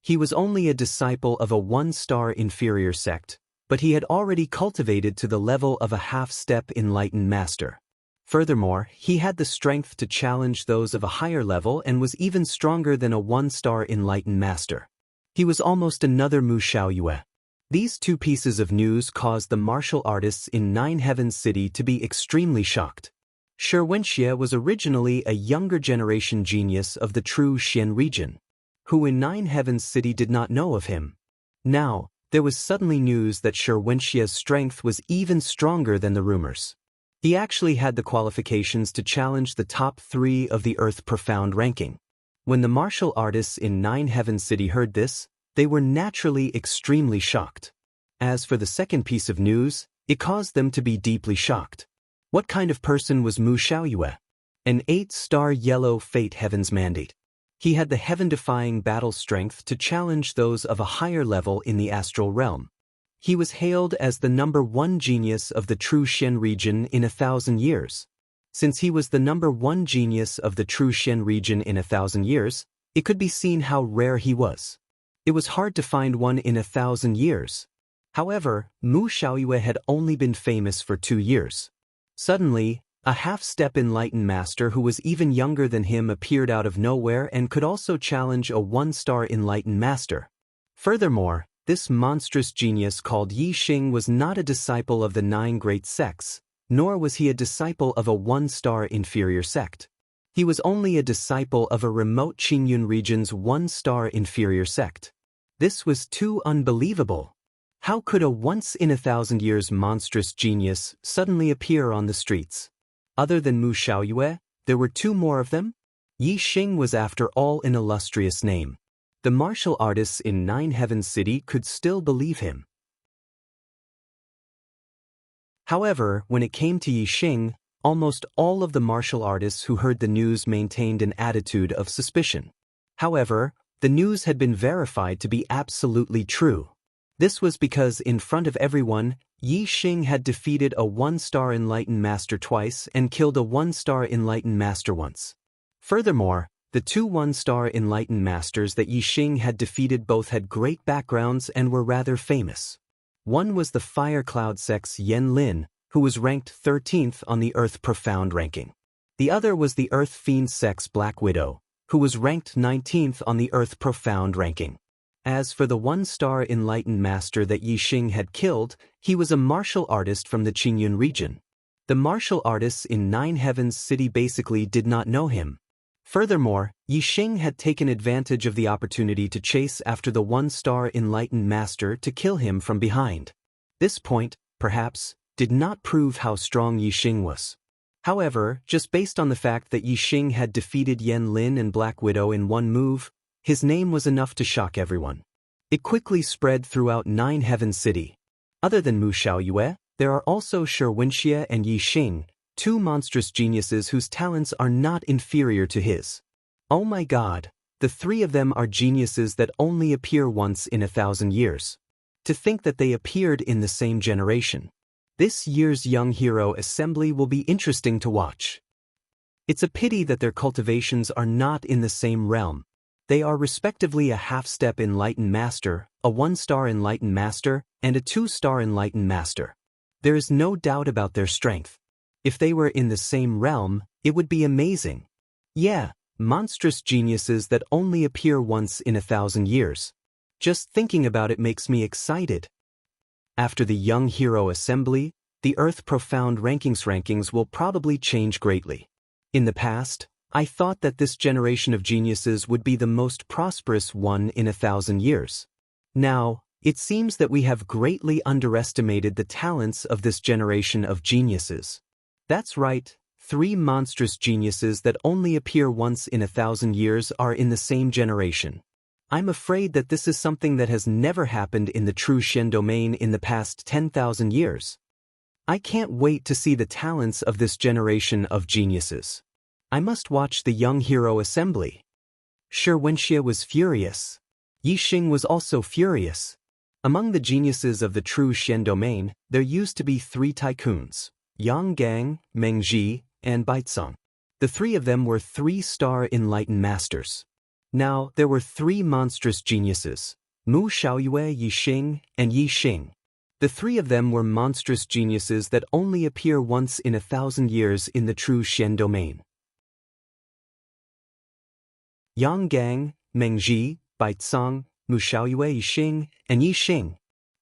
He was only a disciple of a 1-star inferior sect, but he had already cultivated to the level of a half-step enlightened master. Furthermore, he had the strength to challenge those of a higher level and was even stronger than a 1-star enlightened master. He was almost another Mu Xiaoyue. These 2 pieces of news caused the martial artists in Nine Heaven City to be extremely shocked. Xianxia was originally a younger generation genius of the true Xian region, who in Nine Heaven City did not know of him. Now, there was suddenly news that Xianxia's strength was even stronger than the rumors. He actually had the qualifications to challenge the top 3 of the Earth Profound ranking. When the martial artists in Nine Heaven City heard this, they were naturally extremely shocked. As for the second piece of news, it caused them to be deeply shocked. What kind of person was Mu Xiaoyue? An 8-star yellow fate heaven's mandate. He had the heaven-defying battle strength to challenge those of a higher level in the astral realm. He was hailed as the #1 genius of the true Xian region in 1,000 years. Since he was the #1 genius of the true Xian region in 1,000 years, it could be seen how rare he was. It was hard to find one in 1,000 years. However, Mu Xiaoyue had only been famous for 2 years. Suddenly, a half-step enlightened master who was even younger than him appeared out of nowhere and could also challenge a 1-star enlightened master. Furthermore, this monstrous genius called Yi Xing was not a disciple of the 9 great sects, nor was he a disciple of a 1-star inferior sect. He was only a disciple of a remote Qingyun region's 1-star inferior sect. This was too unbelievable. How could a once-in-1,000 years monstrous genius suddenly appear on the streets? Other than Mu Xiaoyue, there were 2 more of them? Yi Xing was after all an illustrious name. The martial artists in Nine Heaven City could still believe him. However, when it came to Yi Xing, almost all of the martial artists who heard the news maintained an attitude of suspicion. However, the news had been verified to be absolutely true. This was because in front of everyone, Yi Xing had defeated a 1-star enlightened master twice and killed a 1-star enlightened master once. Furthermore, the 2 1-star enlightened masters that Yi Xing had defeated both had great backgrounds and were rather famous. One was the Fire Cloud sect's Yan Lin, who was ranked 13th on the Earth Profound ranking. The other was the Earth Fiend sect's Black Widow, who was ranked 19th on the Earth Profound ranking. As for the 1-star enlightened master that Yi Xing had killed, he was a martial artist from the Qingyun region. The martial artists in Nine Heavens City basically did not know him. Furthermore, Yi Xing had taken advantage of the opportunity to chase after the 1-star enlightened master to kill him from behind. This point, perhaps, did not prove how strong Yi Xing was. However, just based on the fact that Yi Xing had defeated Yan Lin and Black Widow in one move, his name was enough to shock everyone. It quickly spread throughout Nine Heavens City. Other than Mu Xiaoyue, there are also Wuxia and Yi Xing, 2 monstrous geniuses whose talents are not inferior to his. Oh my god, the 3 of them are geniuses that only appear once in 1,000 years. To think that they appeared in the same generation. This year's Young Hero Assembly will be interesting to watch. It's a pity that their cultivations are not in the same realm. They are respectively a half-step enlightened master, a 1-star enlightened master, and a 2-star enlightened master. There is no doubt about their strength. If they were in the same realm, it would be amazing. Yeah, monstrous geniuses that only appear once in 1,000 years. Just thinking about it makes me excited. After the Young Hero Assembly, the Earth Profound rankings will probably change greatly. In the past, I thought that this generation of geniuses would be the most prosperous one in 1,000 years. Now, it seems that we have greatly underestimated the talents of this generation of geniuses. That's right, 3 monstrous geniuses that only appear once in 1,000 years are in the same generation. I'm afraid that this is something that has never happened in the true Shen domain in the past 10,000 years. I can't wait to see the talents of this generation of geniuses. I must watch the Young Hero Assembly. Xianxia was furious. Yi Xing was also furious. Among the geniuses of the true Shen domain, there used to be 3 tycoons, Yang Gang, Meng Ji, and Baicong. The 3 of them were 3-star enlightened masters. Now, there were 3 monstrous geniuses, Mu Xiaoyue, Yi Xing, and Yi Xing. The 3 of them were monstrous geniuses that only appear once in 1,000 years in the true Shen domain. Yang Gang, Meng Ji, Baicong, Mu Xiaoyue, Yi Xing, and Yi Xing.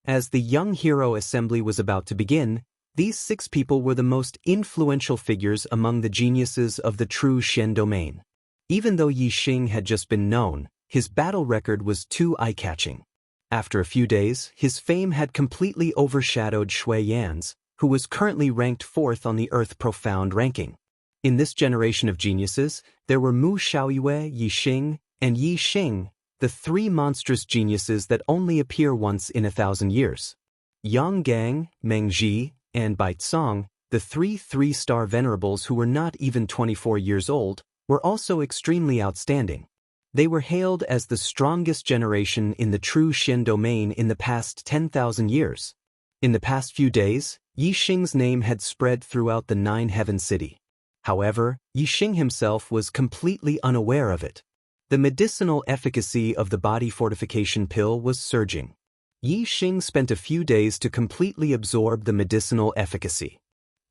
As the Young Hero Assembly was about to begin, these 6 people were the most influential figures among the geniuses of the true Shen domain. Even though Yi Xing had just been known, his battle record was too eye-catching. After a few days, his fame had completely overshadowed Shui Yan's, who was currently ranked 4th on the Earth Profound ranking. In this generation of geniuses, there were Mu Xiaoyue, Yi Xing, and Yi Xing, the 3 monstrous geniuses that only appear once in 1,000 years. Yang Gang, Meng Ji, and Baicong, the 3 3-star venerables who were not even 24 years old, were also extremely outstanding. They were hailed as the strongest generation in the true Shen domain in the past 10,000 years. In the past few days, Yi Xing's name had spread throughout the Nine Heavens City. However, Yi Xing himself was completely unaware of it. The medicinal efficacy of the body fortification pill was surging. Yi Xing spent a few days to completely absorb the medicinal efficacy.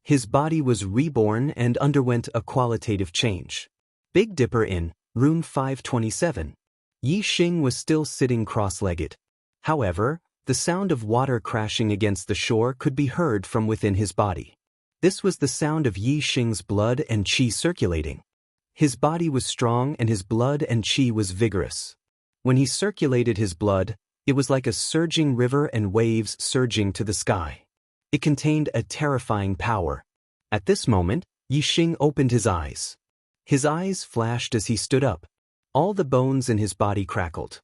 His body was reborn and underwent a qualitative change. Big Dipper in Room 527. Yi Xing was still sitting cross-legged. However, the sound of water crashing against the shore could be heard from within his body. This was the sound of Yi Xing's blood and qi circulating. His body was strong and his blood and qi was vigorous. When he circulated his blood, it was like a surging river and waves surging to the sky. It contained a terrifying power. At this moment, Yi Xing opened his eyes. His eyes flashed as he stood up. All the bones in his body crackled.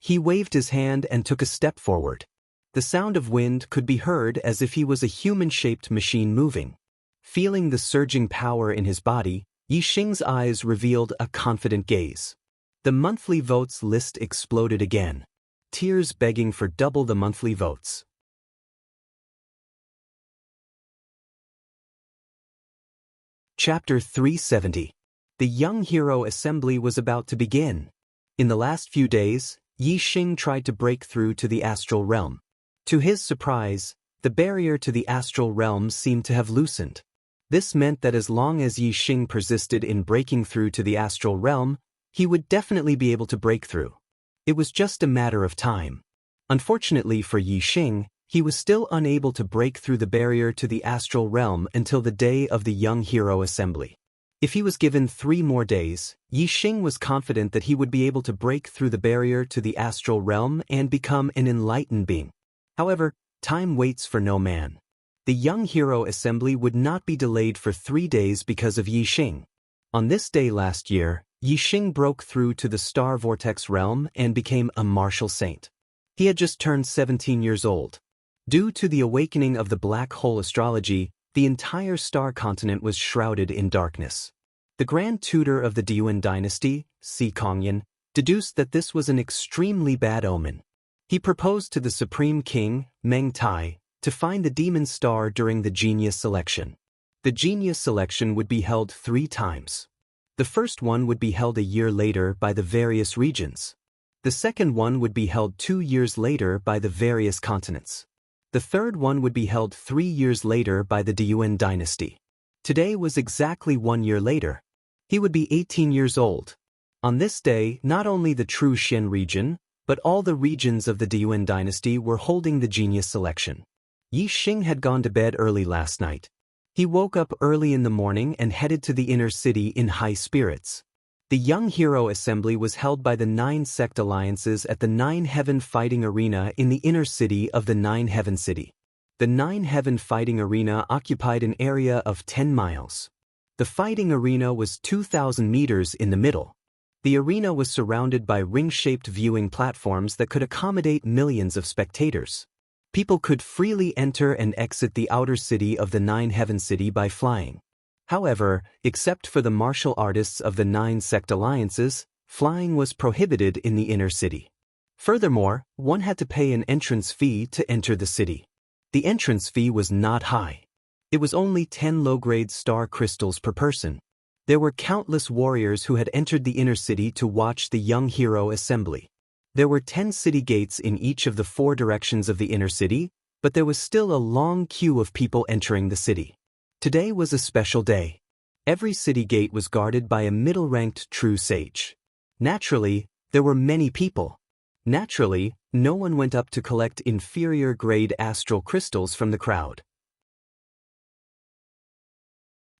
He waved his hand and took a step forward. The sound of wind could be heard as if he was a human-shaped machine moving. Feeling the surging power in his body, Yi Xing's eyes revealed a confident gaze. The monthly votes list exploded again. tears begging for double the monthly votes. Chapter 370. The Young Hero Assembly was about to begin. In the last few days, Yi Xing tried to break through to the astral realm. To his surprise, the barrier to the astral realm seemed to have loosened. This meant that as long as Yi Xing persisted in breaking through to the astral realm, he would definitely be able to break through. It was just a matter of time. Unfortunately for Yi Xing, he was still unable to break through the barrier to the astral realm until the day of the Young Hero Assembly. If he was given 3 more days, Yi Xing was confident that he would be able to break through the barrier to the astral realm and become an enlightened being. However, time waits for no man. The Young Hero Assembly would not be delayed for 3 days because of Yi Xing. On this day last year, Yi Xing broke through to the Star Vortex realm and became a martial saint. He had just turned 17 years old. Due to the awakening of the black hole astrology, the entire star continent was shrouded in darkness. The Grand Tutor of the Diyuan dynasty, Si Kongyan, deduced that this was an extremely bad omen. He proposed to the Supreme King, Meng Tai, to find the demon star during the genius selection. The genius selection would be held 3 times. The first one would be held a year later by the various regions. The second one would be held 2 years later by the various continents. The third one would be held 3 years later by the Diyuan dynasty. Today was exactly 1 year later. He would be 18 years old. On this day, not only the true Xian region, but all the regions of the Diyuan dynasty were holding the genius selection. Yi Xing had gone to bed early last night. He woke up early in the morning and headed to the inner city in high spirits. The Young Hero Assembly was held by the 9 sect alliances at the 9 Heaven Fighting Arena in the inner city of the 9 Heaven City. The 9 Heaven Fighting Arena occupied an area of 10 miles. The fighting arena was 2,000 meters in the middle. The arena was surrounded by ring-shaped viewing platforms that could accommodate millions of spectators. People could freely enter and exit the outer city of the 9 Heaven City by flying. However, except for the martial artists of the 9 sect alliances, flying was prohibited in the inner city. Furthermore, one had to pay an entrance fee to enter the city. The entrance fee was not high. It was only 10 low-grade star crystals per person. There were countless warriors who had entered the inner city to watch the Young Hero Assembly. There were 10 city gates in each of the 4 directions of the inner city, but there was still a long queue of people entering the city. Today was a special day. Every city gate was guarded by a middle-ranked true sage. Naturally, there were many people. Naturally, no one went up to collect inferior-grade astral crystals from the crowd.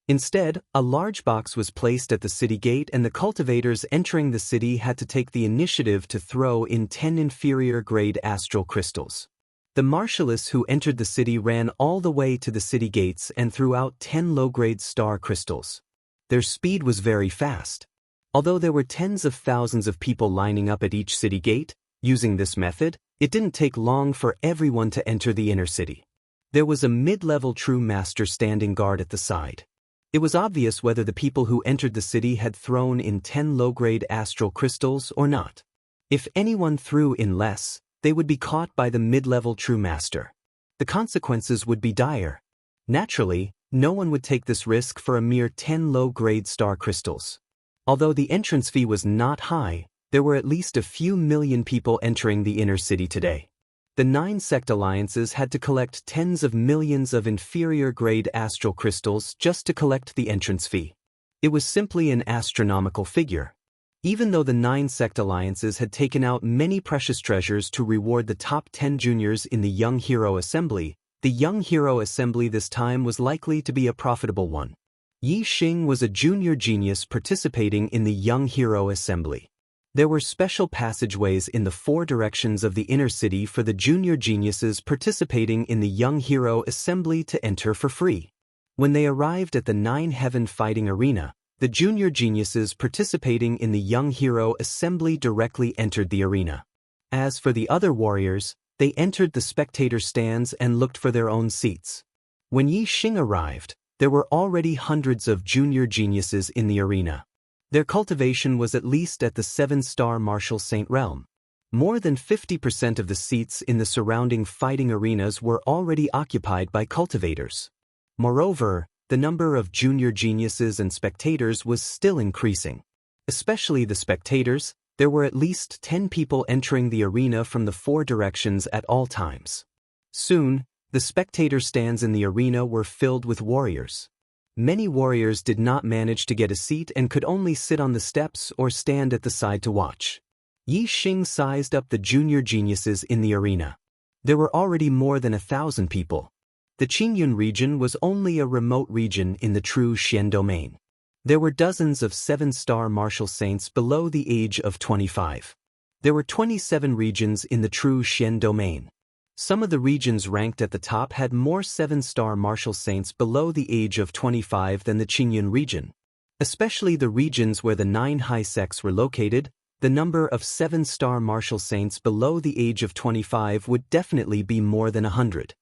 Instead, a large box was placed at the city gate and the cultivators entering the city had to take the initiative to throw in 10 inferior-grade astral crystals. The martialists who entered the city ran all the way to the city gates and threw out 10 low-grade star crystals. Their speed was very fast. Although there were tens of thousands of people lining up at each city gate, using this method, it didn't take long for everyone to enter the inner city. There was a mid-level true master standing guard at the side. It was obvious whether the people who entered the city had thrown in 10 low-grade astral crystals or not. If anyone threw in less, they would be caught by the mid-level true master. The consequences would be dire. Naturally, no one would take this risk for a mere 10 low-grade star crystals. Although the entrance fee was not high, there were at least a few million people entering the inner city today. The 9 sect alliances had to collect tens of millions of inferior-grade astral crystals just to collect the entrance fee. It was simply an astronomical figure. Even though the 9 sect alliances had taken out many precious treasures to reward the top 10 juniors in the Young Hero Assembly, the Young Hero Assembly this time was likely to be a profitable one. Yi Xing was a junior genius participating in the Young Hero Assembly. There were special passageways in the 4 directions of the inner city for the junior geniuses participating in the Young Hero Assembly to enter for free. When they arrived at the 9 Heaven Fighting Arena, the junior geniuses participating in the Young Hero Assembly directly entered the arena. As for the other warriors, they entered the spectator stands and looked for their own seats. When Yi Xing arrived, there were already hundreds of junior geniuses in the arena. Their cultivation was at least at the 7-star martial saint realm. More than 50% of the seats in the surrounding fighting arenas were already occupied by cultivators. Moreover, the number of junior geniuses and spectators was still increasing. Especially the spectators, there were at least 10 people entering the arena from the 4 directions at all times. Soon, the spectator stands in the arena were filled with warriors. Many warriors did not manage to get a seat and could only sit on the steps or stand at the side to watch. Yi Xing sized up the junior geniuses in the arena. There were already more than 1,000 people. The Qingyun region was only a remote region in the true Xian domain. There were dozens of 7-star martial saints below the age of 25. There were 27 regions in the true Xian domain. Some of the regions ranked at the top had more 7-star martial saints below the age of 25 than the Qingyun region. Especially the regions where the 9 high sects were located, the number of 7-star martial saints below the age of 25 would definitely be more than 100.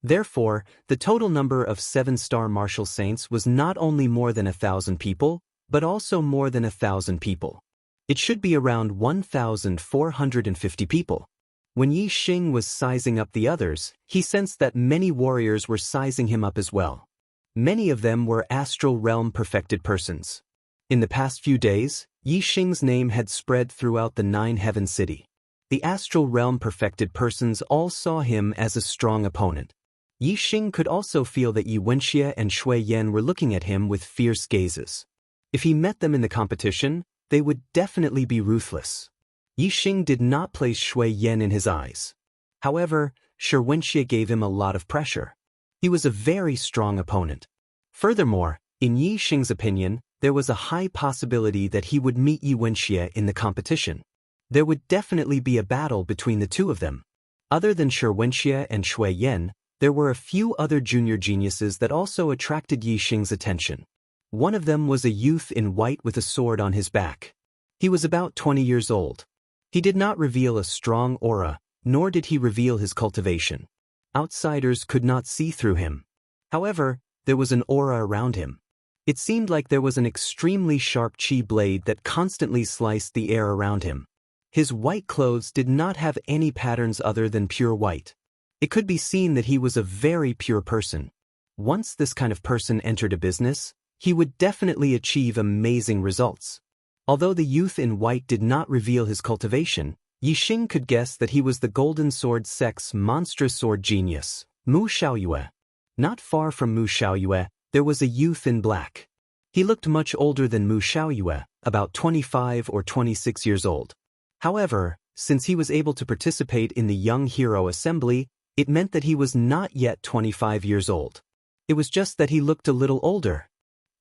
Therefore, the total number of 7-star martial saints was not only more than 1,000 people, but also more than 1,000 people. It should be around 1,450 people. When Yi Xing was sizing up the others, he sensed that many warriors were sizing him up as well. Many of them were astral realm perfected persons. In the past few days, Yi Xing's name had spread throughout the 9-heaven city. The astral realm perfected persons all saw him as a strong opponent. Yi Xing could also feel that Wuxia and Shui Yan were looking at him with fierce gazes. If he met them in the competition, they would definitely be ruthless. Yi Xing did not place Shui Yan in his eyes. However, Wuxia gave him a lot of pressure. He was a very strong opponent. Furthermore, in Yi Xing's opinion, there was a high possibility that he would meet Wuxia in the competition. There would definitely be a battle between the two of them. Other than Wuxia and Shui Yan, there were a few other junior geniuses that also attracted Yi Xing's attention. One of them was a youth in white with a sword on his back. He was about 20 years old. He did not reveal a strong aura, nor did he reveal his cultivation. Outsiders could not see through him. However, there was an aura around him. It seemed like there was an extremely sharp qi blade that constantly sliced the air around him. His white clothes did not have any patterns other than pure white. It could be seen that he was a very pure person. Once this kind of person entered a business, he would definitely achieve amazing results. Although the youth in white did not reveal his cultivation, Yi Xing could guess that he was the Golden Sword sect's monstrous sword genius, Mu Xiaoyue. Not far from Mu Xiaoyue, there was a youth in black. He looked much older than Mu Xiaoyue, about 25 or 26 years old. However, since he was able to participate in the Young Hero Assembly, it meant that he was not yet 25 years old. It was just that he looked a little older.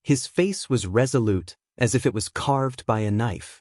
His face was resolute, as if it was carved by a knife.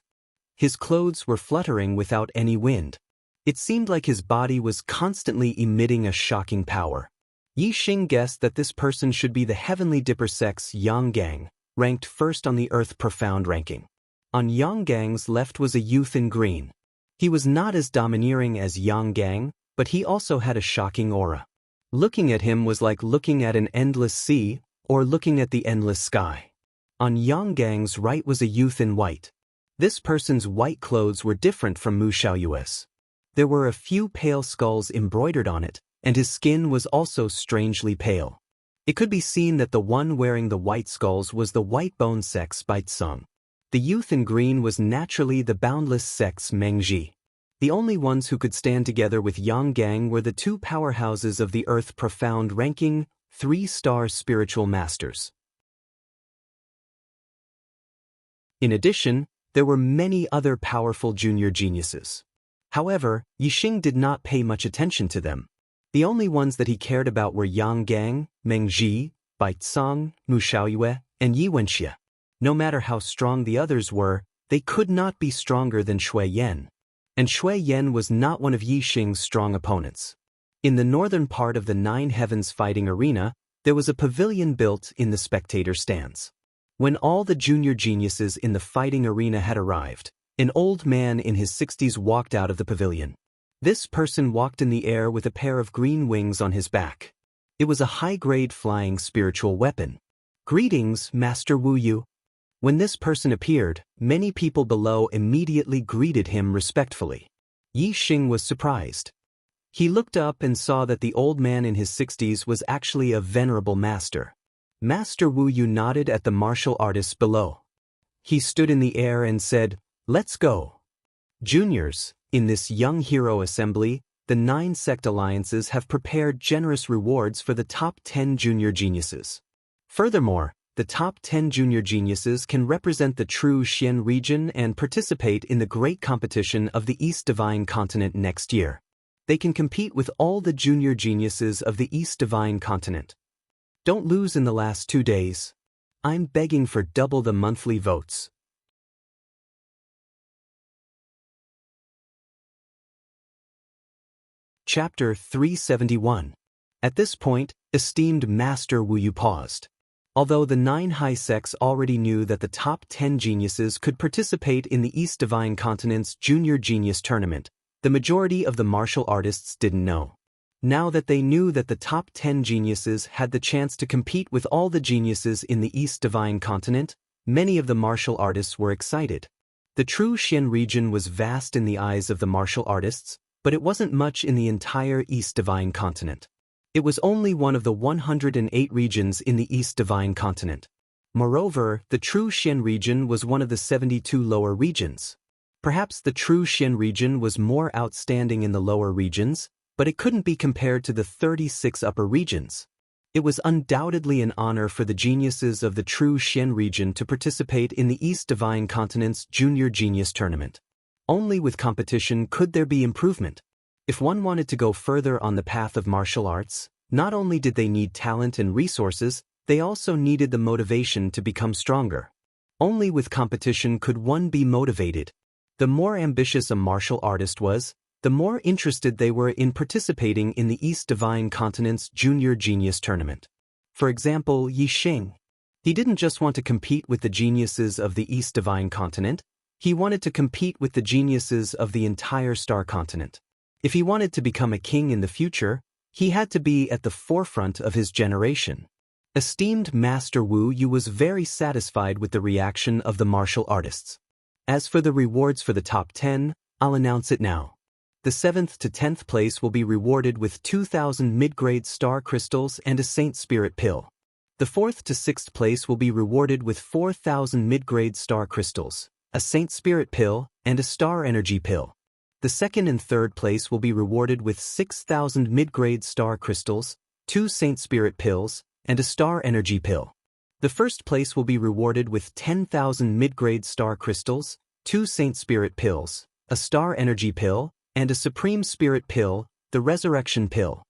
His clothes were fluttering without any wind. It seemed like his body was constantly emitting a shocking power. Yi Xing guessed that this person should be the Heavenly Dipper sect's Yang Gang, ranked first on the Earth Profound ranking. On Yang Gang's left was a youth in green. He was not as domineering as Yang Gang, but he also had a shocking aura. Looking at him was like looking at an endless sea, or looking at the endless sky. On Yang Gang's right was a youth in white. This person's white clothes were different from Mu Xiaoyue's. There were a few pale skulls embroidered on it, and his skin was also strangely pale. It could be seen that the one wearing the white skulls was the White Bone sect's Baitsong. The youth in green was naturally the Boundless sect's Mengji. The only ones who could stand together with Yang Gang were the two powerhouses of the Earth Profound ranking, 3-star spiritual masters. In addition, there were many other powerful junior geniuses. However, Yi Xing did not pay much attention to them. The only ones that he cared about were Yang Gang, Mengji, Baitsong, Mu Xiaoyue, and Wuxia. No matter how strong the others were, they could not be stronger than Shui Yan. And Shui Yan was not one of Yi Xing's strong opponents. In the northern part of the 9 heavens fighting arena, there was a pavilion built in the spectator stands. When all the junior geniuses in the fighting arena had arrived, an old man in his 60s walked out of the pavilion. This person walked in the air with a pair of green wings on his back. It was a high-grade flying spiritual weapon. "Greetings, Master Wu Yu." When this person appeared, many people below immediately greeted him respectfully. Yi Xing was surprised. He looked up and saw that the old man in his 60s was actually a venerable master. Master Wu Yu nodded at the martial artists below. He stood in the air and said, "Let's go." Juniors, in this young hero assembly, the 9 sect alliances have prepared generous rewards for the top 10 junior geniuses. Furthermore, the top 10 junior geniuses can represent the true Xian region and participate in the great competition of the East Divine Continent next year. They can compete with all the junior geniuses of the East Divine Continent. Don't lose in the last 2 days. I'm begging for double the monthly votes. Chapter 371. At this point, esteemed Master Wu Yu paused. Although the 9 high sects already knew that the top 10 geniuses could participate in the East Divine Continent's Junior Genius Tournament, the majority of the martial artists didn't know. Now that they knew that the top 10 geniuses had the chance to compete with all the geniuses in the East Divine Continent, many of the martial artists were excited. The true Xian region was vast in the eyes of the martial artists, but it wasn't much in the entire East Divine Continent. It was only one of the 108 regions in the East Divine Continent. Moreover, the true Xian region was one of the 72 lower regions. Perhaps the true Xian region was more outstanding in the lower regions, but it couldn't be compared to the 36 upper regions. It was undoubtedly an honor for the geniuses of the true Xian region to participate in the East Divine Continent's Junior Genius Tournament. Only with competition could there be improvement. If one wanted to go further on the path of martial arts, not only did they need talent and resources, they also needed the motivation to become stronger. Only with competition could one be motivated. The more ambitious a martial artist was, the more interested they were in participating in the East Divine Continent's Junior Genius Tournament. For example, Yi Xing. He didn't just want to compete with the geniuses of the East Divine Continent, he wanted to compete with the geniuses of the entire Star Continent. If he wanted to become a king in the future, he had to be at the forefront of his generation. Esteemed Master Wu Yu was very satisfied with the reaction of the martial artists. As for the rewards for the top 10, I'll announce it now. The 7th to 10th place will be rewarded with 2,000 mid-grade star crystals and a Saint Spirit pill. The 4th to 6th place will be rewarded with 4,000 mid-grade star crystals, a Saint Spirit pill, and a star energy pill. The 2nd and 3rd place will be rewarded with 6,000 mid-grade star crystals, 2 Saint Spirit pills, and a star energy pill. The 1st place will be rewarded with 10,000 mid-grade star crystals, 2 Saint Spirit pills, a star energy pill, and a Supreme Spirit pill, the Resurrection pill.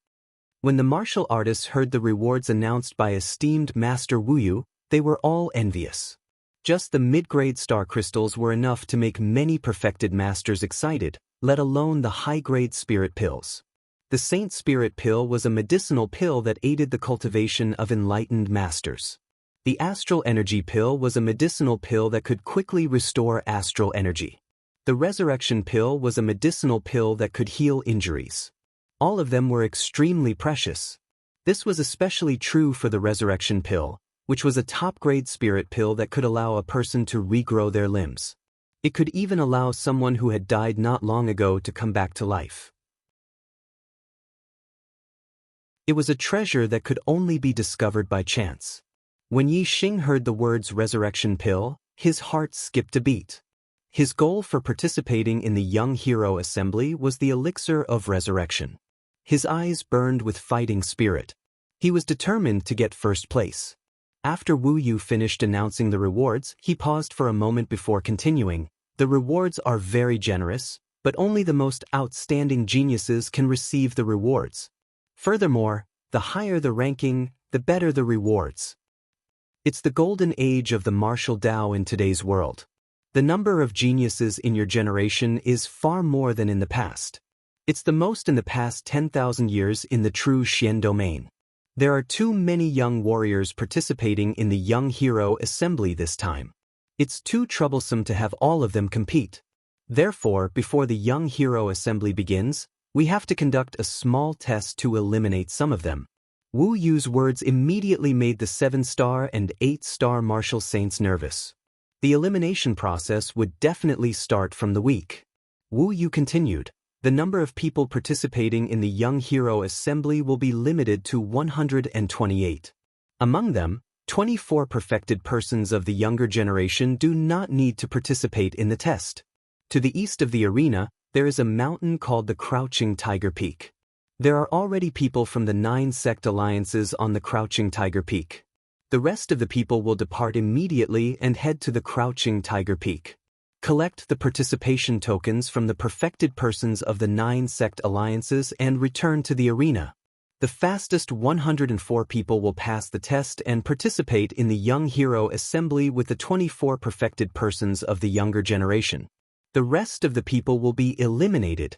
When the martial artists heard the rewards announced by esteemed Master Wu Yu, they were all envious. Just the mid-grade star crystals were enough to make many perfected masters excited, let alone the high-grade spirit pills. The Saint Spirit pill was a medicinal pill that aided the cultivation of enlightened masters. The Astral Energy pill was a medicinal pill that could quickly restore astral energy. The Resurrection pill was a medicinal pill that could heal injuries. All of them were extremely precious. This was especially true for the Resurrection pill, which was a top-grade spirit pill that could allow a person to regrow their limbs. It could even allow someone who had died not long ago to come back to life. It was a treasure that could only be discovered by chance. When Yi Xing heard the words Resurrection pill, his heart skipped a beat. His goal for participating in the Young Hero Assembly was the elixir of resurrection. His eyes burned with fighting spirit. He was determined to get first place. After Wu Yu finished announcing the rewards, he paused for a moment before continuing. The rewards are very generous, but only the most outstanding geniuses can receive the rewards. Furthermore, the higher the ranking, the better the rewards. It's the golden age of the martial Dao in today's world. The number of geniuses in your generation is far more than in the past. It's the most in the past 10,000 years in the true Xian domain. There are too many young warriors participating in the Young Hero Assembly this time. It's too troublesome to have all of them compete. Therefore, before the Young Hero Assembly begins, we have to conduct a small test to eliminate some of them. Wu Yu's words immediately made the 7-star and 8-star martial saints nervous. The elimination process would definitely start from the weak. Wu Yu continued, the number of people participating in the Young Hero Assembly will be limited to 128. Among them, 24 perfected persons of the younger generation do not need to participate in the test. To the east of the arena, there is a mountain called the Crouching Tiger Peak. There are already people from the 9 sect alliances on the Crouching Tiger Peak. The rest of the people will depart immediately and head to the Crouching Tiger Peak. Collect the participation tokens from the perfected persons of the 9 sect alliances and return to the arena. The fastest 104 people will pass the test and participate in the Young Hero Assembly with the 24 perfected persons of the younger generation. The rest of the people will be eliminated.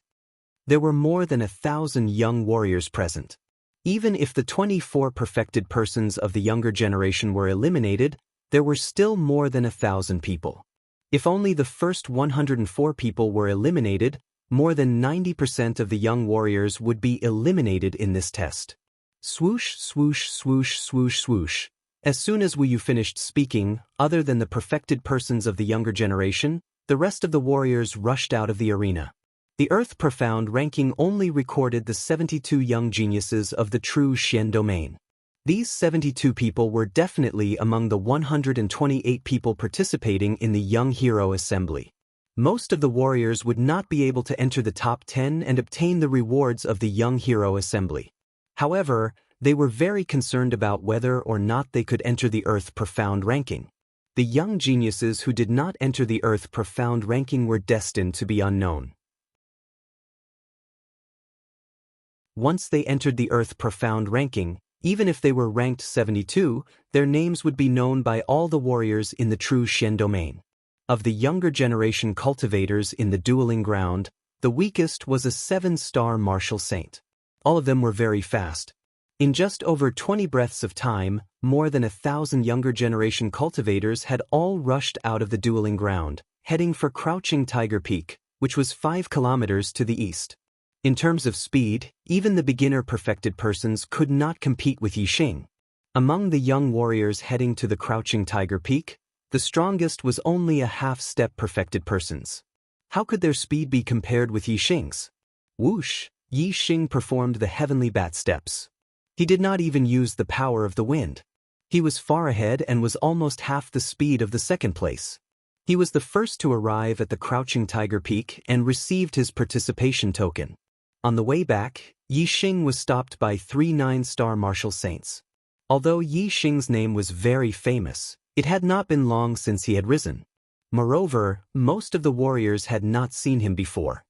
There were more than 1,000 young warriors present. Even if the 24 perfected persons of the younger generation were eliminated, there were still more than 1,000 people. If only the first 104 people were eliminated, more than 90% of the young warriors would be eliminated in this test. Swoosh, swoosh, swoosh, swoosh, swoosh. As soon as Wu Yu finished speaking, other than the perfected persons of the younger generation, the rest of the warriors rushed out of the arena. The Earth Profound ranking only recorded the 72 young geniuses of the true Xian domain. These 72 people were definitely among the 128 people participating in the Young Hero Assembly. Most of the warriors would not be able to enter the top 10 and obtain the rewards of the Young Hero Assembly. However, they were very concerned about whether or not they could enter the Earth Profound ranking. The young geniuses who did not enter the Earth Profound ranking were destined to be unknown. Once they entered the Earth Profound ranking, even if they were ranked 72, their names would be known by all the warriors in the true Xian domain. Of the younger generation cultivators in the dueling ground, the weakest was a 7-star martial saint. All of them were very fast. In just over 20 breaths of time, more than 1,000 younger generation cultivators had all rushed out of the dueling ground, heading for Crouching Tiger Peak, which was 5 kilometers to the east. In terms of speed, even the beginner perfected persons could not compete with Yixing. Among the young warriors heading to the Crouching Tiger Peak, the strongest was only a half-step perfected persons. How could their speed be compared with Yixing's? Whoosh! Yixing performed the heavenly bat steps. He did not even use the power of the wind. He was far ahead and was almost half the speed of the second place. He was the first to arrive at the Crouching Tiger Peak and received his participation token. On the way back, Yixing was stopped by 3 9-star martial saints. Although Yixing's name was very famous, it had not been long since he had risen. Moreover, most of the warriors had not seen him before.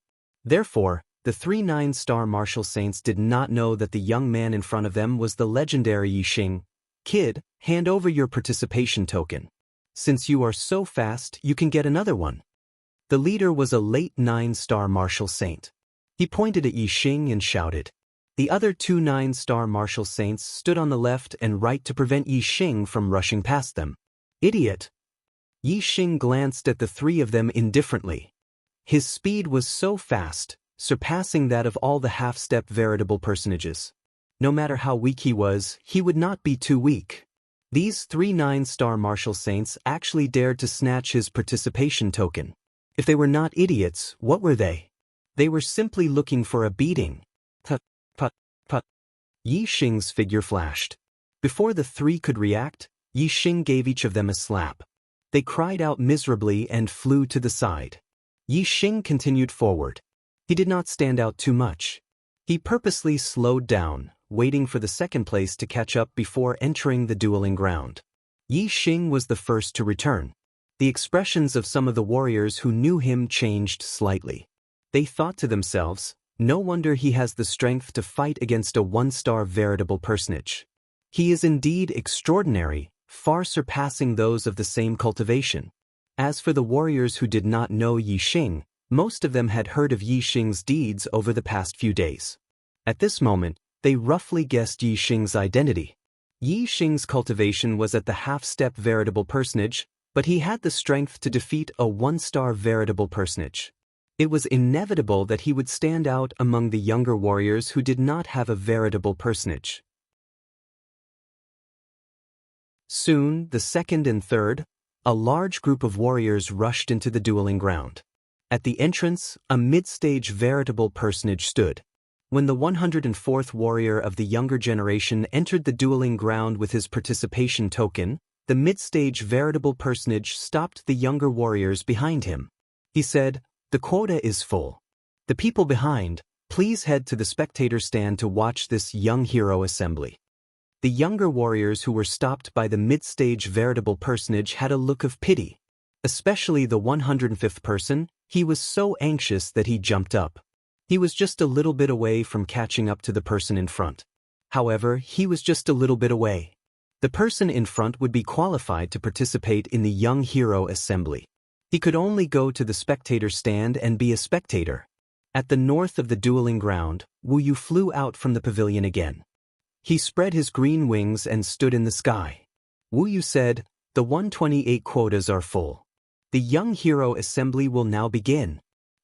Therefore, the 3 9-star martial saints did not know that the young man in front of them was the legendary Yixing. Kid, hand over your participation token. Since you are so fast, you can get another one. The leader was a late 9-star martial saint. He pointed at Yixing and shouted. The other 2 9-star martial saints stood on the left and right to prevent Yixing from rushing past them. Idiot! Yixing glanced at the 3 of them indifferently. His speed was so fast, surpassing that of all the half-step veritable personages. No matter how weak he was, he would not be too weak. These 3 9-star martial saints actually dared to snatch his participation token. If they were not idiots, what were they? They were simply looking for a beating. Put, put, put. Yixing's figure flashed. Before the 3 could react, Yixing gave each of them a slap. They cried out miserably and flew to the side. Yixing continued forward. He did not stand out too much. He purposely slowed down, waiting for the second place to catch up before entering the dueling ground. Yixing was the first to return. The expressions of some of the warriors who knew him changed slightly. They thought to themselves, no wonder he has the strength to fight against a 1-star veritable personage. He is indeed extraordinary, far surpassing those of the same cultivation. As for the warriors who did not know Yixing, most of them had heard of Yixing's deeds over the past few days. At this moment, they roughly guessed Yixing's identity. Yixing's cultivation was at the half-step veritable personage, but he had the strength to defeat a 1-star veritable personage. It was inevitable that he would stand out among the younger warriors who did not have a veritable personage. Soon, the second and third, a large group of warriors rushed into the dueling ground. At the entrance, a mid-stage veritable personage stood. When the 104th warrior of the younger generation entered the dueling ground with his participation token, the mid-stage veritable personage stopped the younger warriors behind him. He said, "The quota is full. The people behind, please head to the spectator stand to watch this young hero assembly." The younger warriors who were stopped by the mid-stage veritable personage had a look of pity. Especially the 105th person, he was so anxious that he jumped up. He was just a little bit away from catching up to the person in front. However, he was just a little bit away. The person in front would be qualified to participate in the young hero assembly. He could only go to the spectator stand and be a spectator. At the north of the dueling ground, Wuyu flew out from the pavilion again. He spread his green wings and stood in the sky. Wuyu said, "The 128 quotas are full. The young hero assembly will now begin.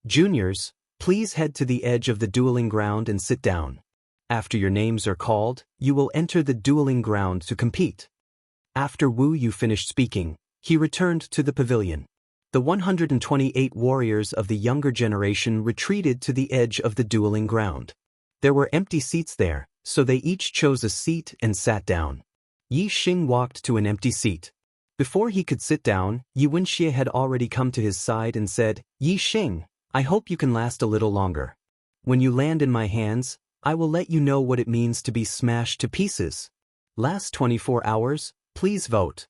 Juniors, please head to the edge of the dueling ground and sit down. After your names are called, you will enter the dueling ground to compete." After Wuyu finished speaking, he returned to the pavilion. The 128 warriors of the younger generation retreated to the edge of the dueling ground. There were empty seats there, so they each chose a seat and sat down. Yi Xing walked to an empty seat. Before he could sit down, Xianxia had already come to his side and said, "Yi Xing, I hope you can last a little longer. When you land in my hands, I will let you know what it means to be smashed to pieces. Last 24 hours, please vote."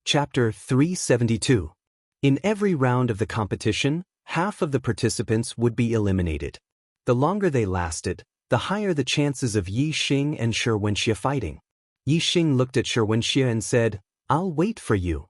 Chapter 372. In every round of the competition, half of the participants would be eliminated. The longer they lasted, the higher the chances of Yi Xing and Xianxia fighting. Yi Xing looked at Xianxia and said, "I'll wait for you."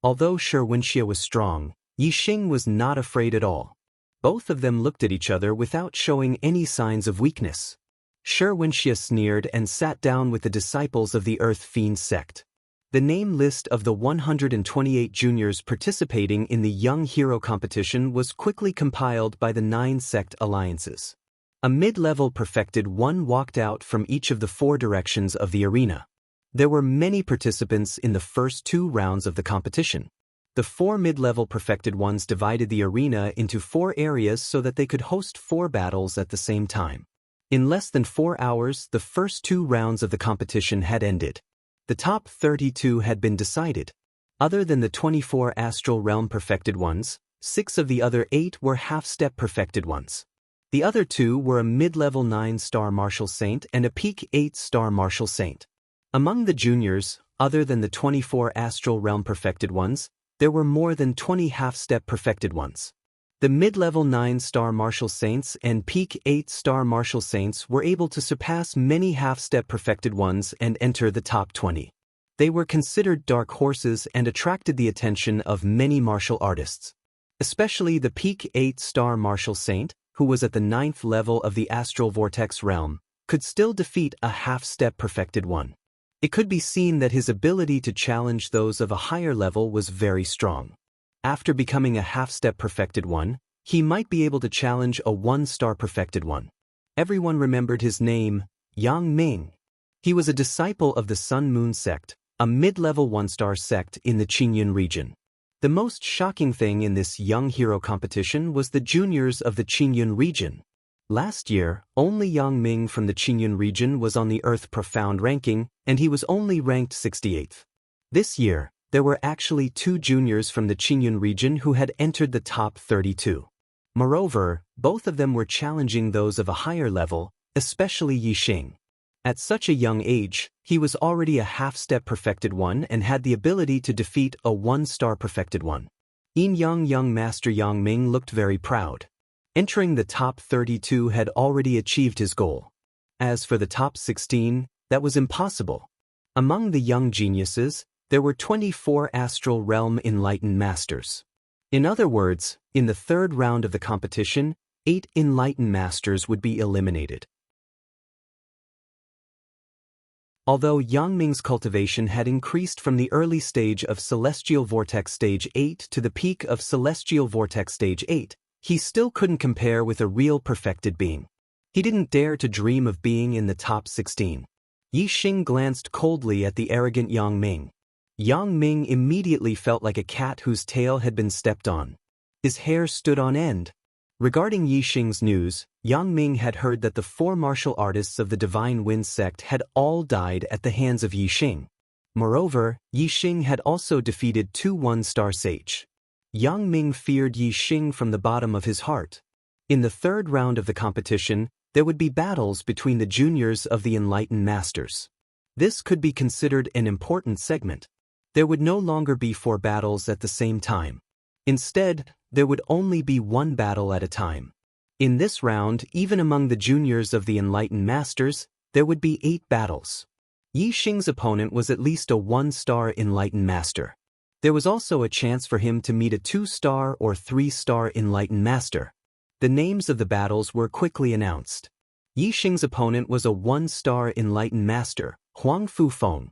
Although Xianxia was strong, Yi Xing was not afraid at all. Both of them looked at each other without showing any signs of weakness. Xianxia sneered and sat down with the disciples of the Earth Fiend sect. The name list of the 128 juniors participating in the Young Hero competition was quickly compiled by the 9 sect alliances. A mid-level perfected one walked out from each of the 4 directions of the arena. There were many participants in the first 2 rounds of the competition. The 4 mid-level perfected ones divided the arena into 4 areas so that they could host 4 battles at the same time. In less than 4 hours, the first 2 rounds of the competition had ended. The top 32 had been decided. Other than the 24 astral realm perfected ones, 6 of the other 8 were half-step perfected ones. The other 2 were a mid-level 9-star martial saint and a peak 8-star martial saint. Among the juniors, other than the 24 astral realm perfected ones, there were more than 20 half-step perfected ones. The mid-level 9-star martial saints and peak 8-star martial saints were able to surpass many half-step perfected ones and enter the top 20. They were considered dark horses and attracted the attention of many martial artists. Especially the peak 8-star martial saint, who was at the 9th level of the astral vortex realm, could still defeat a half-step perfected one. It could be seen that his ability to challenge those of a higher level was very strong. After becoming a half-step perfected one, he might be able to challenge a 1-star perfected one. Everyone remembered his name, Yang Ming. He was a disciple of the Sun Moon sect, a mid-level 1-star sect in the Qingyun region. The most shocking thing in this young hero competition was the juniors of the Qingyun region. Last year, only Yang Ming from the Qingyun region was on the Earth Profound ranking, and he was only ranked 68th. This year, there were actually 2 juniors from the Qingyun region who had entered the top 32. Moreover, both of them were challenging those of a higher level, especially Yi Xing. At such a young age, he was already a half-step perfected one and had the ability to defeat a 1-star perfected one. Young Master Yang Ming looked very proud. Entering the top 32 had already achieved his goal. As for the top 16, that was impossible. Among the young geniuses, there were 24 astral realm enlightened masters. In other words, in the 3rd round of the competition, 8 enlightened masters would be eliminated. Although Yang Ming's cultivation had increased from the early stage of Celestial Vortex Stage 8 to the peak of Celestial Vortex Stage 8, he still couldn't compare with a real perfected being. He didn't dare to dream of being in the top 16. Yi Xing glanced coldly at the arrogant Yang Ming. Yang Ming immediately felt like a cat whose tail had been stepped on. His hair stood on end. Regarding Yi Xing's news, Yang Ming had heard that the 4 martial artists of the Divine Wind sect had all died at the hands of Yi Xing. Moreover, Yi Xing had also defeated 2 one-star sage. Yang Ming feared Yi Xing from the bottom of his heart. In the 3rd round of the competition, there would be battles between the juniors of the Enlightened Masters. This could be considered an important segment. There would no longer be 4 battles at the same time. Instead, there would only be 1 battle at a time. In this round, even among the juniors of the Enlightened Masters, there would be 8 battles. Yi Xing's opponent was at least a 1-star Enlightened Master. There was also a chance for him to meet a 2-star or 3-star Enlightened Master. The names of the battles were quickly announced. Yi Xing's opponent was a 1-star Enlightened Master, Huang Fufeng.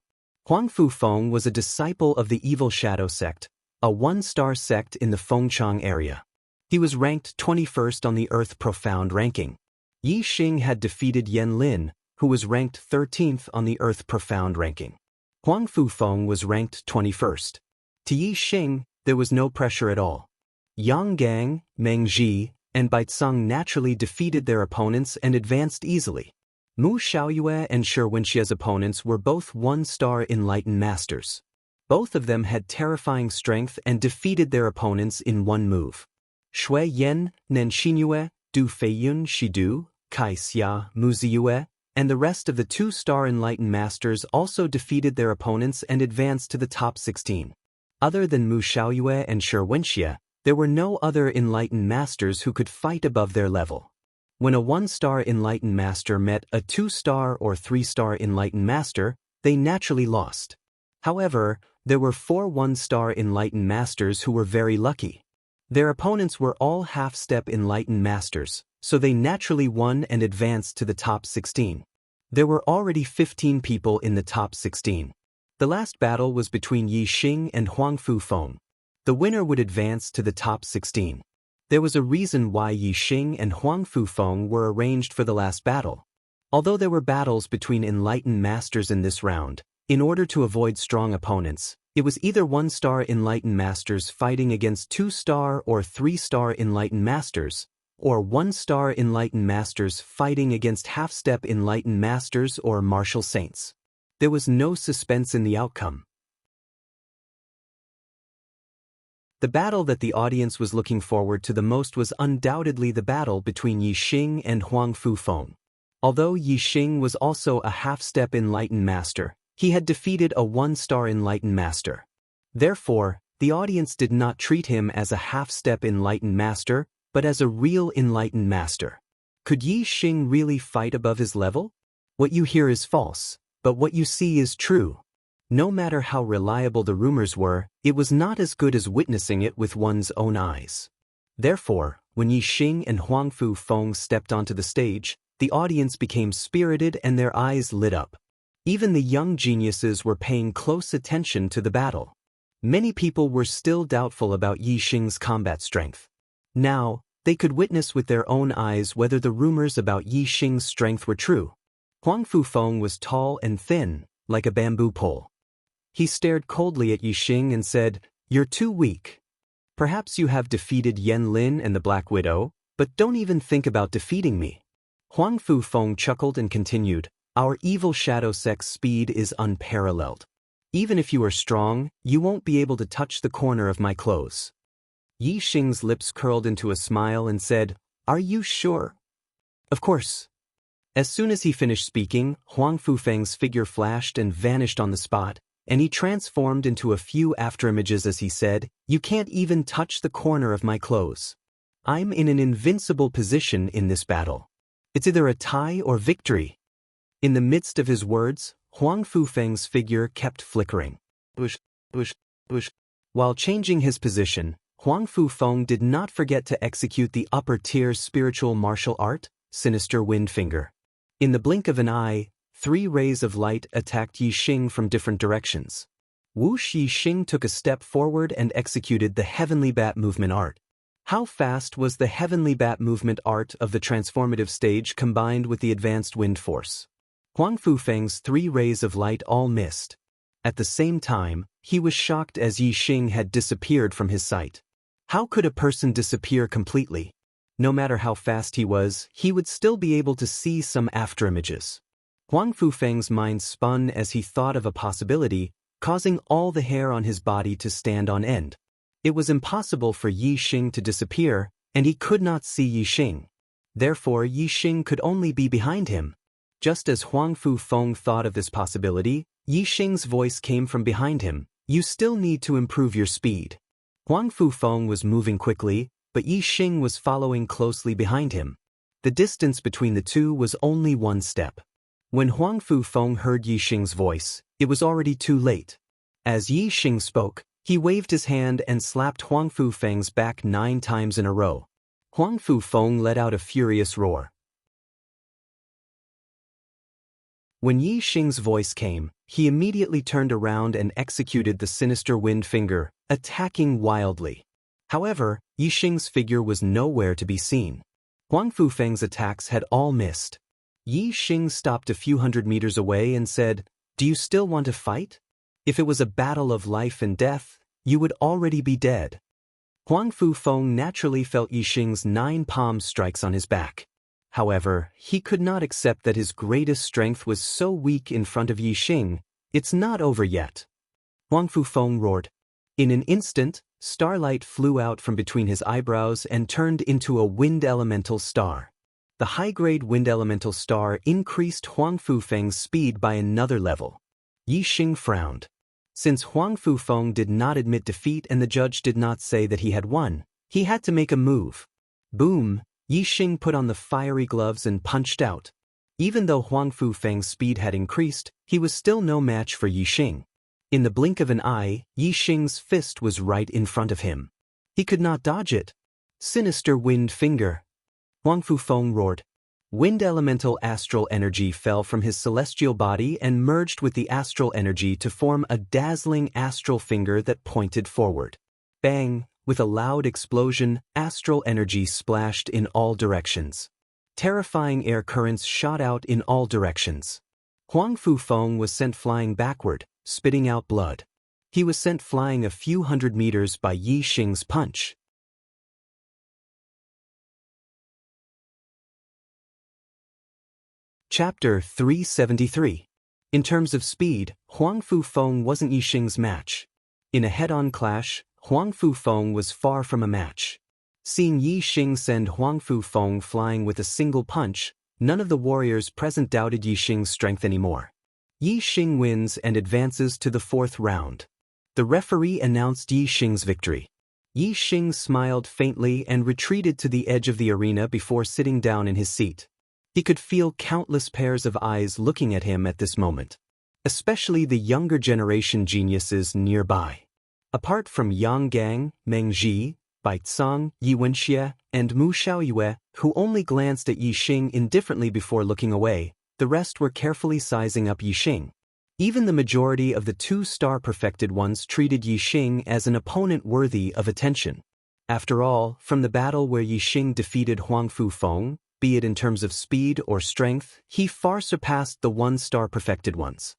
Huang Fufeng was a disciple of the Evil Shadow sect, a 1-star sect in the Fengchang area. He was ranked 21st on the Earth Profound ranking. Yi Xing had defeated Yan Lin, who was ranked 13th on the Earth Profound ranking. Huang Fufeng was ranked 21st. To Yi Xing, there was no pressure at all. Yang Gang, Meng Ji, and Baicang naturally defeated their opponents and advanced easily. Mu Xiaoyue and Xianxia's opponents were both 1-star Enlightened Masters. Both of them had terrifying strength and defeated their opponents in 1 move. Shui Yan, Nen Xinyue, Du Feiyun Shidu, Kai Xia, Mu Ziyue, and the rest of the 2-star Enlightened Masters also defeated their opponents and advanced to the top 16. Other than Mu Xiaoyue and Xianxia, there were no other Enlightened Masters who could fight above their level. When a 1-star Enlightened Master met a 2-star or 3-star Enlightened Master, they naturally lost. However, there were 4 1-star Enlightened Masters who were very lucky. Their opponents were all half-step Enlightened Masters, so they naturally won and advanced to the top 16. There were already 15 people in the top 16. The last battle was between Yi Xing and Huang Fufeng. The winner would advance to the top 16. There was a reason why Yi Xing and Huang Fufeng were arranged for the last battle. Although there were battles between Enlightened Masters in this round, in order to avoid strong opponents, it was either 1-star Enlightened Masters fighting against 2-star or 3-star Enlightened Masters, or 1-star Enlightened Masters fighting against half-step Enlightened Masters or martial saints. There was no suspense in the outcome. The battle that the audience was looking forward to the most was undoubtedly the battle between Yi Xing and Huang Fufeng. Although Yi Xing was also a half-step Enlightened Master, he had defeated a 1-star Enlightened Master. Therefore, the audience did not treat him as a half-step Enlightened Master, but as a real Enlightened Master. Could Yi Xing really fight above his level? What you hear is false, but what you see is true. No matter how reliable the rumors were, it was not as good as witnessing it with one's own eyes. Therefore, when Yi Xing and Huang Fufeng stepped onto the stage, the audience became spirited and their eyes lit up. Even the young geniuses were paying close attention to the battle. Many people were still doubtful about Yi Xing's combat strength. Now, they could witness with their own eyes whether the rumors about Yi Xing's strength were true. Huang Fufeng was tall and thin, like a bamboo pole. He stared coldly at Yi Xing and said, "You're too weak. Perhaps you have defeated Yan Lin and the Black Widow, but don't even think about defeating me." Huang Fufeng chuckled and continued, "Our Evil Shadow sect's speed is unparalleled. Even if you are strong, you won't be able to touch the corner of my clothes." Yi Xing's lips curled into a smile and said, "Are you sure?" "Of course." As soon as he finished speaking, Huang Fufeng's figure flashed and vanished on the spot, and he transformed into a few afterimages as he said, "You can't even touch the corner of my clothes. I'm in an invincible position in this battle. It's either a tie or victory." In the midst of his words, Huang Fufeng's figure kept flickering. While changing his position, Huang Fufeng did not forget to execute the upper-tier spiritual martial art, Sinister Wind Finger. In the blink of an eye, 3 rays of light attacked Yi Xing from different directions. Whoosh! Yi Xing took a step forward and executed the Heavenly Bat movement art. How fast was the Heavenly Bat movement art of the transformative stage combined with the advanced wind force? Huang Fufeng's 3 rays of light all missed. At the same time, he was shocked as Yi Xing had disappeared from his sight. How could a person disappear completely? No matter how fast he would still be able to see some afterimages. Huang Fufeng's mind spun as he thought of a possibility, causing all the hair on his body to stand on end. It was impossible for Yi Xing to disappear, and he could not see Yi Xing. Therefore, Yi Xing could only be behind him. Just as Huang Fufeng thought of this possibility, Yi Xing's voice came from behind him. You still need to improve your speed. Huang Fufeng was moving quickly, but Yi Xing was following closely behind him. The distance between the two was only 1 step. When Huang Fufeng heard Yi Xing's voice, it was already too late. As Yi Xing spoke, he waved his hand and slapped Huang Fufeng's back 9 times in a row. Huang Fufeng let out a furious roar. When Yi Xing's voice came, he immediately turned around and executed the sinister wind finger, attacking wildly. However, Yi Xing's figure was nowhere to be seen. Huang Fufeng's attacks had all missed. Yi Xing stopped a few hundred meters away and said, "Do you still want to fight? If it was a battle of life and death, you would already be dead." Huang Fufeng naturally felt Yi Xing's 9 palm strikes on his back. However, he could not accept that his greatest strength was so weak in front of Yi Xing. It's not over yet. Huang Fufeng roared. In an instant, starlight flew out from between his eyebrows and turned into a wind elemental star. The high-grade wind elemental star increased Huang Fufeng's speed by another level. Yi Xing frowned. Since Huang Fufeng did not admit defeat and the judge did not say that he had won, he had to make a move. Boom! Yi Xing put on the fiery gloves and punched out. Even though Huang Fufeng's speed had increased, he was still no match for Yi Xing. In the blink of an eye, Yi Xing's fist was right in front of him. He could not dodge it. Sinister wind finger. Huang Fufeng roared. Wind elemental astral energy fell from his celestial body and merged with the astral energy to form a dazzling astral finger that pointed forward. Bang! With a loud explosion, astral energy splashed in all directions. Terrifying air currents shot out in all directions. Huang Fufeng was sent flying backward, spitting out blood. He was sent flying a few hundred meters by Yi Xing's punch. Chapter 373. In terms of speed, Huang Fufeng wasn't Yi Xing's match. In a head-on clash, Huang Fufeng was far from a match. Seeing Yi Xing send Huang Fufeng flying with a single punch, none of the warriors present doubted Yi Xing's strength anymore. Yi Xing wins and advances to the 4th round. The referee announced Yi Xing's victory. Yi Xing smiled faintly and retreated to the edge of the arena before sitting down in his seat. He could feel countless pairs of eyes looking at him at this moment, especially the younger generation geniuses nearby. Apart from Yang Gang, Meng Ji, Baizang, Yi Wenxie, and Mu Xiaoyue, who only glanced at Yi Xing indifferently before looking away, the rest were carefully sizing up Yi Xing. Even the majority of the 2-star perfected ones treated Yi Xing as an opponent worthy of attention. After all, from the battle where Yi Xing defeated Huang Fufeng, be it in terms of speed or strength, he far surpassed the 1-star perfected ones.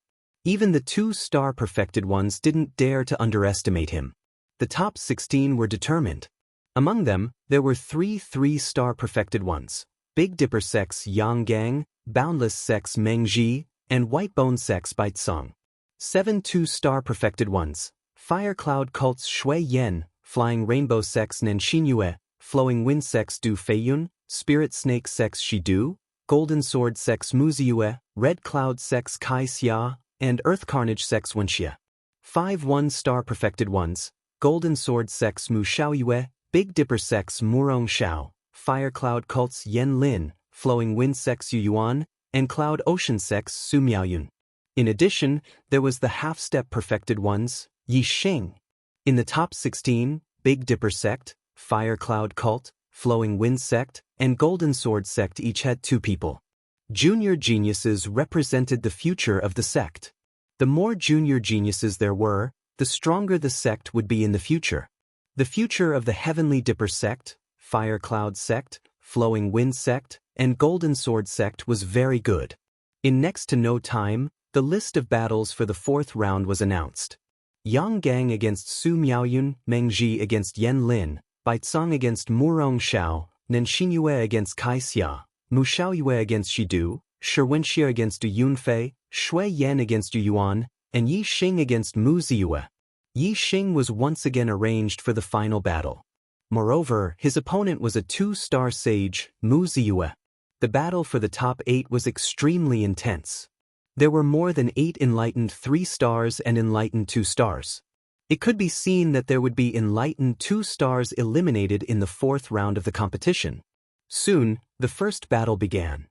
Even the 2-star perfected ones didn't dare to underestimate him. The top 16 were determined. Among them, there were 3 3-star perfected ones: Big Dipper sects Yang Gang, Boundless sects Meng Ji, and Whitebone sects Baizang. 7 2-star perfected ones: Fire Cloud cults Shui Yan, Flying Rainbow sects Nanxinyue, Flowing Wind sects Du Feiyun, Spirit Snake sects Shidu, Golden Sword sects Muziyue, Red Cloud sects Kai Xia, and Earth Carnage sects Wuxia. 5 1-star perfected ones: Golden Sword sects Mu Xiaoyue, Big Dipper sects Murong Xiao, Fire Cloud cults Yen Lin, Flowing Wind sects Yu Yuan, and Cloud Ocean sects Su Miaoyun. In addition, there was the half-step perfected ones, Yi Xing. In the top 16, Big Dipper sect, Fire Cloud cult, Flowing Wind sect, and Golden Sword sect each had 2 people. Junior geniuses represented the future of the sect. The more junior geniuses there were, the stronger the sect would be in the future. The future of the Heavenly Dipper sect, Fire Cloud sect, Flowing Wind sect, and Golden Sword sect was very good. In next to no time, the list of battles for the fourth round was announced. Yang Gang against Su Miaoyun, Meng Ji against Yan Lin, Baicang against Murong Xiao, Nanxinyue against Kai Xia, Mu Xiaoyue against Shidu, Xianxia against Du Yunfei, Shui Yan against Du Yuan, and Yi Xing against Mu Ziyue. Yi Xing was once again arranged for the final battle. Moreover, his opponent was a 2-star sage, Mu Ziyue. The battle for the top 8 was extremely intense. There were more than 8 enlightened 3 stars and enlightened 2 stars. It could be seen that there would be enlightened 2 stars eliminated in the 4th round of the competition. Soon, the first battle began.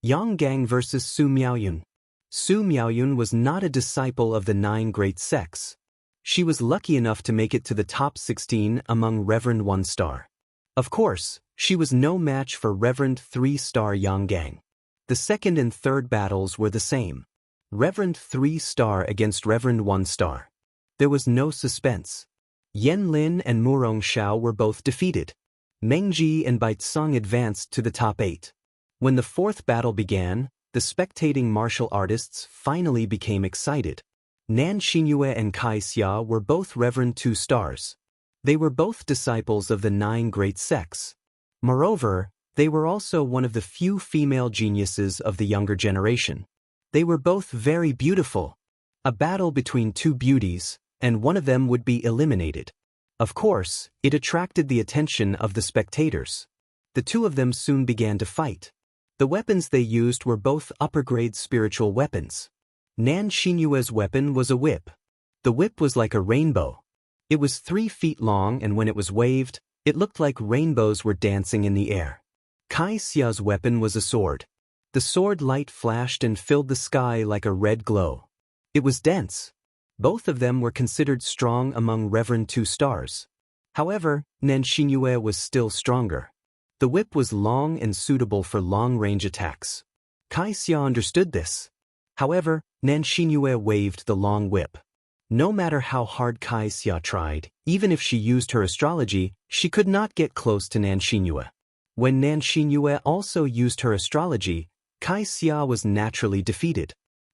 Yang Gang vs. Su Miaoyun. Su Miaoyun was not a disciple of the 9 great sects. She was lucky enough to make it to the top 16 among Reverend 1-star. Of course, she was no match for Reverend 3-star Yang Gang. The second and third battles were the same. Reverend 3-star against Reverend 1-star. There was no suspense. Yan Lin and Murong Xiao were both defeated. Meng Ji and Baicang advanced to the top 8. When the fourth battle began, the spectating martial artists finally became excited. Nanxinyue and Kai Xia were both Reverend 2 stars. They were both disciples of the 9 great sects. Moreover, they were also one of the few female geniuses of the younger generation. They were both very beautiful. A battle between 2 beauties, and one of them would be eliminated. Of course, it attracted the attention of the spectators. The 2 of them soon began to fight. The weapons they used were both upper-grade spiritual weapons. Nanxinyue's weapon was a whip. The whip was like a rainbow. It was 3 feet long, and when it was waved, it looked like rainbows were dancing in the air. Kai Xia's weapon was a sword. The sword light flashed and filled the sky like a red glow. It was dense. Both of them were considered strong among Reverend 2 stars. However, Nanxinyue was still stronger. The whip was long and suitable for long-range attacks. Kai Xia understood this. However, Nanxinyue waved the long whip. No matter how hard Kai Xia tried, even if she used her astrology, she could not get close to Nanxinyue. When Nanxinyue also used her astrology, Kai Xia was naturally defeated.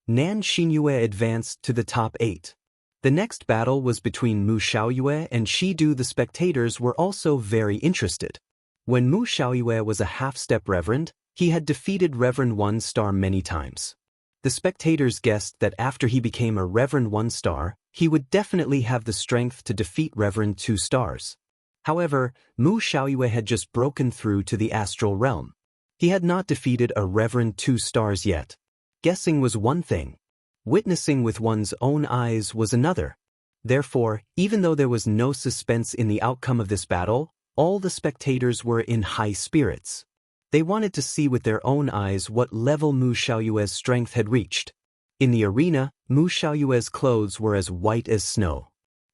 Nanxinyue advanced to the top 8. The next battle was between Mu Xiaoyue and Shidu. The spectators were also very interested. When Mu Xiaoyue was a half-step reverend, he had defeated Reverend 1-star many times. The spectators guessed that after he became a Reverend 1-star, he would definitely have the strength to defeat Reverend 2 stars. However, Mu Xiaoyue had just broken through to the astral realm. He had not defeated a Reverend 2 stars yet. Guessing was one thing. Witnessing with one's own eyes was another. Therefore, even though there was no suspense in the outcome of this battle, all the spectators were in high spirits. They wanted to see with their own eyes what level Mu Xiaoyue's strength had reached. In the arena, Mu Xiaoyue's clothes were as white as snow.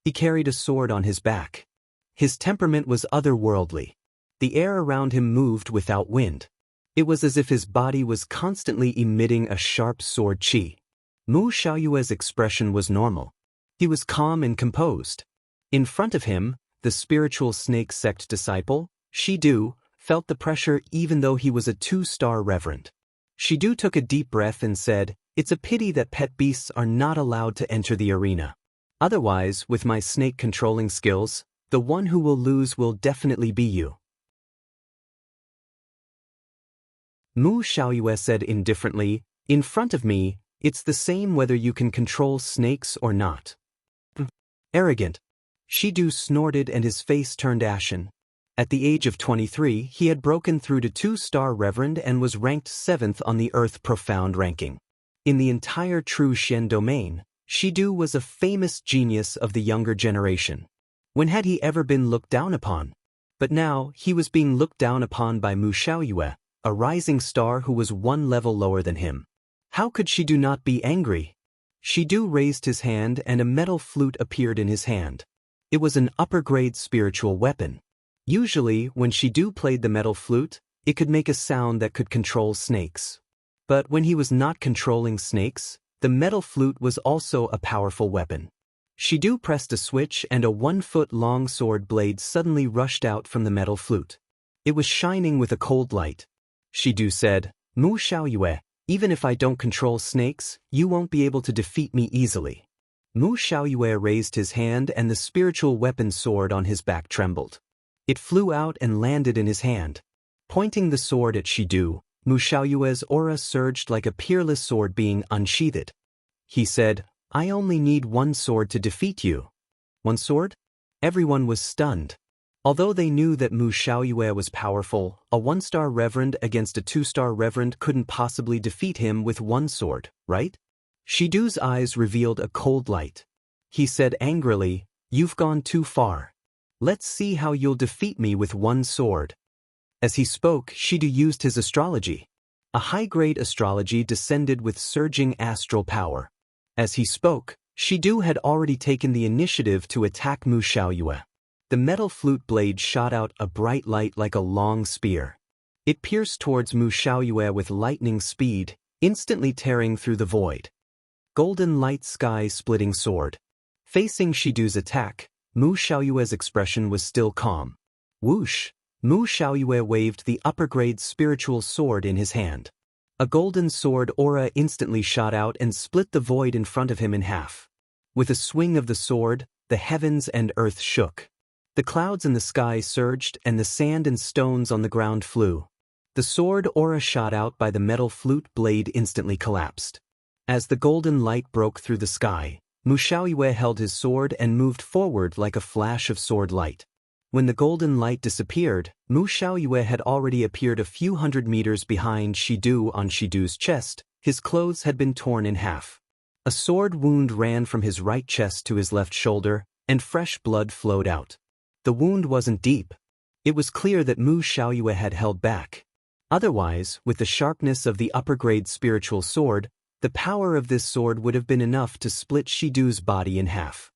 He carried a sword on his back. His temperament was otherworldly. The air around him moved without wind. It was as if his body was constantly emitting a sharp sword qi. Mu Xiaoyue's expression was normal. He was calm and composed. In front of him, the spiritual snake sect disciple, Shidu, felt the pressure even though he was a 2-star reverend. Shidu took a deep breath and said, "It's a pity that pet beasts are not allowed to enter the arena. Otherwise, with my snake controlling skills, the one who will lose will definitely be you." Mu Xiaoyue said indifferently, "In front of me, it's the same whether you can control snakes or not." Arrogant. Shidu snorted and his face turned ashen. At the age of 23, he had broken through to 2-star reverend and was ranked 7th on the Earth Profound ranking. In the entire True Xian domain, Shidu was a famous genius of the younger generation. When had he ever been looked down upon? But now, he was being looked down upon by Mu Xiaoyue, a rising star who was 1 level lower than him. How could Shidu not be angry? Shidu raised his hand and a metal flute appeared in his hand. It was an upper-grade spiritual weapon. Usually, when Shidu played the metal flute, it could make a sound that could control snakes. But when he was not controlling snakes, the metal flute was also a powerful weapon. Shidu pressed a switch and a 1-foot-long sword blade suddenly rushed out from the metal flute. It was shining with a cold light. Shidu said, "Mu Xiaoyue, even if I don't control snakes, you won't be able to defeat me easily." Mu Xiaoyue raised his hand and the spiritual weapon sword on his back trembled. It flew out and landed in his hand. Pointing the sword at Shidu, Mu Xiaoyue's aura surged like a peerless sword being unsheathed. He said, "I only need one sword to defeat you." One sword? Everyone was stunned. Although they knew that Mu Xiaoyue was powerful, a one-star reverend against a two-star reverend couldn't possibly defeat him with one sword, right? Shidu's eyes revealed a cold light. He said angrily, "You've gone too far. Let's see how you'll defeat me with one sword." As he spoke, Shidu used his astrology. A high-grade astrology descended with surging astral power. As he spoke, Shidu had already taken the initiative to attack Mu Xiaoyue. The metal flute blade shot out a bright light like a long spear. It pierced towards Mu Xiaoyue with lightning speed, instantly tearing through the void. Golden light sky-splitting sword. Facing Shidu's attack, Mu Xiaoyue's expression was still calm. Whoosh! Mu Xiaoyue waved the upper-grade spiritual sword in his hand. A golden sword aura instantly shot out and split the void in front of him in half. With a swing of the sword, the heavens and earth shook. The clouds in the sky surged and the sand and stones on the ground flew. The sword aura shot out by the metal flute blade instantly collapsed. As the golden light broke through the sky, Mu Xiaoyue held his sword and moved forward like a flash of sword light. When the golden light disappeared, Mu Xiaoyue had already appeared a few hundred meters behind Shidu. On Shidu's chest, his clothes had been torn in half. A sword wound ran from his right chest to his left shoulder, and fresh blood flowed out. The wound wasn't deep. It was clear that Mu Xiaoyue had held back. Otherwise, with the sharpness of the upper-grade spiritual sword, the power of this sword would have been enough to split Shidu's body in half.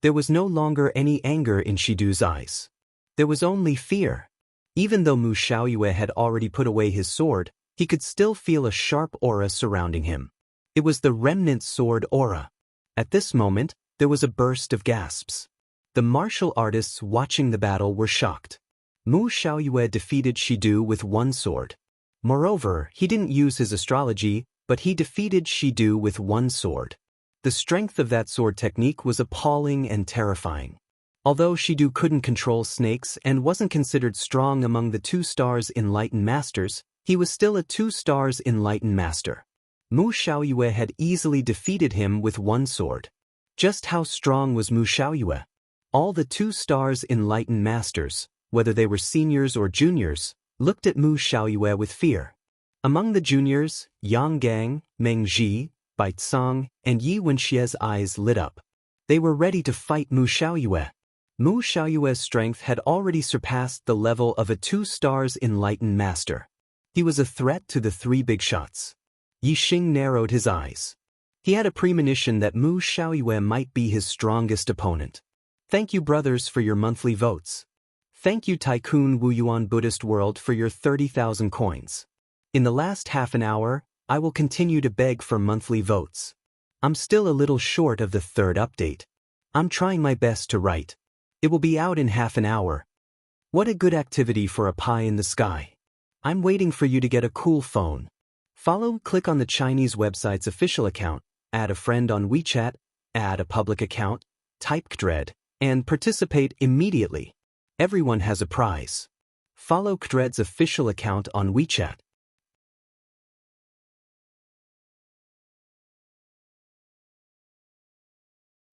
There was no longer any anger in Shidu's eyes. There was only fear. Even though Mu Xiaoyue had already put away his sword, he could still feel a sharp aura surrounding him. It was the remnant sword aura. At this moment, there was a burst of gasps. The martial artists watching the battle were shocked. Mu Xiaoyue defeated Shidu with one sword. Moreover, he didn't use his astrology, but he defeated Shidu with one sword. The strength of that sword technique was appalling and terrifying. Although Shidu couldn't control snakes and wasn't considered strong among the 2 stars enlightened masters, he was still a 2 stars enlightened master. Mu Xiaoyue had easily defeated him with one sword. Just how strong was Mu Xiaoyue? All the 2 stars enlightened masters, whether they were seniors or juniors, looked at Mu Xiaoyue with fear. Among the juniors, Yang Gang, Meng Ji, Bai Tsang, and Yi Wenxie's eyes lit up. They were ready to fight Mu Xiaoyue. Mu Xiaoyue's strength had already surpassed the level of a 2 stars enlightened master. He was a threat to the 3 big shots. Yi Xing narrowed his eyes. He had a premonition that Mu Xiaoyue might be his strongest opponent. Thank you, brothers, for your monthly votes. Thank you, Tycoon Wu Yuan Buddhist World, for your 30,000 coins. In the last half an hour, I will continue to beg for monthly votes. I'm still a little short of the 3rd update. I'm trying my best to write. It will be out in half an hour. What a good activity for a pie in the sky. I'm waiting for you to get a cool phone. Click on the Chinese website's official account, add a friend on WeChat, add a public account, type KDRED, and participate immediately. Everyone has a prize. Follow KDRED's official account on WeChat.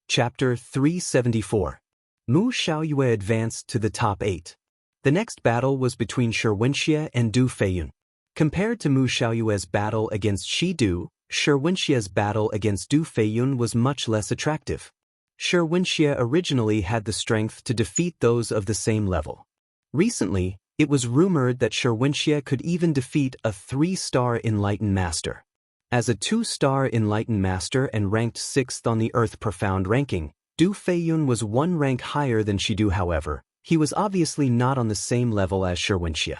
Chapter 374. Mu Xiaoyue advanced to the top 8. The next battle was between Xianxia and Du Feiyun. Compared to Mu Xiaoyue's battle against Shidu, Xianxia's battle against Du Feiyun was much less attractive. Xianxia originally had the strength to defeat those of the same level. Recently, it was rumored that Xianxia could even defeat a 3-star enlightened master. As a 2-star enlightened master and ranked 6th on the Earth Profound ranking, Du Feiyun was 1 rank higher than Shidu. However, he was obviously not on the same level as Xianxia.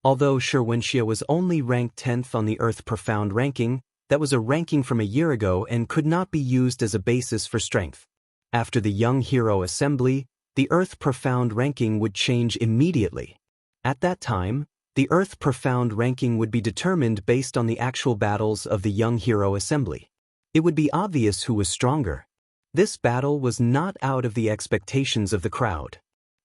Although Xianxia was only ranked 10th on the Earth Profound ranking, that was a ranking from a year ago and could not be used as a basis for strength. After the Young Hero Assembly, the Earth Profound ranking would change immediately. At that time, the Earth Profound ranking would be determined based on the actual battles of the Young Hero Assembly. It would be obvious who was stronger. This battle was not out of the expectations of the crowd.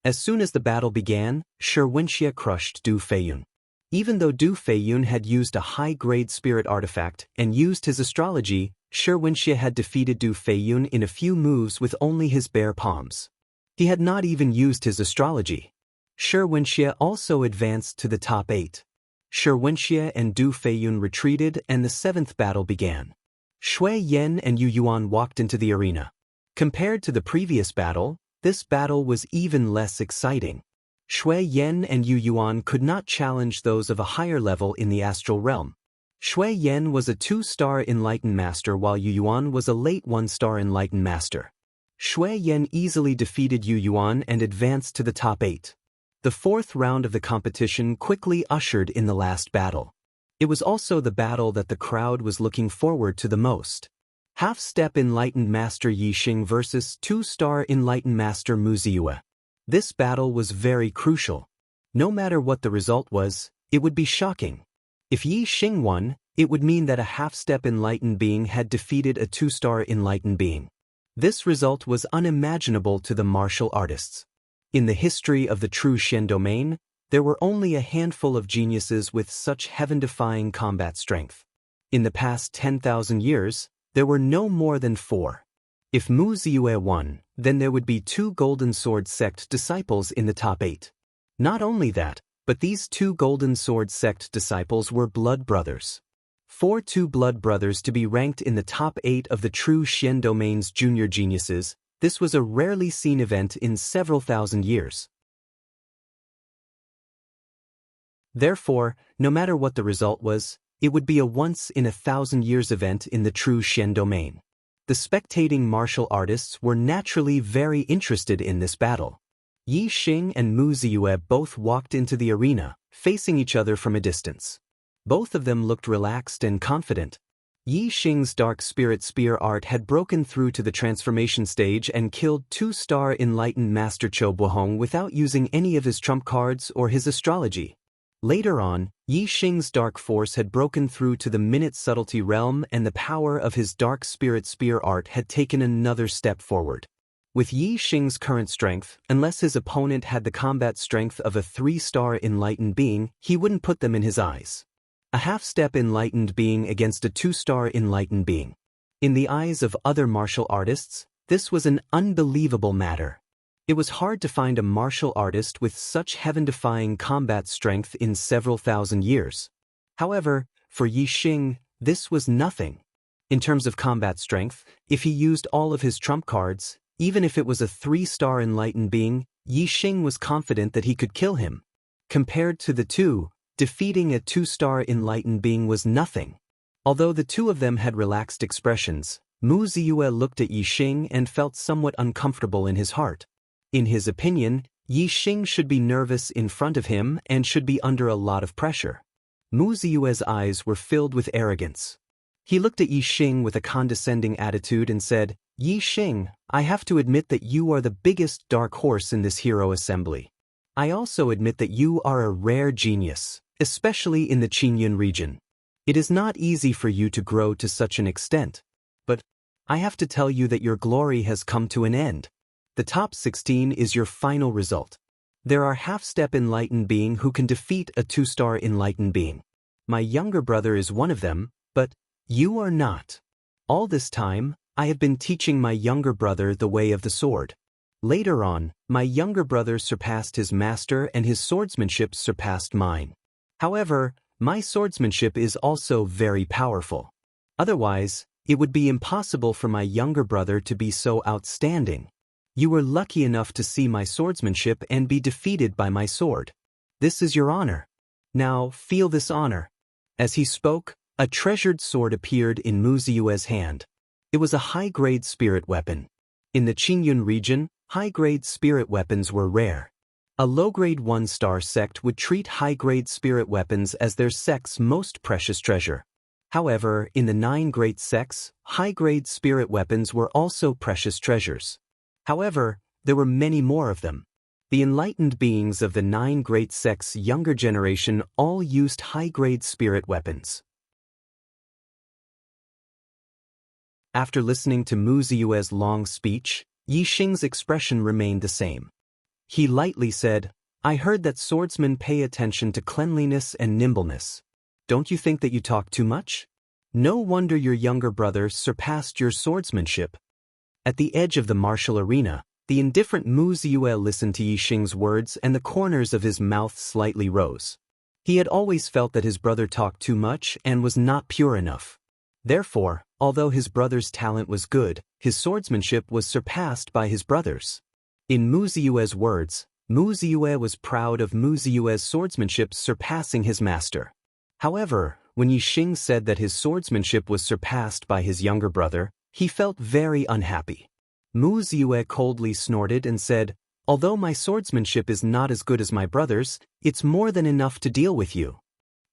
As soon as the battle began, Xianxia crushed Du Feiyun. Even though Du Feiyun had used a high-grade spirit artifact and used his astrology, Xianxia had defeated Du Feiyun in a few moves with only his bare palms. He had not even used his astrology. Xianxia also advanced to the top 8. Xianxia and Du Feiyun retreated and the 7th battle began. Shui Yan and Yu Yuan walked into the arena. Compared to the previous battle, this battle was even less exciting. Shui Yan and Yu Yuan could not challenge those of a higher level in the astral realm. Shui Yan was a 2-star Enlightened Master while Yu Yuan was a late 1-star Enlightened Master. Shui Yan easily defeated Yu Yuan and advanced to the top 8. The 4th round of the competition quickly ushered in the last battle. It was also the battle that the crowd was looking forward to the most. Half-step Enlightened Master Yixing versus 2-star Enlightened Master Wuxia. This battle was very crucial. No matter what the result was, it would be shocking. If Yixing won, it would mean that a half-step Enlightened Being had defeated a 2-star Enlightened Being. This result was unimaginable to the martial artists. In the history of the true Shen domain, there were only a handful of geniuses with such heaven-defying combat strength. In the past 10,000 years, there were no more than 4. If Wuxia won, then there would be 2 Golden Sword sect disciples in the top 8. Not only that, but these 2 Golden Sword sect disciples were blood brothers. For 2 blood brothers to be ranked in the top 8 of the true Shen domain's junior geniuses, this was a rarely seen event in several thousand years. Therefore, no matter what the result was, it would be a once-in-a-thousand-years event in the true Shen domain. The spectating martial artists were naturally very interested in this battle. Yixing and Wuxia both walked into the arena, facing each other from a distance. Both of them looked relaxed and confident. Yixing's Dark Spirit Spear art had broken through to the transformation stage and killed 2-star Enlightened Master Qiu Buhong without using any of his trump cards or his astrology. Later on, Yixing's Dark Force had broken through to the Minute Subtlety realm and the power of his Dark Spirit Spear art had taken another step forward. With Yixing's current strength, unless his opponent had the combat strength of a 3-star Enlightened Being, he wouldn't put them in his eyes. A half-step Enlightened Being against a 2-star Enlightened Being. In the eyes of other martial artists, this was an unbelievable matter. It was hard to find a martial artist with such heaven-defying combat strength in several thousand years. However, for Yixing, this was nothing. In terms of combat strength, if he used all of his trump cards, even if it was a 3-star Enlightened Being, Yixing was confident that he could kill him. Compared to the two, defeating a 2-star Enlightened Being was nothing. Although the two of them had relaxed expressions, Wuxia looked at Yixing and felt somewhat uncomfortable in his heart. In his opinion, Yixing should be nervous in front of him and should be under a lot of pressure. Wuxia's eyes were filled with arrogance. He looked at Yixing with a condescending attitude and said, "Yixing, I have to admit that you are the biggest dark horse in this hero assembly. I also admit that you are a rare genius, especially in the Qingyun region. It is not easy for you to grow to such an extent. But I have to tell you that your glory has come to an end. The top 16 is your final result. There are half-step Enlightened Being who can defeat a 2-star Enlightened Being. My younger brother is one of them, but you are not. All this time, I have been teaching my younger brother the way of the sword. Later on, my younger brother surpassed his master and his swordsmanship surpassed mine. However, my swordsmanship is also very powerful. Otherwise, it would be impossible for my younger brother to be so outstanding. You were lucky enough to see my swordsmanship and be defeated by my sword. This is your honor. Now feel this honor." As he spoke, a treasured sword appeared in Wuxia's hand. It was a high-grade spirit weapon. In the Qingyun region, high-grade spirit weapons were rare. A low-grade 1-star sect would treat high-grade spirit weapons as their sect's most precious treasure. However, in the 9 great sects, high-grade spirit weapons were also precious treasures. However, there were many more of them. The enlightened beings of the 9 great sects' younger generation all used high-grade spirit weapons. After listening to Mu Ziyue's long speech, Yi Xing's expression remained the same. He lightly said, "I heard that swordsmen pay attention to cleanliness and nimbleness. Don't you think that you talk too much? No wonder your younger brother surpassed your swordsmanship." At the edge of the martial arena, the indifferent Mu Ziyue listened to Yi Xing's words and the corners of his mouth slightly rose. He had always felt that his brother talked too much and was not pure enough. Therefore, although his brother's talent was good, his swordsmanship was surpassed by his brother's. In Mu Ziyue's words, Mu Ziyue was proud of Mu Ziyue's swordsmanship surpassing his master. However, when Yi Xing said that his swordsmanship was surpassed by his younger brother, he felt very unhappy. Mu Ziyue coldly snorted and said, "Although my swordsmanship is not as good as my brother's, it's more than enough to deal with you."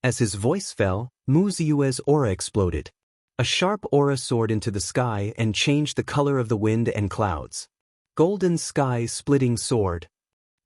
As his voice fell, Mu Ziyue's aura exploded. A sharp aura soared into the sky and changed the color of the wind and clouds. "Golden sky-splitting sword."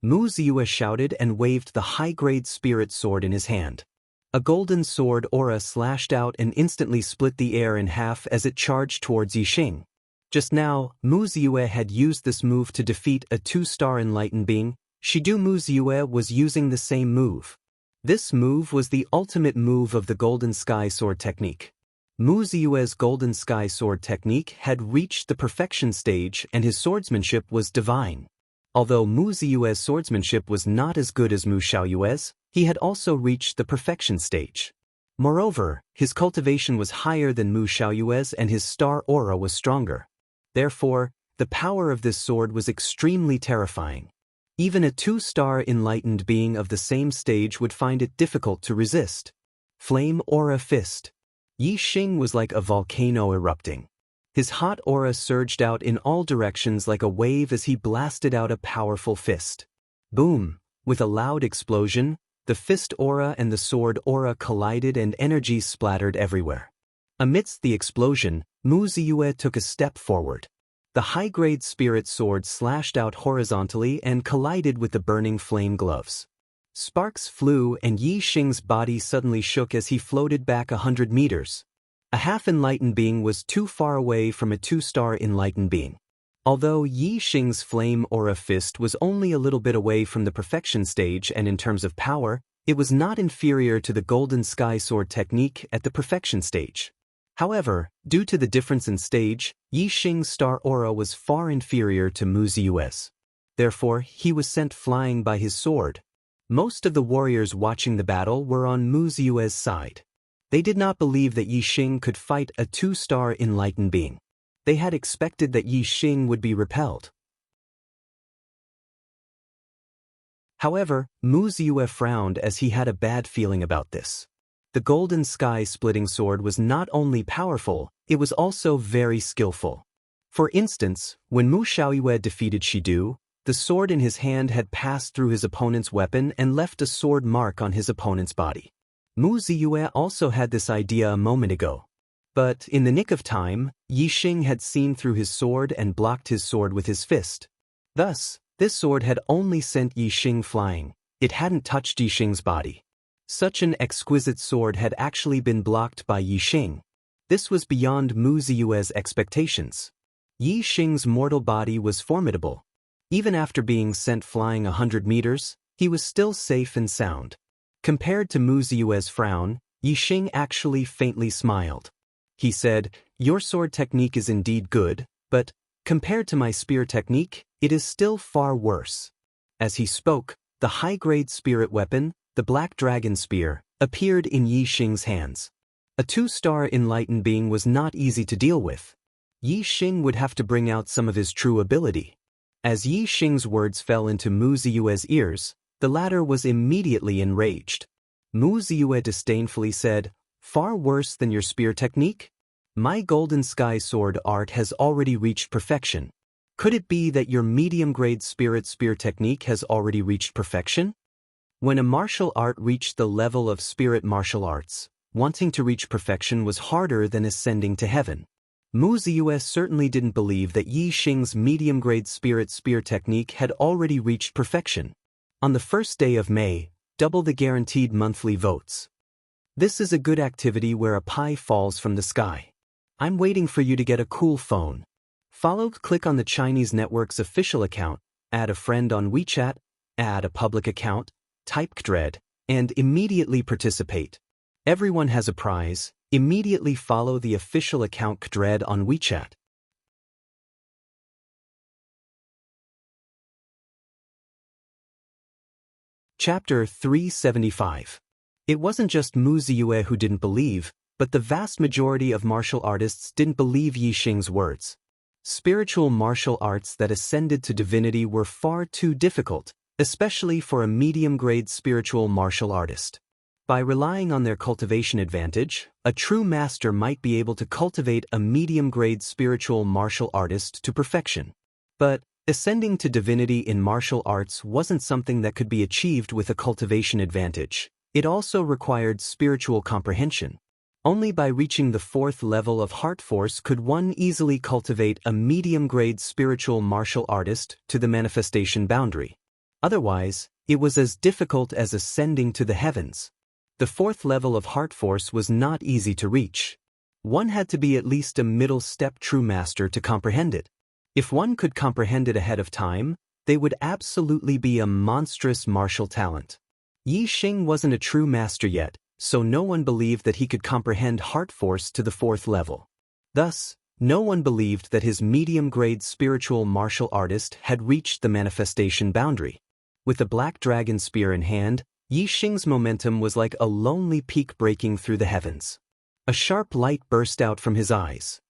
Mu Ziyue shouted and waved the high-grade spirit sword in his hand. A golden sword aura slashed out and instantly split the air in half as it charged towards Yi Xing. Just now, Mu Ziyue had used this move to defeat a 2-star enlightened being. Shidu Mu Ziyue was using the same move. This move was the ultimate move of the Golden Sky Sword technique. Mu Ziyue's Golden Sky Sword technique had reached the perfection stage and his swordsmanship was divine. Although Mu Ziyue's swordsmanship was not as good as Mu Xiaoyue's, he had also reached the perfection stage. Moreover, his cultivation was higher than Mu Xiaoyue's and his star aura was stronger. Therefore, the power of this sword was extremely terrifying. Even a 2-star enlightened being of the same stage would find it difficult to resist. Flame Aura Fist. Yi Xing was like a volcano erupting. His hot aura surged out in all directions like a wave as he blasted out a powerful fist. Boom! With a loud explosion, the fist aura and the sword aura collided and energy splattered everywhere. Amidst the explosion, Mu Ziyue took a step forward. The high-grade spirit sword slashed out horizontally and collided with the burning flame gloves. Sparks flew and Yi Xing's body suddenly shook as he floated back 100 meters. A half-enlightened being was too far away from a 2-star enlightened being. Although Yi Xing's flame aura fist was only a little bit away from the perfection stage and in terms of power, it was not inferior to the Golden Sky Sword technique at the perfection stage. However, due to the difference in stage, Yi Xing's star aura was far inferior to Mu Ziyue's. Therefore, he was sent flying by his sword. Most of the warriors watching the battle were on Mu Ziyue's side. They did not believe that Yi Xing could fight a 2-star enlightened being. They had expected that Yi Xing would be repelled. However, Mu Ziyue frowned as he had a bad feeling about this. The golden sky-splitting sword was not only powerful, it was also very skillful. For instance, when Mu Xiaoyue defeated Shidu, the sword in his hand had passed through his opponent's weapon and left a sword mark on his opponent's body. Mu Ziyue also had this idea a moment ago. But in the nick of time, Yi Xing had seen through his sword and blocked his sword with his fist. Thus, this sword had only sent Yi Xing flying. It hadn't touched Yi Xing's body. Such an exquisite sword had actually been blocked by Yi Xing. This was beyond Mu Ziyue's expectations. Yi Xing's mortal body was formidable. Even after being sent flying 100 meters, he was still safe and sound. Compared to Mu Ziyue's frown, Yi Xing actually faintly smiled. He said, "Your sword technique is indeed good, but, compared to my spear technique, it is still far worse." As he spoke, the high-grade spirit weapon, the Black Dragon Spear, appeared in Yi Xing's hands. A 2-star enlightened being was not easy to deal with. Yi Xing would have to bring out some of his true ability. As Yi Xing's words fell into Mu Ziyue's ears, the latter was immediately enraged. Mu Ziyue disdainfully said, "Far worse than your spear technique? My golden sky sword art has already reached perfection. Could it be that your medium-grade spirit spear technique has already reached perfection?" When a martial art reached the level of spirit martial arts, wanting to reach perfection was harder than ascending to heaven. Mu Ziyue certainly didn't believe that Yi Xing's medium-grade spirit spear technique had already reached perfection. On the first day of May, double the guaranteed monthly votes. This is a good activity where a pie falls from the sky. I'm waiting for you to get a cool phone. Click on the Chinese network's official account, add a friend on WeChat, add a public account, type KDRED, and immediately participate. Everyone has a prize. Immediately follow the official account KDRED on WeChat. Chapter 375. It wasn't just Mu Ziyue who didn't believe, but the vast majority of martial artists didn't believe Yi Xing's words. Spiritual martial arts that ascended to divinity were far too difficult, especially for a medium-grade spiritual martial artist. By relying on their cultivation advantage, a true master might be able to cultivate a medium-grade spiritual martial artist to perfection. But ascending to divinity in martial arts wasn't something that could be achieved with a cultivation advantage. It also required spiritual comprehension. Only by reaching the 4th level of heart force could one easily cultivate a medium-grade spiritual martial artist to the manifestation boundary. Otherwise, it was as difficult as ascending to the heavens. The 4th level of heart force was not easy to reach. One had to be at least a middle-step true master to comprehend it. If one could comprehend it ahead of time, they would absolutely be a monstrous martial talent. Yi Xing wasn't a true master yet, so no one believed that he could comprehend heart force to the 4th level. Thus, no one believed that his medium-grade spiritual martial artist had reached the manifestation boundary. With the black dragon spear in hand, Yi Xing's momentum was like a lonely peak breaking through the heavens. A sharp light burst out from his eyes.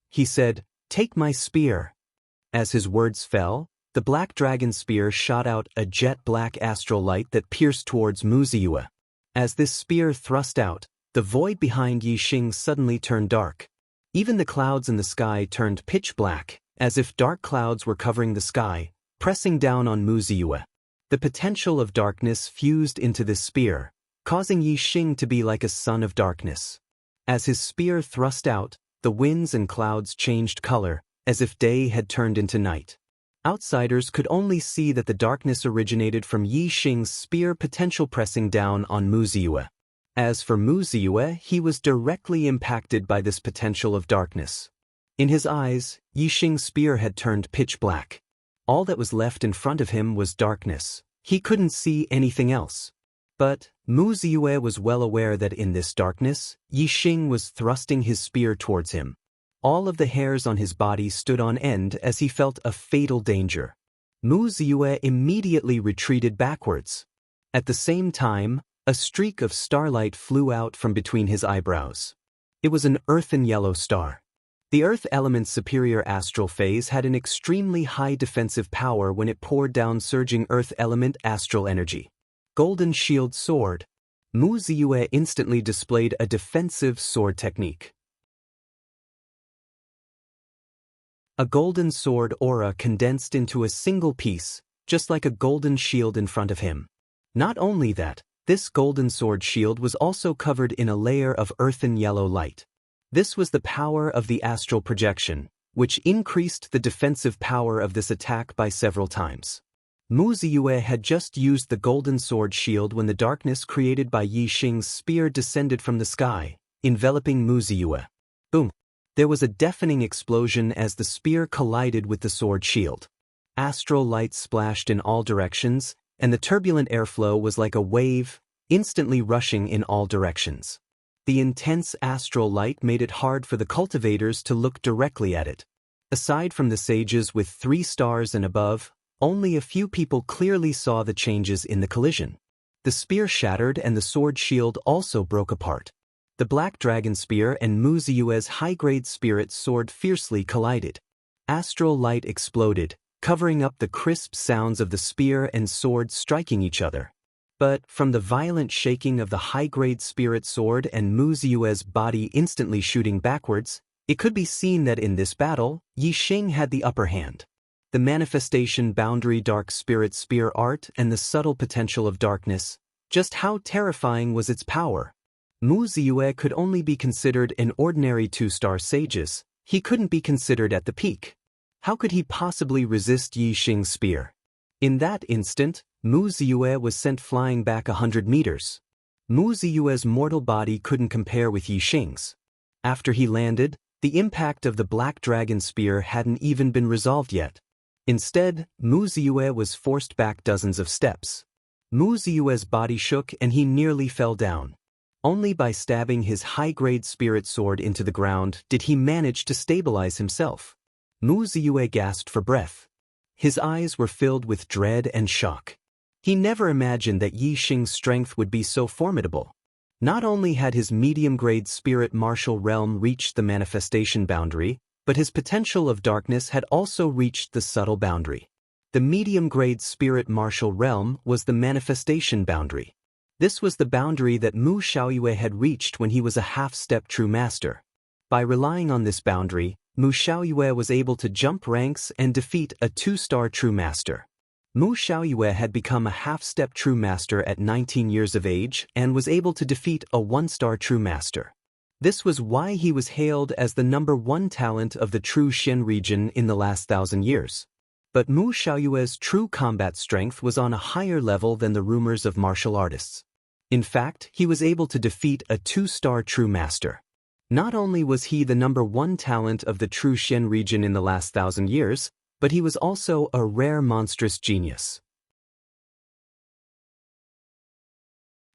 He said, "Take my spear." As his words fell, the black dragon spear shot out a jet-black astral light that pierced towards Mu Ziyue. As this spear thrust out, the void behind Yi Xing suddenly turned dark. Even the clouds in the sky turned pitch black, as if dark clouds were covering the sky, pressing down on Mu Ziyue. The potential of darkness fused into this spear, causing Yi Xing to be like a son of darkness. As his spear thrust out, the winds and clouds changed color, as if day had turned into night. Outsiders could only see that the darkness originated from Yi Xing's spear potential pressing down on Mu Ziyue. As for Mu Ziyue, he was directly impacted by this potential of darkness. In his eyes, Yi Xing's spear had turned pitch black. All that was left in front of him was darkness. He couldn't see anything else. But Mu Ziyue was well aware that in this darkness, Yi Xing was thrusting his spear towards him. All of the hairs on his body stood on end as he felt a fatal danger. Mu Ziyue immediately retreated backwards. At the same time, a streak of starlight flew out from between his eyebrows. It was an earthen yellow star. The Earth element's superior astral phase had an extremely high defensive power when it poured down surging Earth element astral energy. Golden Shield Sword. Mu Ziyue instantly displayed a defensive sword technique. A golden sword aura condensed into a single piece, just like a golden shield in front of him. Not only that, this golden sword shield was also covered in a layer of earthen yellow light. This was the power of the astral projection, which increased the defensive power of this attack by several times. Mu Ziyue had just used the golden sword shield when the darkness created by Yi Xing's spear descended from the sky, enveloping Mu Ziyue. Boom! There was a deafening explosion as the spear collided with the sword shield. Astral light splashed in all directions, and the turbulent airflow was like a wave, instantly rushing in all directions. The intense astral light made it hard for the cultivators to look directly at it. Aside from the sages with 3 stars and above, only a few people clearly saw the changes in the collision. The spear shattered and the sword shield also broke apart. The black dragon spear and Mu Ziyue's high-grade spirit sword fiercely collided. Astral light exploded, covering up the crisp sounds of the spear and sword striking each other. But from the violent shaking of the high-grade spirit sword and Mu Ziyue's body instantly shooting backwards, it could be seen that in this battle, Yi Xing had the upper hand. The manifestation boundary dark spirit spear art and the subtle potential of darkness, just how terrifying was its power? Mu Ziyue could only be considered an ordinary 2-star sages, He couldn't be considered at the peak. How could he possibly resist Yi Xing's spear? In that instant, Mu Ziyue was sent flying back 100 meters. Mu Ziyue's mortal body couldn't compare with Yi Xing's. After he landed, the impact of the Black Dragon spear hadn't even been resolved yet. Instead, Mu Ziyue was forced back dozens of steps. Mu Ziyue's body shook and he nearly fell down. Only by stabbing his high-grade spirit sword into the ground did he manage to stabilize himself. Mu Ziyue gasped for breath. His eyes were filled with dread and shock. He never imagined that Yi Xing's strength would be so formidable. Not only had his medium-grade spirit martial realm reached the manifestation boundary, but his potential of darkness had also reached the subtle boundary. The medium-grade spirit martial realm was the manifestation boundary. This was the boundary that Mu Xiaoyue had reached when he was a half-step true master. By relying on this boundary, Mu Xiaoyue was able to jump ranks and defeat a 2-star true master. Mu Xiaoyue had become a half-step true master at 19 years of age and was able to defeat a 1-star true master. This was why he was hailed as the #1 talent of the true Xin region in the last 1,000 years. But Mu Xiaoyue's true combat strength was on a higher level than the rumors of martial artists. In fact, he was able to defeat a 2-star true master. Not only was he the #1 talent of the true Xin region in the last 1,000 years, but he was also a rare monstrous genius.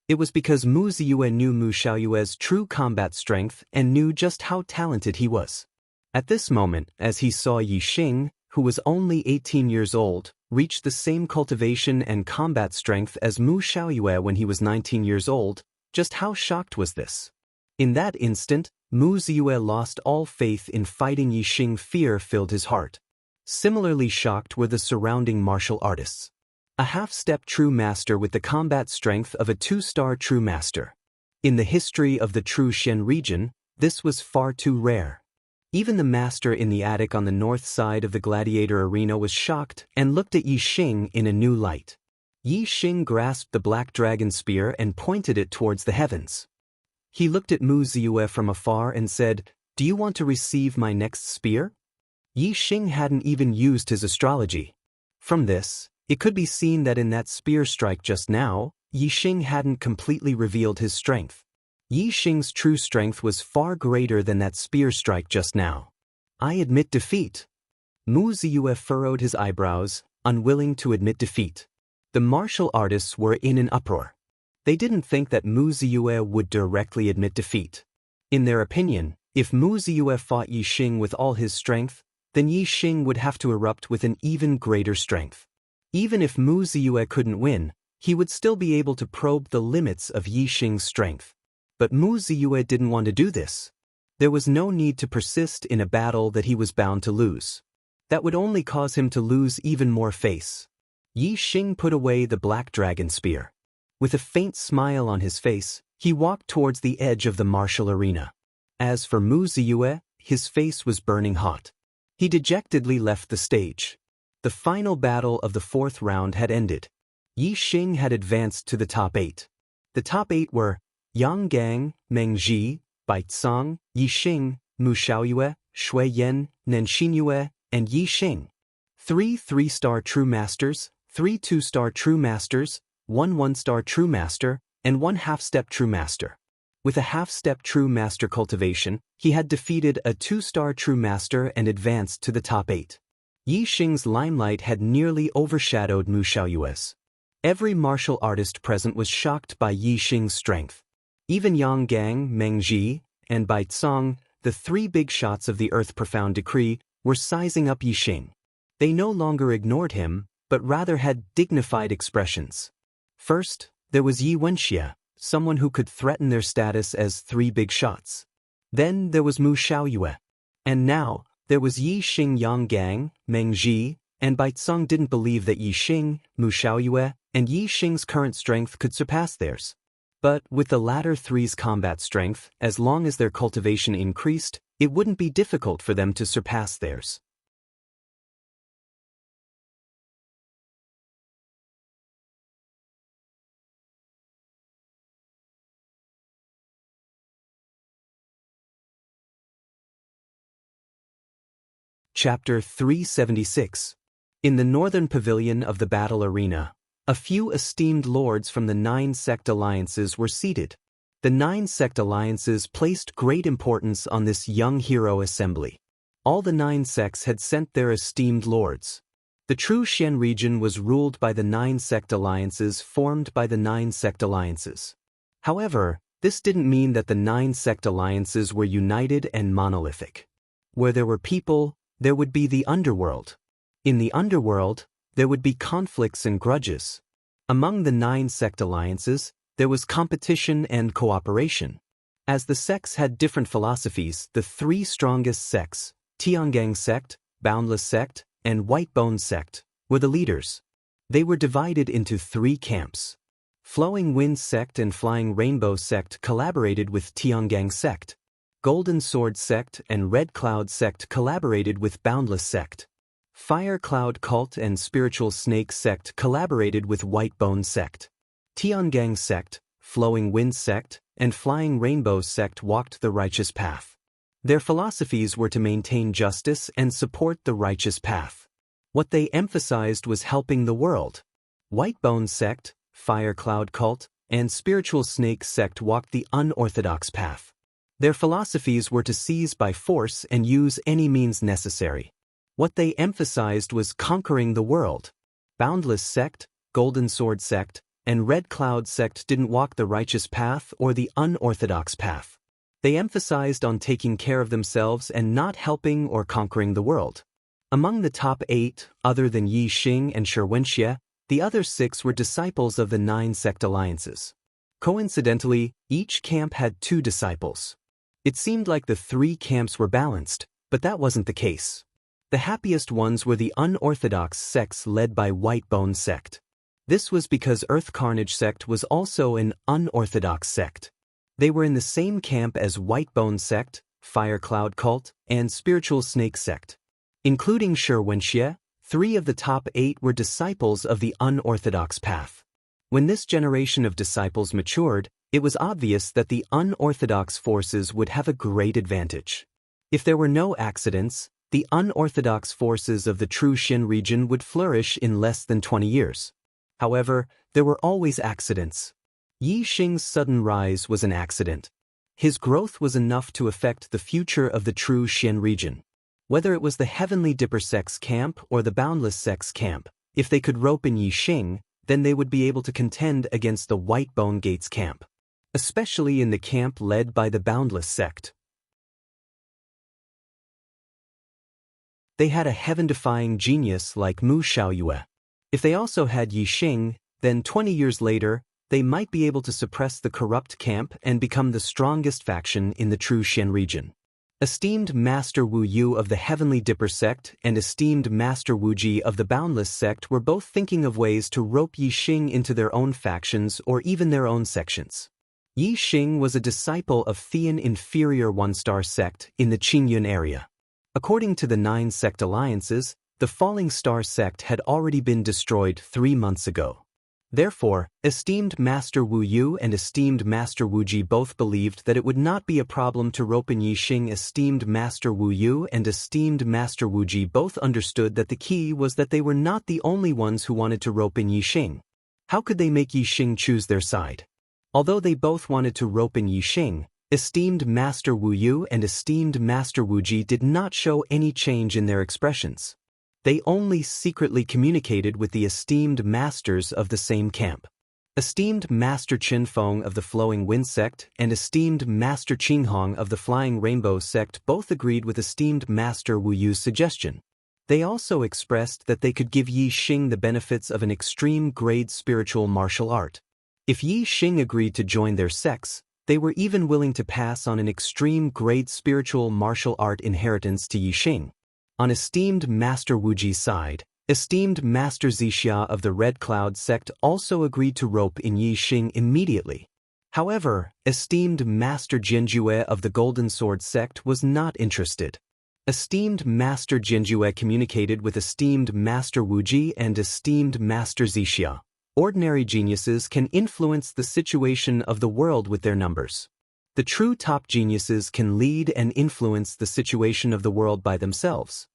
It was because Mu Ziyue knew Mu Xiaoyue's true combat strength and knew just how talented he was. At this moment, as he saw Yi Xing, who was only 18 years old, reach the same cultivation and combat strength as Mu Xiaoyue when he was 19 years old, just how shocked was this? In that instant, Mu Ziyue lost all faith in fighting Yi Xing. Fear filled his heart. Similarly shocked were the surrounding martial artists. A half-step true master with the combat strength of a 2-star true master. In the history of the true Xin region, this was far too rare. Even the master in the attic on the north side of the gladiator arena was shocked and looked at Yi Xing in a new light. Yi Xing grasped the Black Dragon spear and pointed it towards the heavens. He looked at Mu Ziyue from afar and said, "Do you want to receive my next spear?" Yi Xing hadn't even used his astrology. From this, it could be seen that in that spear strike just now, Yi Xing hadn't completely revealed his strength. Yi Xing's true strength was far greater than that spear strike just now. "I admit defeat." Mu Ziyue furrowed his eyebrows, unwilling to admit defeat. The martial artists were in an uproar. They didn't think that Mu Ziyue would directly admit defeat. In their opinion, if Mu Ziyue fought Yi Xing with all his strength, then Yi Xing would have to erupt with an even greater strength. Even if Mu Ziyue couldn't win, he would still be able to probe the limits of Yi Xing's strength. But Mu Ziyue didn't want to do this. There was no need to persist in a battle that he was bound to lose. That would only cause him to lose even more face. Yi Xing put away the Black Dragon spear. With a faint smile on his face, he walked towards the edge of the martial arena. As for Mu Ziyue, his face was burning hot. He dejectedly left the stage. The final battle of the 4th round had ended. Yi Xing had advanced to the top 8. The top 8 were Yang Gang, Meng Ji, Bai Cong, Yi Xing, Mu Xiaoyue, Shui Yan, Nen Xinyue, and Yi Xing. 3 3-star true masters, 3 2-star true masters, 1 1-star true master, and 1 half-step true master. With a half-step true master cultivation, he had defeated a 2-star true master and advanced to the top 8. Yi Xing's limelight had nearly overshadowed Mu Xiaoyue's. Every martial artist present was shocked by Yi Xing's strength. Even Yang Gang, Meng Ji, and Bai Cong, the 3 big shots of the Earth Profound Decree, were sizing up Yi Xing. They no longer ignored him, but rather had dignified expressions. First, there was Wuxia, someone who could threaten their status as 3 big shots. Then there was Mu Xiaoyue. And now, there was Yi Xing. Yang Gang, Meng Ji, and Bai Cong didn't believe that Yi Xing, Mu Xiaoyue, and Yi Xing's current strength could surpass theirs. But with the latter 3's combat strength, as long as their cultivation increased, it wouldn't be difficult for them to surpass theirs. Chapter 376. In the northern pavilion of the battle arena, a few esteemed lords from the 9 sect alliances were seated. The 9 sect alliances placed great importance on this young hero assembly. All the 9 sects had sent their esteemed lords. The true Xian region was ruled by the 9 sect alliances formed by the 9 sect alliances. However, this didn't mean that the 9 sect alliances were united and monolithic. Where there were people, there would be the underworld. In the underworld, there would be conflicts and grudges. Among the 9 sect alliances, there was competition and cooperation. As the sects had different philosophies, the 3 strongest sects, Tiangang sect, Boundless sect, and Whitebone sect, were the leaders. They were divided into 3 camps. Flowing Wind sect and Flying Rainbow sect collaborated with Tiangang sect. Golden Sword sect and Red Cloud sect collaborated with Boundless sect. Fire Cloud cult and Spiritual Snake sect collaborated with Whitebone sect. Tiangang sect, Flowing Wind sect, and Flying Rainbow sect walked the righteous path. Their philosophies were to maintain justice and support the righteous path. What they emphasized was helping the world. Whitebone sect, Fire Cloud cult, and Spiritual Snake sect walked the unorthodox path. Their philosophies were to seize by force and use any means necessary. What they emphasized was conquering the world. Boundless sect, Golden Sword sect, and Red Cloud sect didn't walk the righteous path or the unorthodox path. They emphasized on taking care of themselves and not helping or conquering the world. Among the top 8, other than Yi Xing and Xianxia, the other 6 were disciples of the 9 sect alliances. Coincidentally, each camp had 2 disciples. It seemed like the 3 camps were balanced, but that wasn't the case. The happiest ones were the unorthodox sects led by Whitebone sect. This was because Earth Carnage sect was also an unorthodox sect. They were in the same camp as Whitebone sect, Fire Cloud cult, and Spiritual Snake sect. Including Xianxia, 3 of the top 8 were disciples of the unorthodox path. When this generation of disciples matured, it was obvious that the unorthodox forces would have a great advantage. If there were no accidents, the unorthodox forces of the true Xin region would flourish in less than 20 years. However, there were always accidents. Yi Xing's sudden rise was an accident. His growth was enough to affect the future of the true Xian region. Whether it was the Heavenly Dipper sect's camp or the Boundless sect's camp, if they could rope in Yi Xing, then they would be able to contend against the Whitebone Gates camp. Especially in the camp led by the Boundless sect. They had a heaven-defying genius like Mu Xiaoyue. If they also had Yi Xing, then 20 years later, they might be able to suppress the corrupt camp and become the strongest faction in the true Xian region. Esteemed Master Wu Yu of the Heavenly Dipper sect and esteemed Master Wu Ji of the Boundless sect were both thinking of ways to rope Yi Xing into their own factions or even their own sections. Yi Xing was a disciple of Thean Inferior 1-star sect in the Qingyun area. According to the 9 sect alliances, the Falling Star sect had already been destroyed 3 months ago. Therefore, esteemed Master Wu Yu and esteemed Master Wu Ji both believed that it would not be a problem to rope in Yi Xing. Esteemed Master Wu Yu and esteemed Master Wu Ji both understood that the key was that they were not the only ones who wanted to rope in Yi Xing. How could they make Yi Xing choose their side? Although they both wanted to rope in Yi Xing, esteemed Master Wu Yu and esteemed Master Wu Ji did not show any change in their expressions. They only secretly communicated with the esteemed masters of the same camp. Esteemed Master Qin Feng of the Flowing Wind sect and esteemed Master Qing Hong of the Flying Rainbow sect both agreed with esteemed Master Wu Yu's suggestion. They also expressed that they could give Yi Xing the benefits of an extreme grade spiritual martial art. If Yi Xing agreed to join their sects, they were even willing to pass on an extreme grade spiritual martial art inheritance to Yi Xing. On esteemed Master Wu Ji's side, esteemed Master Xianxia of the Red Cloud sect also agreed to rope in Yi Xing immediately. However, esteemed Master Jianjue of the Golden Sword sect was not interested. Esteemed Master Jianjue communicated with esteemed Master Wu Ji and esteemed Master Xianxia. Ordinary geniuses can influence the situation of the world with their numbers. The true top geniuses can lead and influence the situation of the world by themselves.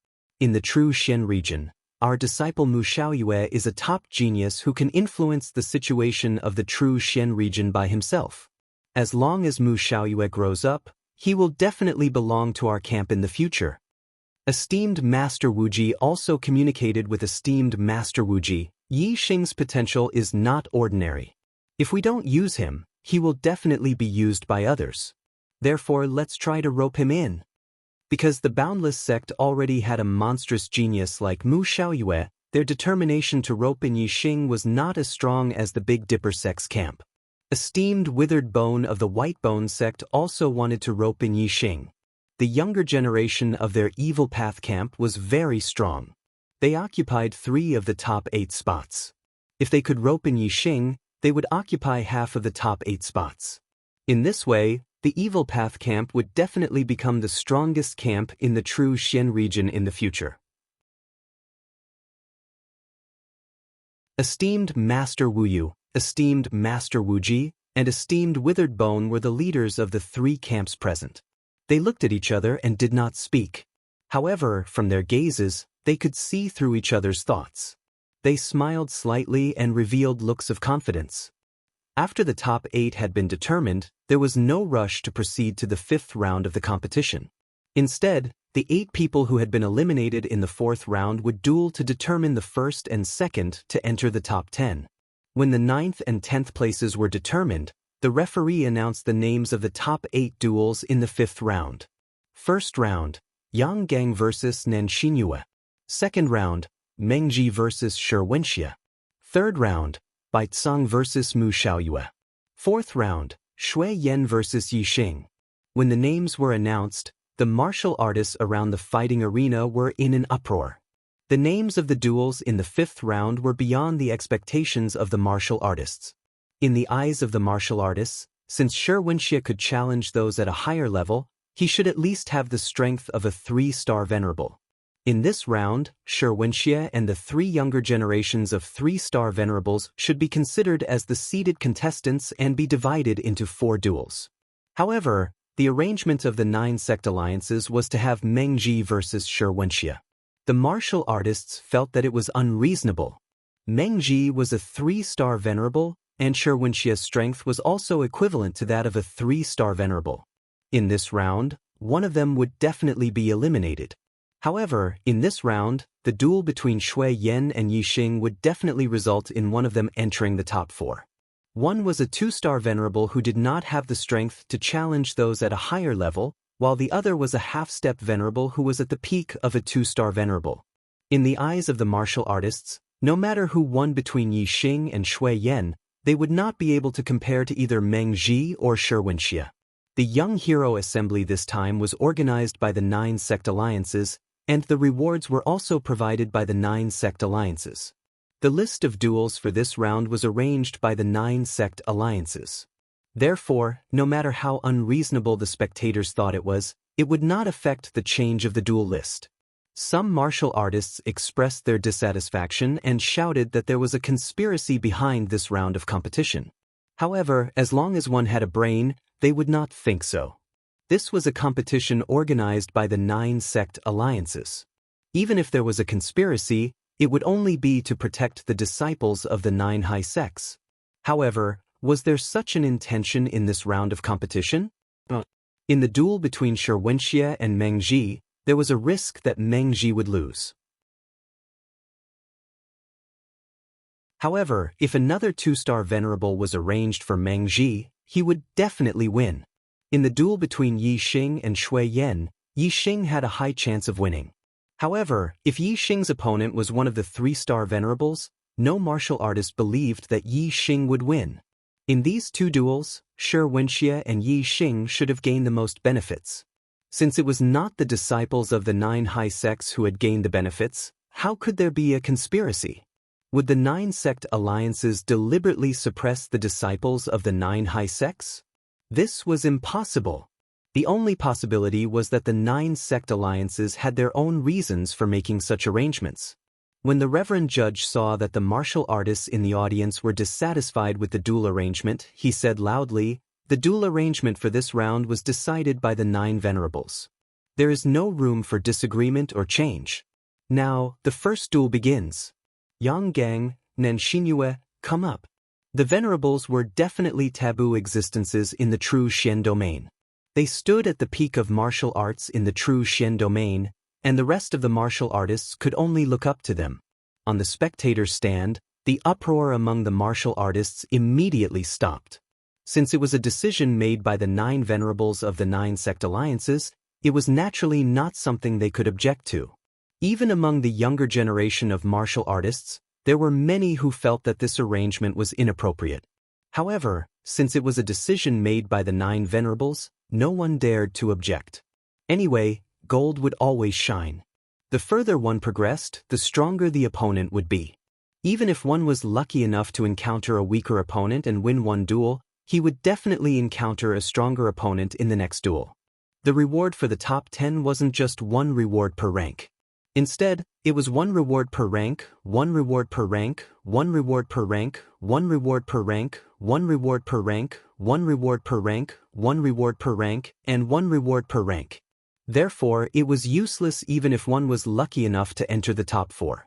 In the true Xian region, our disciple Mu Xiaoyue is a top genius who can influence the situation of the true Xian region by himself. As long as Mu Xiaoyue grows up, he will definitely belong to our camp in the future. Esteemed Master Wuji also communicated with esteemed Master Wuji. Yi Xing's potential is not ordinary. If we don't use him, he will definitely be used by others. Therefore, let's try to rope him in. Because the Boundless sect already had a monstrous genius like Mu Xiaoyue, their determination to rope in Yi Xing was not as strong as the Big Dipper sect's camp. Esteemed Withered Bone of the White Bone sect also wanted to rope in Yi Xing. The younger generation of their Evil Path camp was very strong. They occupied 3 of the top 8 spots. If they could rope in Yi Xing, they would occupy half of the top 8 spots. In this way, the Evil Path camp would definitely become the strongest camp in the true Xian region in the future. Esteemed Master Wuyu, esteemed Master Wuji, and esteemed Withered Bone were the leaders of the 3 camps present. They looked at each other and did not speak. However, from their gazes, they could see through each other's thoughts. They smiled slightly and revealed looks of confidence. After the top 8 had been determined, there was no rush to proceed to the 5th round of the competition. Instead, the 8 people who had been eliminated in the 4th round would duel to determine the 1st and 2nd to enter the top 10. When the 9th and 10th places were determined, the referee announced the names of the top 8 duels in the 5th round. First round, Yang Gang vs. Nanshinyue. Second round, Mengji vs. Xianxia. Third round, Baicang vs. Mu Xiaoyue. Fourth round, Shui Yan vs. Yi Xing. When the names were announced, the martial artists around the fighting arena were in an uproar. The names of the duels in the 5th round were beyond the expectations of the martial artists. In the eyes of the martial artists, since Xianxia could challenge those at a higher level, he should at least have the strength of a 3-star venerable. In this round, Xianxia and the 3 younger generations of 3-star venerables should be considered as the seeded contestants and be divided into 4 duels. However, the arrangement of the 9 sect alliances was to have Mengji versus Xianxia. The martial artists felt that it was unreasonable. Mengji was a 3-star venerable, and Xianxia's strength was also equivalent to that of a 3-star venerable. In this round, one of them would definitely be eliminated. However, in this round, the duel between Shui Yan and Yi Xing would definitely result in one of them entering the top 4. One was a 2-star venerable who did not have the strength to challenge those at a higher level, while the other was a half-step venerable who was at the peak of a 2-star venerable. In the eyes of the martial artists, no matter who won between Yi Xing and Shui Yan, they would not be able to compare to either Mengji or Xianxia. The Young Hero Assembly this time was organized by the 9 sect alliances, and the rewards were also provided by the 9 sect alliances. The list of duels for this round was arranged by the 9 sect alliances. Therefore, no matter how unreasonable the spectators thought it would not affect the change of the duel list. Some martial artists expressed their dissatisfaction and shouted that there was a conspiracy behind this round of competition. However, as long as one had a brain, they would not think so. This was a competition organized by the 9 sect alliances. Even if there was a conspiracy, it would only be to protect the disciples of the 9 high sects. However, was there such an intention in this round of competition? In the duel between Xianxia and Mengji, there was a risk that Mengji would lose. However, if another 2-star venerable was arranged for Mengji, he would definitely win. In the duel between Yi Xing and Shui Yan, Yi Xing had a high chance of winning. However, if Yi Xing's opponent was one of the 3-star venerables, no martial artist believed that Yi Xing would win. In these 2 duels, Xianxia and Yi Xing should have gained the most benefits. Since it was not the disciples of the 9 high sects who had gained the benefits, how could there be a conspiracy? Would the 9 sect alliances deliberately suppress the disciples of the 9 high sects? This was impossible. The only possibility was that the 9 sect alliances had their own reasons for making such arrangements. When the Reverend Judge saw that the martial artists in the audience were dissatisfied with the duel arrangement, he said loudly, "The duel arrangement for this round was decided by the 9 venerables. There is no room for disagreement or change. Now, the first duel begins. Yang Gang, Nen Xinyue, come up. The venerables were definitely taboo existences in the true Xian domain. They stood at the peak of martial arts in the true Xian domain, and the rest of the martial artists could only look up to them. On the spectator's stand, the uproar among the martial artists immediately stopped. Since it was a decision made by the 9 venerables of the 9 sect alliances, it was naturally not something they could object to. Even among the younger generation of martial artists, there were many who felt that this arrangement was inappropriate. However, since it was a decision made by the 9 venerables, no one dared to object. Anyway, gold would always shine. The further one progressed, the stronger the opponent would be. Even if one was lucky enough to encounter a weaker opponent and win one duel, he would definitely encounter a stronger opponent in the next duel. The reward for the top 10 wasn't just 1 reward per rank. Instead, it was 1 reward per rank, 1 reward per rank, 1 reward per rank, 1 reward per rank, 1 reward per rank, 1 reward per rank, 1 reward per rank, and 1 reward per rank. Therefore, it was useless even if one was lucky enough to enter the top 4.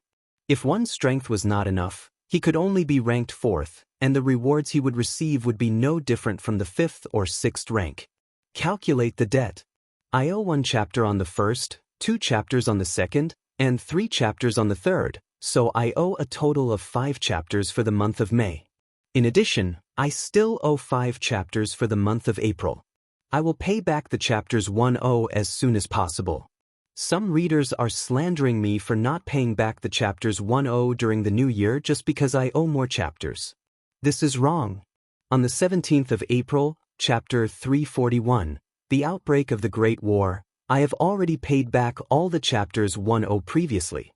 If one's strength was not enough, he could only be ranked 4th, and the rewards he would receive would be no different from the 5th or 6th rank. Calculate the debt. I owe 1 chapter on the 1st, 2 chapters on the 2nd, and 3 chapters on the 3rd, so I owe a total of 5 chapters for the month of May. In addition, I still owe 5 chapters for the month of April. I will pay back the chapters 1/0 as soon as possible. Some readers are slandering me for not paying back the chapters 1/0 during the new year just because I owe more chapters. This is wrong. On the 17th of April, chapter 341, the outbreak of the Great War, I have already paid back all the chapters 1/0 previously.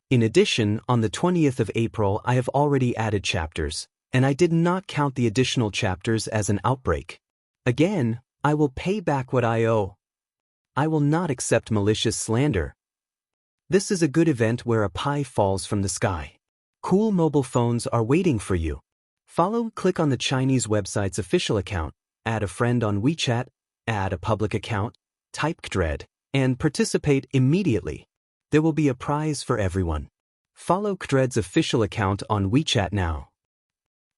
In addition, on the 20th of April I have already added chapters, and I did not count the additional chapters as an outbreak. Again, I will pay back what I owe. I will not accept malicious slander. This is a good event where a pie falls from the sky. Cool mobile phones are waiting for you. Click on the Chinese website's official account, add a friend on WeChat, add a public account, type Kdred, and participate immediately. There will be a prize for everyone. Follow Kdred's official account on WeChat now.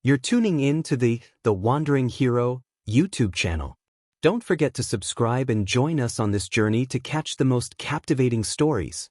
You're tuning in to the Wandering Hero YouTube channel. Don't forget to subscribe and join us on this journey to catch the most captivating stories.